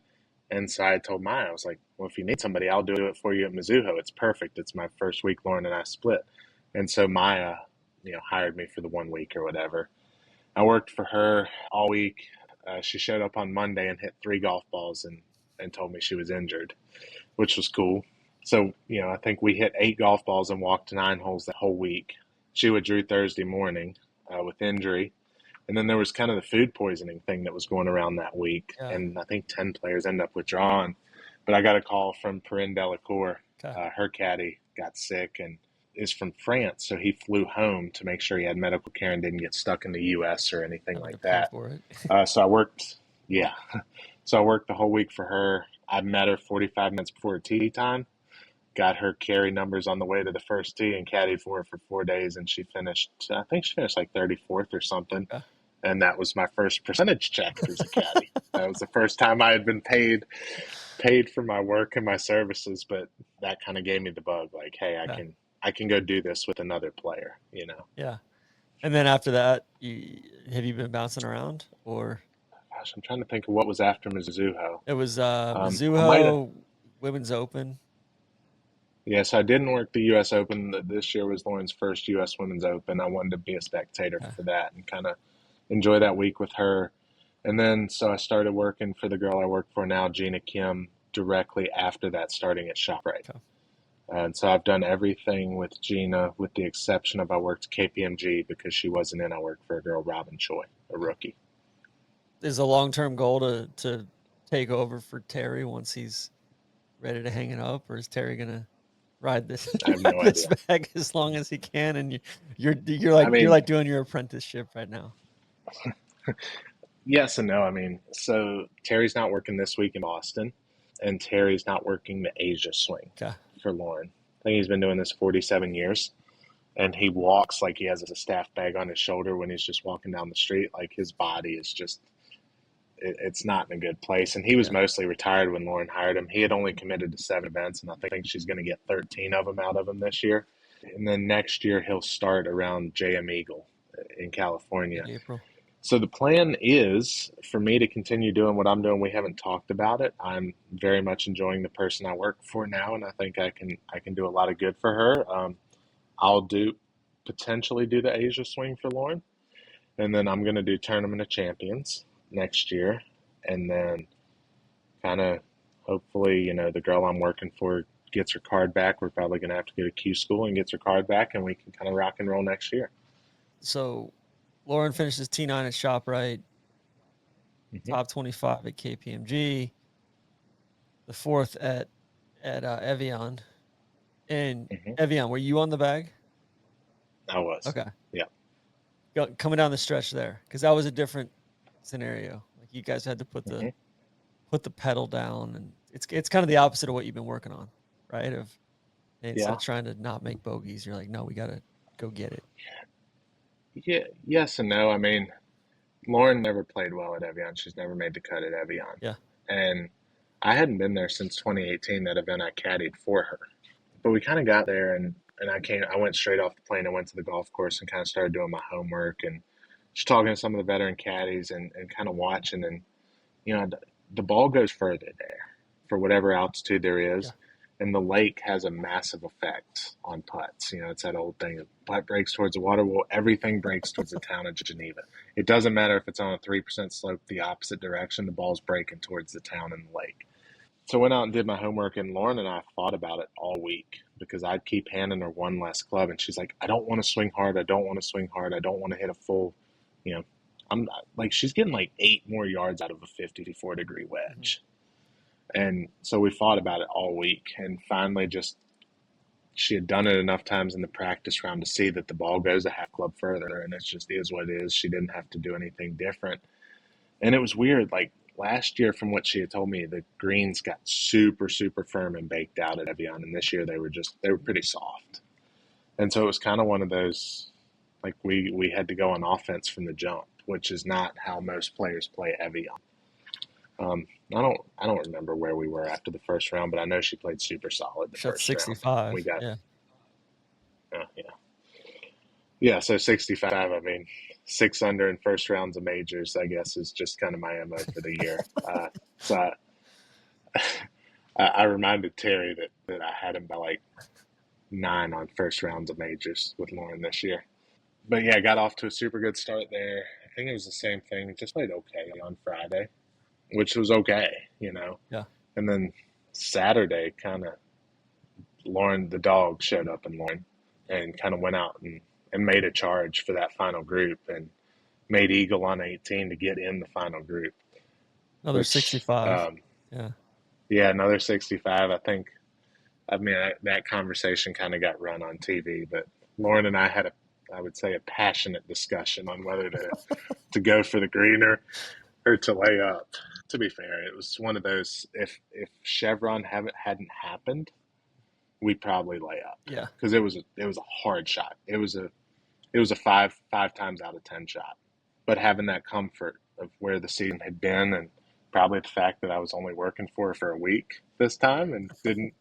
And so I told Maya, I was like, well, if you need somebody, I'll do it for you at Mizuho. It's perfect. It's my first week Lauren and I split. And so Maya, hired me for the 1 week or whatever. I worked for her all week. She showed up on Monday and hit 3 golf balls and told me she was injured, which was cool. So, I think we hit 8 golf balls and walked 9 holes that whole week. She withdrew Thursday morning with injury. And then there was kind of the food poisoning thing that was going around that week. Yeah. And I think 10 players ended up withdrawing. But I got a call from Perrin Delacour. Okay. Her caddy got sick and is from France. So he flew home to make sure he had medical care and didn't get stuck in the U.S. or anything Having like to pay that. for it. So I worked, yeah. So I worked the whole week for her. I met her 45 minutes before tee time. Got her carry numbers on the way to the first tee and caddied for her for 4 days. And she finished, I think she finished like 34th or something. Okay. And that was my first percentage check as a caddy. That was the first time I had been paid for my work and my services, but that kind of gave me the bug. Like, hey, I can go do this with another player, Yeah. And then after that, have you been bouncing around or? Gosh, I'm trying to think of what was after Mizuho. It was I might have. Mizuho, Women's Open. Yes, I didn't work the U.S. Open. This year was Lauren's first U.S. Women's Open. I wanted to be a spectator Okay. for that and kind of enjoy that week with her. And then, so I started working for the girl I work for now, Gina Kim, directly after that, starting at ShopRite. Okay. And so I've done everything with Gina, with the exception of I worked KPMG because she wasn't in. I worked for a girl, Robin Choi, a rookie. Is a long-term goal to take over for Terry once he's ready to hang it up, or is Terry gonna ride this I have no this idea. bag as long as he can? And you're I mean, you're like doing your apprenticeship right now. yes and no. I mean, so Terry's not working this week in Boston, and Terry's not working the Asia swing Okay. for Lauren. I think he's been doing this 47 years, and he walks like he has a staff bag on his shoulder when he's just walking down the street. Like his body is just, it's not in a good place. And he was Yeah. mostly retired when Lauren hired him. He had only committed to 7 events, and I think she's going to get 13 of them out of him this year. And then next year he'll start around JM Eagle in California. In April. So the plan is for me to continue doing what I'm doing. We haven't talked about it. I'm very much enjoying the person I work for now, and I think I can do a lot of good for her. I'll potentially do the Asia swing for Lauren, and then I'm going to do Tournament of Champions next year, and then kind of hopefully the girl I'm working for gets her card back. We're probably going to have to go to Q school and gets her card back, and we can kind of rock and roll next year. So Lauren finishes T9 at ShopRite, Mm-hmm. top 25 at KPMG, the 4th at Evian. And Mm-hmm. Evian, were you on the bag? I was. Okay. Yeah. Coming down the stretch there, because that was a different scenario. Like you guys had to put Mm-hmm. the pedal down, and it's kind of the opposite of what you've been working on, right? Instead of trying to not make bogeys, you're like, no, we got to go get it. Yeah, yes and no. I mean, Lauren never played well at Evian. She's never made the cut at Evian. Yeah. And I hadn't been there since 2018, that event I caddied for her. But we kind of got there, and I went straight off the plane. I went to the golf course and kind of started doing my homework and just talking to some of the veteran caddies and kind of watching. And, the ball goes further there for whatever altitude there is. Yeah. And the lake has a massive effect on putts. It's that old thing. If putt breaks towards the water, well, everything breaks towards the town of Geneva. It doesn't matter if it's on a 3% slope the opposite direction, the ball's breaking towards the town and the lake. So I went out and did my homework, and Lauren and I thought about it all week because I'd keep handing her one less club, and she's like, I don't want to swing hard. I don't want to swing hard. I don't want to hit a full, I'm like, she's getting like 8 more yards out of a 54-degree wedge. And so we thought about it all week, and finally she had done it enough times in the practice round to see that the ball goes a half club further, and it just is what it is. She didn't have to do anything different. And it was weird. Like last year, from what she had told me, the greens got super, super firm and baked out at Evian, and this year they were pretty soft. And so it was kind of one of those, like we had to go on offense from the jump, which is not how most players play Evian. I don't remember where we were after the first round, but I know she played super solid the Shot first 65. round. We got yeah. Yeah, so 65. I mean, 6 under in first rounds of majors, I guess, is just kind of my MO for the year. So I reminded Terry that I had him by like 9 on first rounds of majors with Lauren this year. But yeah, got off to a super good start there. think it was the same thing. Just played okay on Friday, which was okay, you know. Yeah. And then Saturday, kind of Lauren, the dog, showed up in Lauren and kind of went out and made a charge for that final group and made eagle on 18 to get in the final group. Another Which, 65. Yeah. Yeah, another 65. I mean, that conversation kind of got run on TV, but Lauren and I had I would say, a passionate discussion on whether to go for the green or to lay up. To be fair, it was one of those, if Chevron hadn't happened, we'd probably lay up. Yeah. Because it was a hard shot. It was a five times out of 10 shot. But having that comfort of where the season had been, and probably the fact that I was only working for a week this time and didn't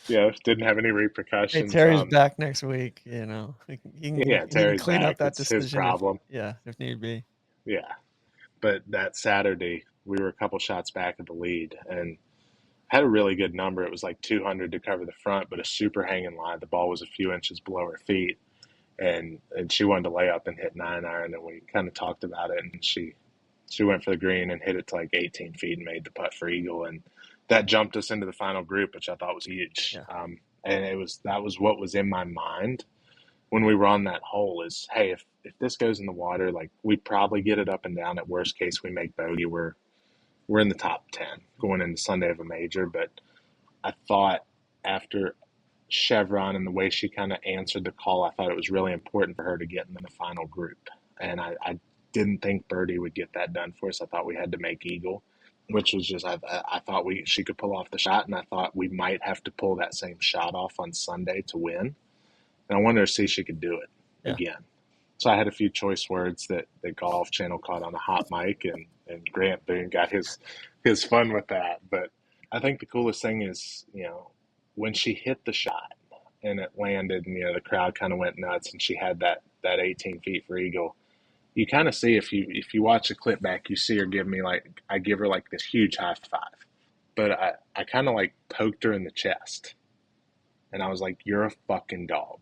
have any Hey, repercussions. Terry's back next week. You know, he can Terry's clean back. up that It's his decision. problem. If need be. Yeah. But that Saturday, we were a couple shots back of the lead and had a really good number. It was like 200 to cover the front, but a super hanging line. The ball was a few inches below her feet. And she wanted to lay up and hit 9-iron, and we kind of talked about it. And she went for the green and hit it to like 18 feet and made the putt for eagle. And that jumped us into the final group, which I thought was huge. Yeah. And that was what was in my mind when we were on that hole is, hey, if this goes in the water, like we probably get it up and down. At worst case, we make bogey. We're in the top 10 going into Sunday of a major. But I thought after Chevron and the way she kind of answered the call, I thought it was really important for her to get in the final group. And I didn't think birdie would get that done for us. I thought we had to make eagle, which was just, I thought she could pull off the shot, and I thought we might have to pull that same shot off on Sunday to win. And I wanted to see if she could do it again. So I had a few choice words that the Golf Channel caught on a hot mic, and Grant Boone got his fun with that. But I think the coolest thing is, when she hit the shot and it landed and, the crowd kind of went nuts and she had that 18 feet for eagle, you kind of see, if you watch the clip back, you see her I give her like this huge high five. But I kind of like poked her in the chest. And I was like, you're a fucking dog.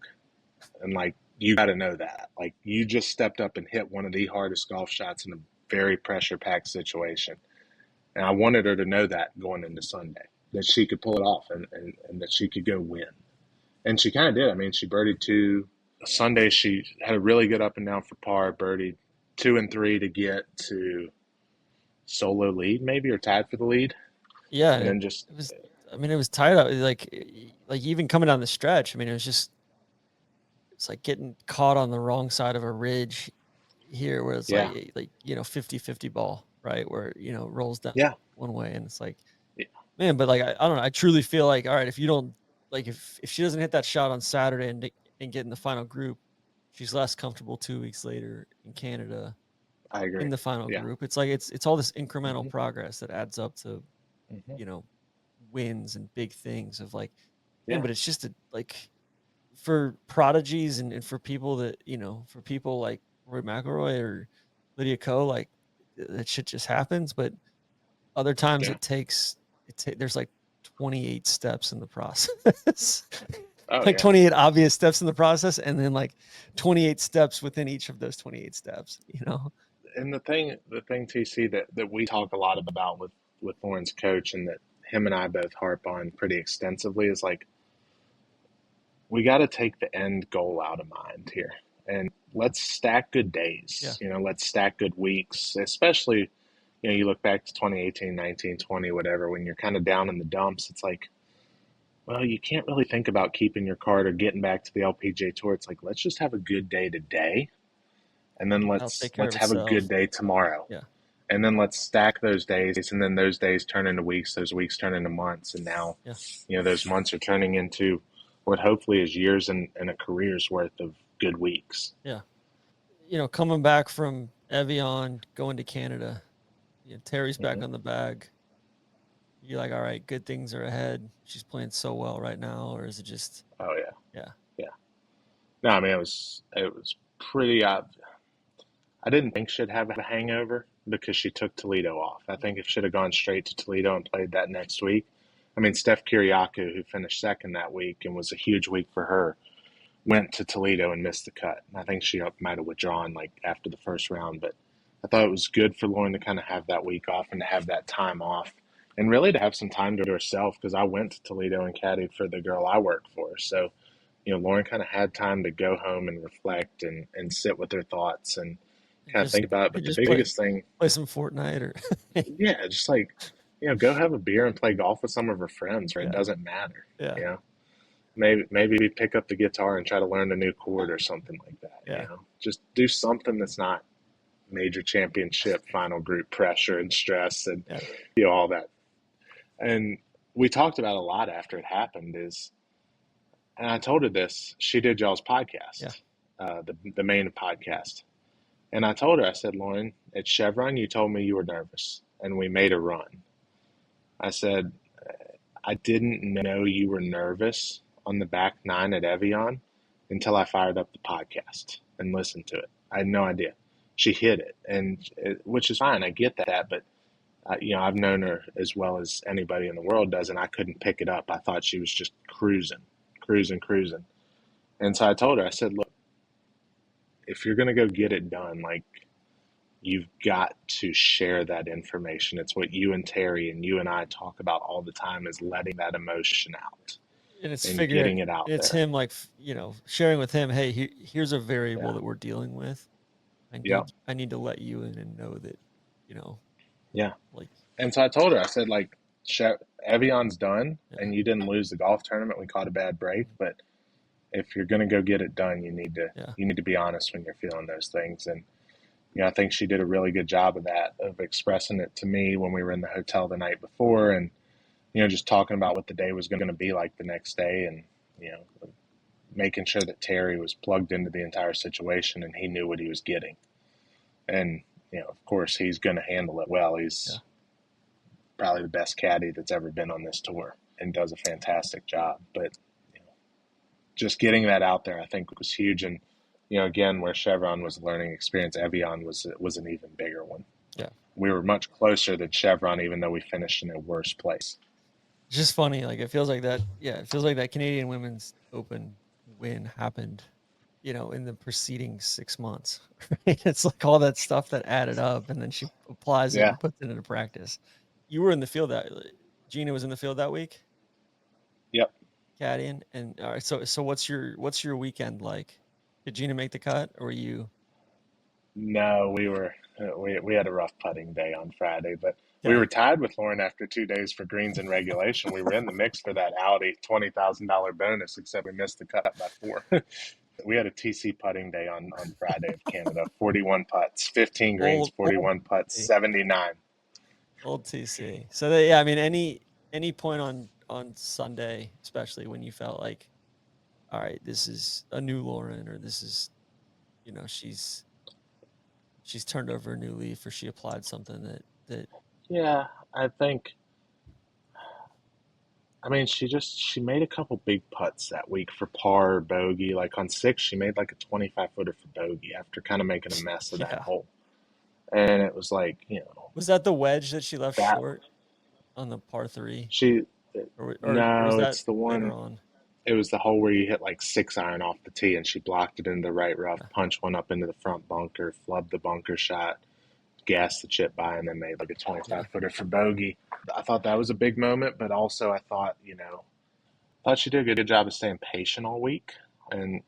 And like, you got to know that. Like, you just stepped up and hit one of the hardest golf shots in a very pressure-packed situation. And I wanted her to know that going into Sunday, that she could pull it off and that she could go win. And she kind of did. I mean, she birdied 2. Sunday, she had a really good up and down for par, birdied 2 and 3 to get to solo lead, maybe, or tied for the lead. Yeah. And then it was tight out. Like even coming down the stretch, I mean, it's like getting caught on the wrong side of a ridge here where it's like 50-50 ball, right? Where, rolls down one way, and it's like, man, but like, I don't know. I truly feel like, all right, if you don't, like, if she doesn't hit that shot on Saturday and get in the final group, she's less comfortable 2 weeks later in Canada. I agree. In the final group. It's like, it's all this incremental progress that adds up to, wins and big things of like, but it's just like for prodigies and for people that, for people like Rory McIlroy or Lydia Ko, like that shit just happens. But other times there's like 28 steps in the process. 28 obvious steps in the process, and then like 28 steps within each of those 28 steps, And the thing, TC, that we talk a lot about with Lauren's coach, and that him and I both harp on pretty extensively, is like, we got to take the end goal out of mind here, and let's stack good days. Let's stack good weeks, especially, you look back to 2018, 19, 20, whatever, when you're kind of down in the dumps. It's like, well, you can't really think about keeping your card or getting back to the LPGA Tour. It's like, let's just have a good day today, and then let's have a good day tomorrow. Yeah. And then let's stack those days, and then those days turn into weeks, those weeks turn into months, and now, those months are turning into what hopefully is years and a career's worth of good weeks. Yeah. Coming back from Evian, going to Canada, Terry's back on the bag. You're like, all right, good things are ahead. She's playing so well right now, or is it just? Oh yeah. Yeah. No, I mean, it was pretty obvious. I didn't think she'd have a hangover because she took Toledo off. I think if she'd have gone straight to Toledo and played that next week, I mean, Steph Kiriakou, who finished second that week and was a huge week for her, went to Toledo and missed the cut. And I think she might have withdrawn like after the first round, but I thought it was good for Lauren to kind of have that week off and to have that time off and really to have some time to herself because I went to Toledo and caddied for the girl I work for. So, Lauren kind of had time to go home and reflect and sit with her thoughts and kind of Just think about it. But the just play biggest thing, some Fortnite or yeah, just like, go have a beer and play golf with some of her friends, right? It yeah, doesn't matter, yeah, you know? Maybe pick up the guitar and try to learn a new chord or something like that, yeah. Just do something that's not major championship final group pressure and stress and, Yeah. all that. And we talked about a lot after it happened and I told her this, she did y'all's podcast, Yeah. the main podcast. And I told her, I said, Lauren, at Chevron, you told me you were nervous and we made a run. I said, I didn't know you were nervous on the back nine at Evian until I fired up the podcast and listened to it. I had no idea. She hit it, which is fine. I get that, but I've known her as well as anybody in the world does, and I couldn't pick it up. I thought she was just cruising. And so I told her, I said, look, if you're going to go get it done, like, you've got to share that information. It's what you and Terry and you and I talk about all the time is letting that emotion out And it's and figuring getting it out it's there. him, like, sharing with him, hey, here's a variable Yeah. that we're dealing with. Yeah. I need to let you in and know that, Yeah. like, And so I told her, I said, like, Evian's done yeah, and you didn't lose the golf tournament. We caught a bad break, but if you're going to go get it done, you need to be honest when you're feeling those things. And, I think she did a really good job of that, of expressing it to me when we were in the hotel the night before and, just talking about what the day was going to be like the next day and, making sure that Terry was plugged into the entire situation and he knew what he was getting. And, of course, he's going to handle it well. He's probably the best caddy that's ever been on this tour and does a fantastic job. But, just getting that out there, I think, was huge. And, again, where Chevron was a learning experience, Evian was an even bigger one. Yeah. We were much closer than Chevron, even though we finished in a worse place. It's just funny. Like, it feels like that. Yeah, it feels like that Canadian Women's Open win happened, in the preceding 6 months. Right? It's like all that stuff that added up, and then she applies it Yeah. and puts it into practice. You were in the field Gina was in the field that week. Yep. Caddying, and all right. So what's your weekend like? Did Gina make the cut, or were you? No, we had a rough putting day on Friday, but we Okay. were tied with Lauren after 2 days for greens in regulation. We were in the mix for that Audi $20,000 bonus, except we missed the cut by 4. We had a TC putting day on Friday of Canada. 41 putts, 15 greens, Old 41 putts, TC. 79. Old TC. So yeah, I mean, any point on Sunday, especially when you felt like, all right, this is a new Lauren, or this is, she's turned over a new leaf, or she applied something that Yeah, I think. I mean, she made a couple big putts that week for par or bogey. Like on 6, she made like a 25-footer for bogey after kind of making a mess of that yeah. hole. And it was like, Was that the wedge that she left that short on the par 3, she. or was No, that it's the later one. on? It was the hole where you hit like 6-iron off the tee and she blocked it in the right rough, Yeah. punched one up into the front bunker, flubbed the bunker shot, gassed the chip by, and then made like a 25-footer for bogey. I thought that was a big moment, but also I thought, she did a good job of staying patient all week. And,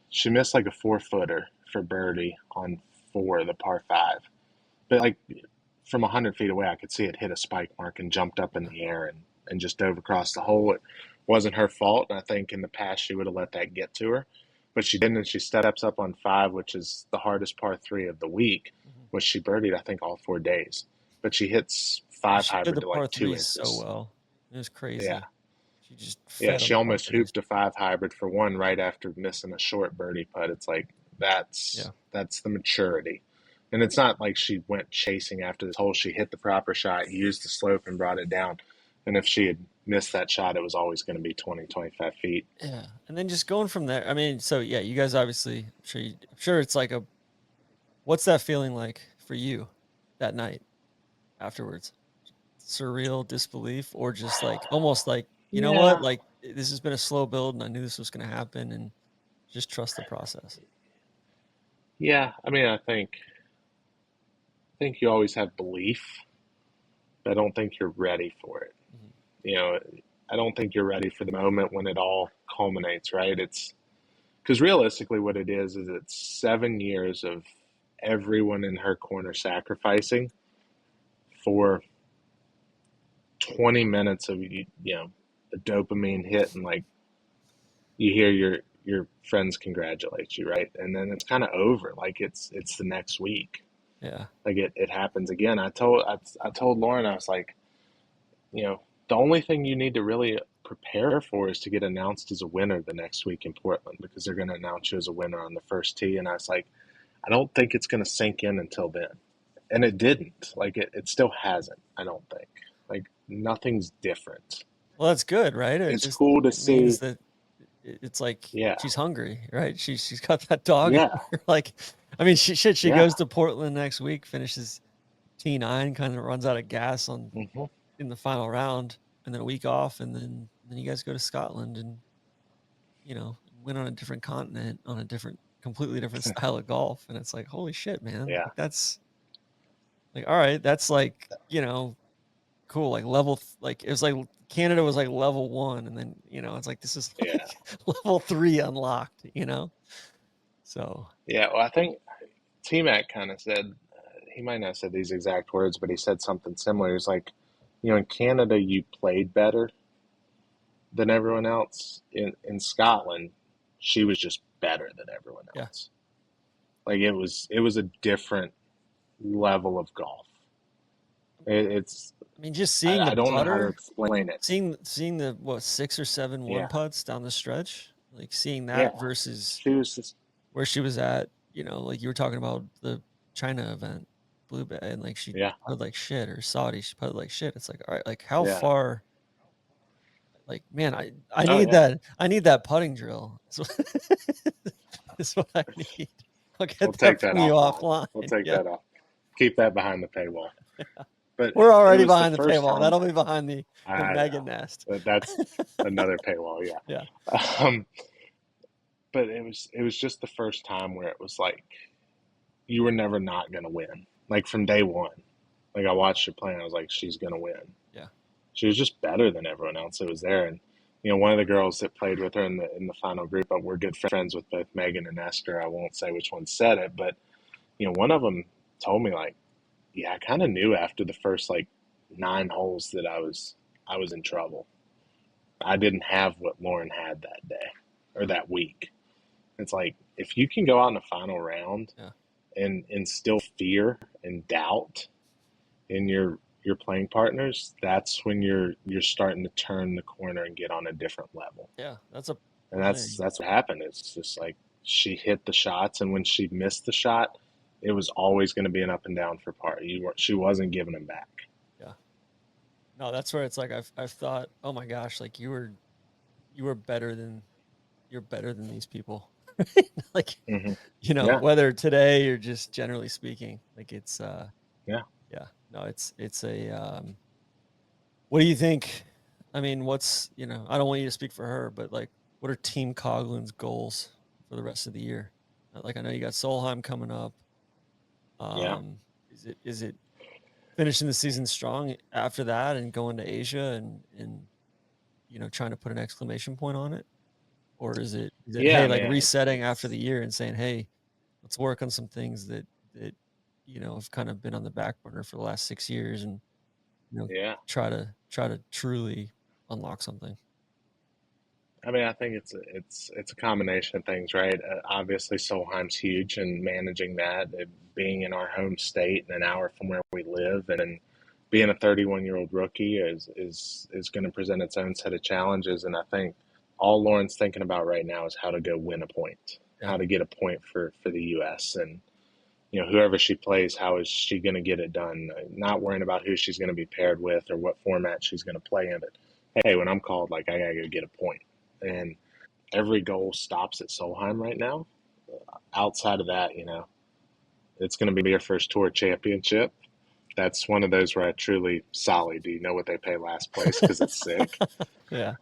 she missed like a 4-footer for birdie on 4, the par 5. But like from 100 feet away, I could see it hit a spike mark and jumped up in the air and just dove across the hole. It wasn't her fault. And I think in the past she would have let that get to her, but she didn't. And she steps up on 5, which is the hardest par 3 of the week, which she birdied, I think, all 4 days. But she hits 5 She did hybrid the to par like 2 3 inches. so well. It was crazy. Yeah. She just Yeah, fed she them almost bunkers. hooped a 5 hybrid for 1 right after missing a short birdie putt. It's like that's the maturity. And it's not like she went chasing after this hole. She hit the proper shot, used the slope, and brought it down. And if she had missed that shot, it was always going to be 20, 25 feet. Yeah, and then just going from there. I mean, so yeah, you guys obviously, I'm sure it's like what's that feeling like for you that night afterwards? Surreal disbelief, or just like almost like, you know what, Yeah. like this has been a slow build, and I knew this was going to happen, and just trust the process. Yeah, I mean, I think think you always have belief, but I don't think you're ready for it. Mhm. You know, I don't think you're ready for the moment when it all culminates, right? It's because realistically, what it is it's 7 years of everyone in her corner sacrificing for 20 minutes of a dopamine hit, and like you hear your friends congratulate you, right? And then it's kind of over. Like it's the next week. Yeah. Like it happens again. I told Lauren, I was like, the only thing you need to really prepare for is to get announced as a winner the next week in Portland, because they're going to announce you as a winner on the first tee. And I was like, I don't think it's going to sink in until then. And it didn't. Like it still hasn't, I don't think. Like nothing's different. Well, that's good, right? It's cool to It means see. that it's like Yeah. she's hungry, right? She's got that dog in Yeah. her. Like, I mean, she Yeah. goes to Portland next week, finishes T9, kind of runs out of gas hmm in the final round, and then a week off, and then you guys go to Scotland and win on a different continent on a completely different style of golf, and it's like, holy shit, man! Yeah. Like, that's like, all right, that's like, cool. Like like it was like Canada was like level 1, and then it's like this is like Yeah. level 3 unlocked. So Yeah. Well, I think T-Mac kind of said, he might not have said these exact words, but he said something similar. He's like, in Canada, you played better than everyone else. In Scotland, she was just better than everyone Yeah. else. Like it was a different level of golf. It's I mean, just seeing I the don't know how to putter, explain it. seeing the 6 or 7 one Yeah. putts down the stretch, like seeing Yeah. that versus She was just where she was at, like you were talking about the China event, Blue Bay, and like she yeah. putted like shit, or Saudi, she putted like shit. It's like, all right, like how Yeah. far? Like, man, I Oh need yeah. I need that putting drill. That's what I need. I'll We'll get take that that from you offline. We'll offline. take Yeah, that off. Keep that behind the paywall. But we're it already was the behind the first paywall. time. That'll be behind the I Megan know. nest. But that's another paywall, yeah. Yeah. But it was just the first time where it was like you were never not gonna win. Like from day one. Like I watched her play and I was like, she's gonna win. Yeah. She was just better than everyone else that was there. And one of the girls that played with her in the final group, we're good friends with both Megan and Esther. I won't say which one said it, but one of them told me like, yeah, I kind of knew after the first like 9 holes that I was in trouble. I didn't have what Lauren had that day or that week. It's like if you can go out in a final round Yeah. and instill fear and doubt in your playing partners, that's when you're starting to turn the corner and get on a different level. Yeah, that's what happened. It's just like she hit the shots, and when she missed the shot, it was always going to be an up and down for par. She wasn't giving them back. Yeah. No, that's where it's like I've thought, oh my gosh, like you were better than these people. Like, hmm Yeah. whether today or just generally speaking, like it's Yeah. no, it's a what do you think? I mean, what's, I don't want you to speak for her, but like what are Team Coughlin's goals for the rest of the year? Like I know you got Solheim coming up. Yeah. Is it finishing the season strong after that and going to Asia and trying to put an exclamation point on it? Or is it Yeah, hey, like man. resetting after the year and saying, hey, let's work on some things that have kind of been on the back burner for the last 6 years, and Yeah. try to truly unlock something. I mean, I think it's a combination of things, right? Obviously, Solheim's huge, and managing that, being in our home state and an hour from where we live, and being a 31-year-old rookie is going to present its own set of challenges. And I think all Lauren's thinking about right now is how to go win a point, Yeah. how to get a point for the U.S. And whoever she plays, how is she going to get it done? Not worrying about who she's going to be paired with or what format she's going to play in, but hey, when I'm called, like I got to go get a point. And every goal stops at Solheim right now. Outside of that, it's going to be your first tour championship. That's one of those where I truly, Solly, do you know what they pay last place? Because it's sick. Yeah.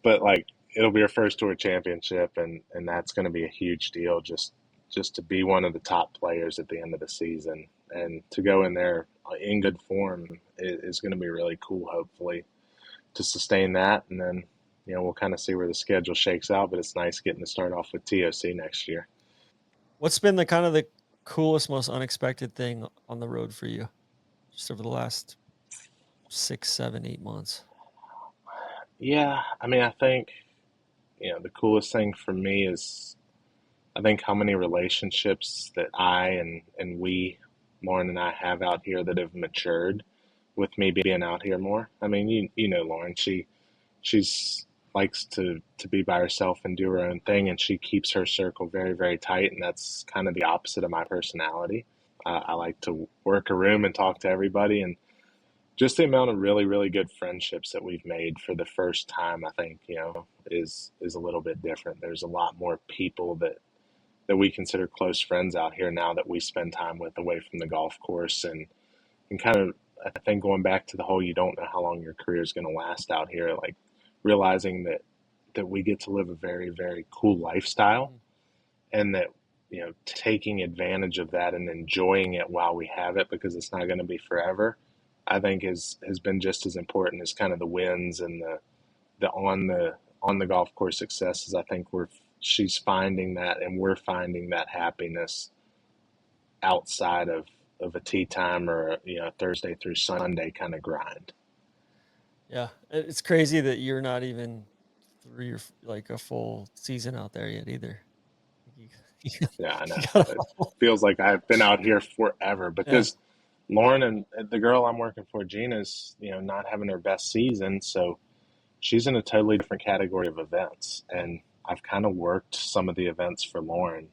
But like, it'll be your first tour championship, and that's going to be a huge deal. Just to be one of the top players at the end of the season. and to go in there in good form is going to be really cool, hopefully, to sustain that. And then, we'll kind of see where the schedule shakes out, but it's nice getting to start off with TOC next year. What's been the kind of the coolest, most unexpected thing on the road for you just over the last 6, 7, 8 months? Yeah, I mean, I think, the coolest thing for me is I think how many relationships that we, Lauren and I, have out here that have matured with me being out here more. I mean, you know Lauren, she's likes to be by herself and do her own thing, and she keeps her circle very, very tight, and that's kind of the opposite of my personality. I like to work a room and talk to everybody, and just the amount of really, really good friendships that we've made for the first time, I think, is a little bit different. There's a lot more people that we consider close friends out here now that we spend time with away from the golf course, and kind of, I think, going back to the whole, you don't know how long your career is going to last out here, like realizing that we get to live a very, very cool lifestyle, and that, taking advantage of that and enjoying it while we have it, because it's not going to be forever, I think has been just as important as kind of the wins and the on the golf course successes. I think she's finding that, and we're finding that happiness outside of a tee time or a Thursday through Sunday kind of grind. Yeah, it's crazy that you're not even through your like a full season out there yet either. Yeah, I know. gotta- It feels like I've been out here forever because Lauren and the girl I'm working for, Gina's, not having her best season, so she's in a totally different category of events, and I've kind of worked some of the events for Lauren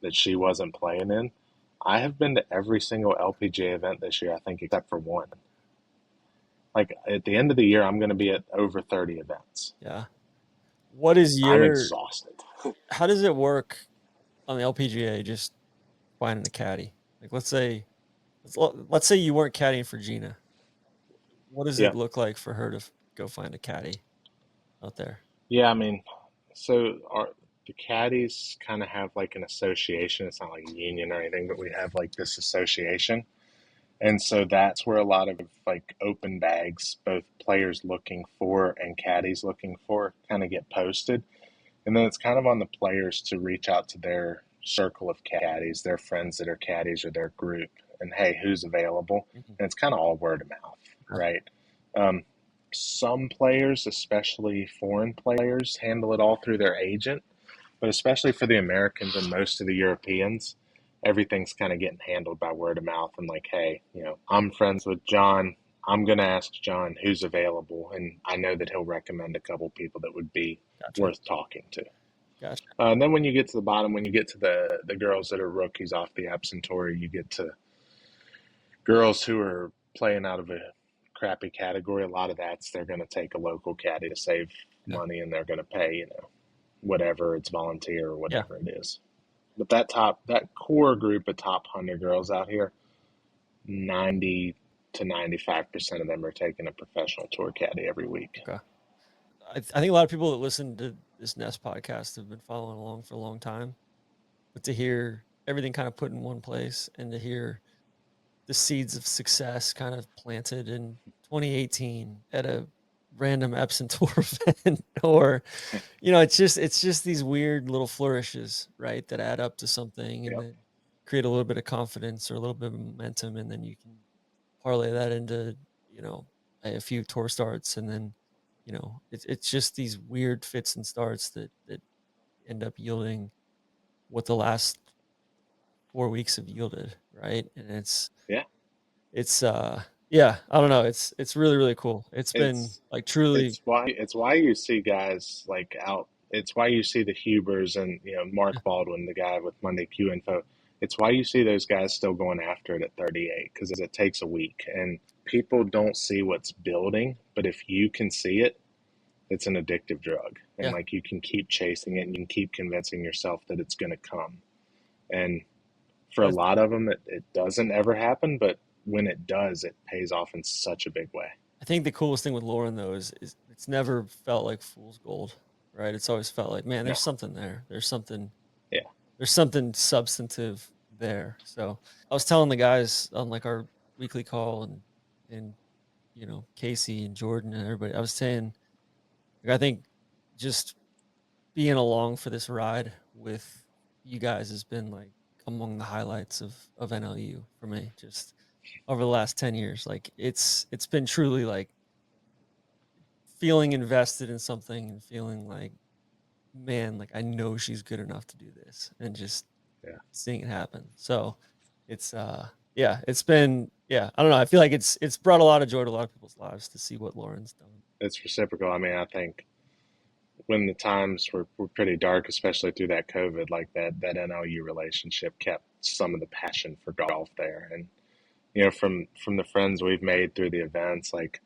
that she wasn't playing in. I have been to every single LPGA event this year, I think, except for one. Like, at the end of the year, I'm going to be at over 30 events. Yeah. What is I'm your, exhausted. how does it work on the LPGA just finding a caddy? Like, let's say you weren't caddying for Gina. What does Yeah. it look like for her to go find a caddy out there? Yeah, I mean, so the caddies kind of have like an association. It's not like a union or anything, but we have like this association. And so that's where a lot of like open bags, both players looking for and caddies looking for, kind of get posted. And then it's kind of on the players to reach out to their circle of caddies, their friends that are caddies or their group, and hey, who's available? And it's kind of all word of mouth, right? Some players, especially foreign players, handle it all through their agent, but especially for the Americans and most of the Europeans, everything's kind of getting handled by word of mouth and like, hey, I'm friends with John. I'm going to ask John who's available, and I know that he'll recommend a couple people that would be worth talking to. Gotcha. And then when you get to the bottom, when you get to the girls that are rookies off the Epson Tour, you get to girls who are playing out of a crappy category. A lot of that's they're going to take a local caddy to save money, and they're going to pay, whatever, it's volunteer or whatever it is. But that core group of top 100 girls out here, 90 to 95% of them are taking a professional tour caddy every week. Okay. I think a lot of people that listen to this Nest podcast have been following along for a long time, but to hear everything kind of put in one place and to hear the seeds of success kind of planted in 2018 at a random Epson Tour event, or it's just these weird little flourishes, right, that add up to something and then create a little bit of confidence or a little bit of momentum, and then you can parlay that into a few tour starts, and then it's just these weird fits and starts that end up yielding what the last 4 weeks have yielded, right? And it's I don't know, it's really, really cool. It's been like truly, it's why you see guys like out. It's why you see the Hubers and Mark Baldwin, the guy with Monday Q Info. It's why you see those guys still going after it at 38, because it takes a week and people don't see what's building. But if you can see it, it's an addictive drug, and like you can keep chasing it and you can keep convincing yourself that it's going to come. And for a lot of them, it doesn't ever happen, but when it does, it pays off in such a big way. I think the coolest thing with Lauren, though, is it's never felt like fool's gold, right? It's always felt like, man, there's something there. There's something, there's something substantive there. So I was telling the guys on like our weekly call and you know, Casey and Jordan and everybody, I was saying, like, I think just being along for this ride with you guys has been like among the highlights of NLU for me, just over the last 10 years. Like it's been truly like feeling invested in something and feeling like, man, like I know she's good enough to do this, and just Yeah. seeing it happen. So it's yeah, it's been, yeah, I don't know. I feel like it's brought a lot of joy to a lot of people's lives to see what Lauren's done. It's reciprocal. I mean, I think when the times were pretty dark, especially through that COVID, like that NLU relationship kept some of the passion for golf there. And you know, from the friends we've made through the events, like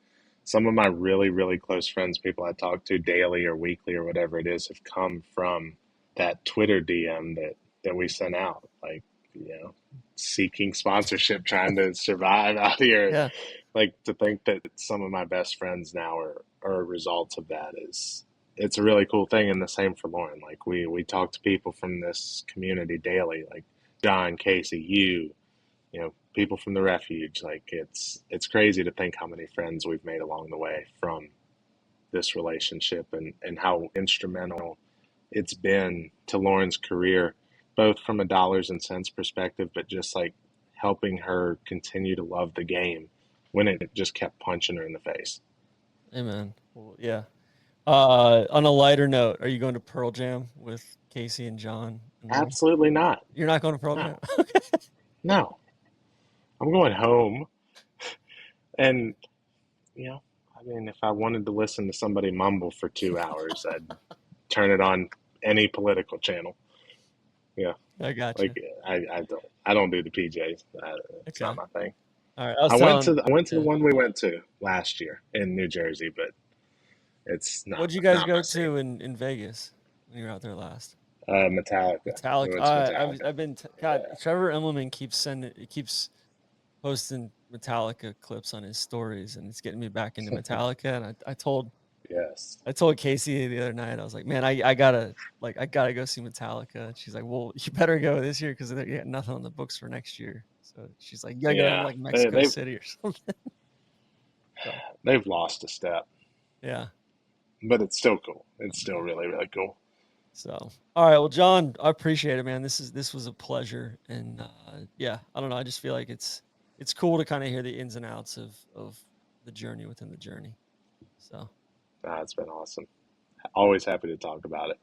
some of my really, really close friends, people I talk to daily or weekly or whatever it is, have come from that Twitter DM that we sent out. Like, you know, seeking sponsorship, trying to survive out here. Yeah. Like, to think that some of my best friends now are a result of that is, it's a really cool thing. And the same for Lauren. Like, we talk to people from this community daily, like John, Casey, you know, people from the refuge. Like, it's crazy to think how many friends we've made along the way from this relationship, and how instrumental it's been to Lauren's career, both from a dollars and cents perspective, but just like helping her continue to love the game when it just kept punching her in the face. Amen. Well, yeah. On a lighter note, are you going to Pearl Jam with Casey and John and Lauren? Absolutely not. You're not going to Pearl No. Jam? No. I'm going home. And, you know, I mean, if I wanted to listen to somebody mumble for 2 hours, I'd turn it on any political channel. Yeah. I got you. Like, I don't do the PJs. It's Okay. not my thing. All right. I went to yeah. the one we went to last year in New Jersey, but it's not. What'd you guys not go my scene. to in Vegas when you were out there last? Metallica. We Metallica. went to Metallica. I've been God. Trevor Immelman keeps posting Metallica clips on his stories, and it's getting me back into Metallica. And I told Yes. Casey the other night, I was like, man, I gotta go see Metallica. And she's like, well, you better go this year because they got nothing on the books for next year. So she's like, you gotta go to Yeah. like Mexico City or something. So, They've lost a step, yeah. but it's still cool. It's still really, really cool. So, all right. Well, John, I appreciate it, man. This was a pleasure. And yeah, I don't know. I just feel like it's cool to kind of hear the ins and outs of the journey within the journey. So, It's been awesome. Always happy to talk about it.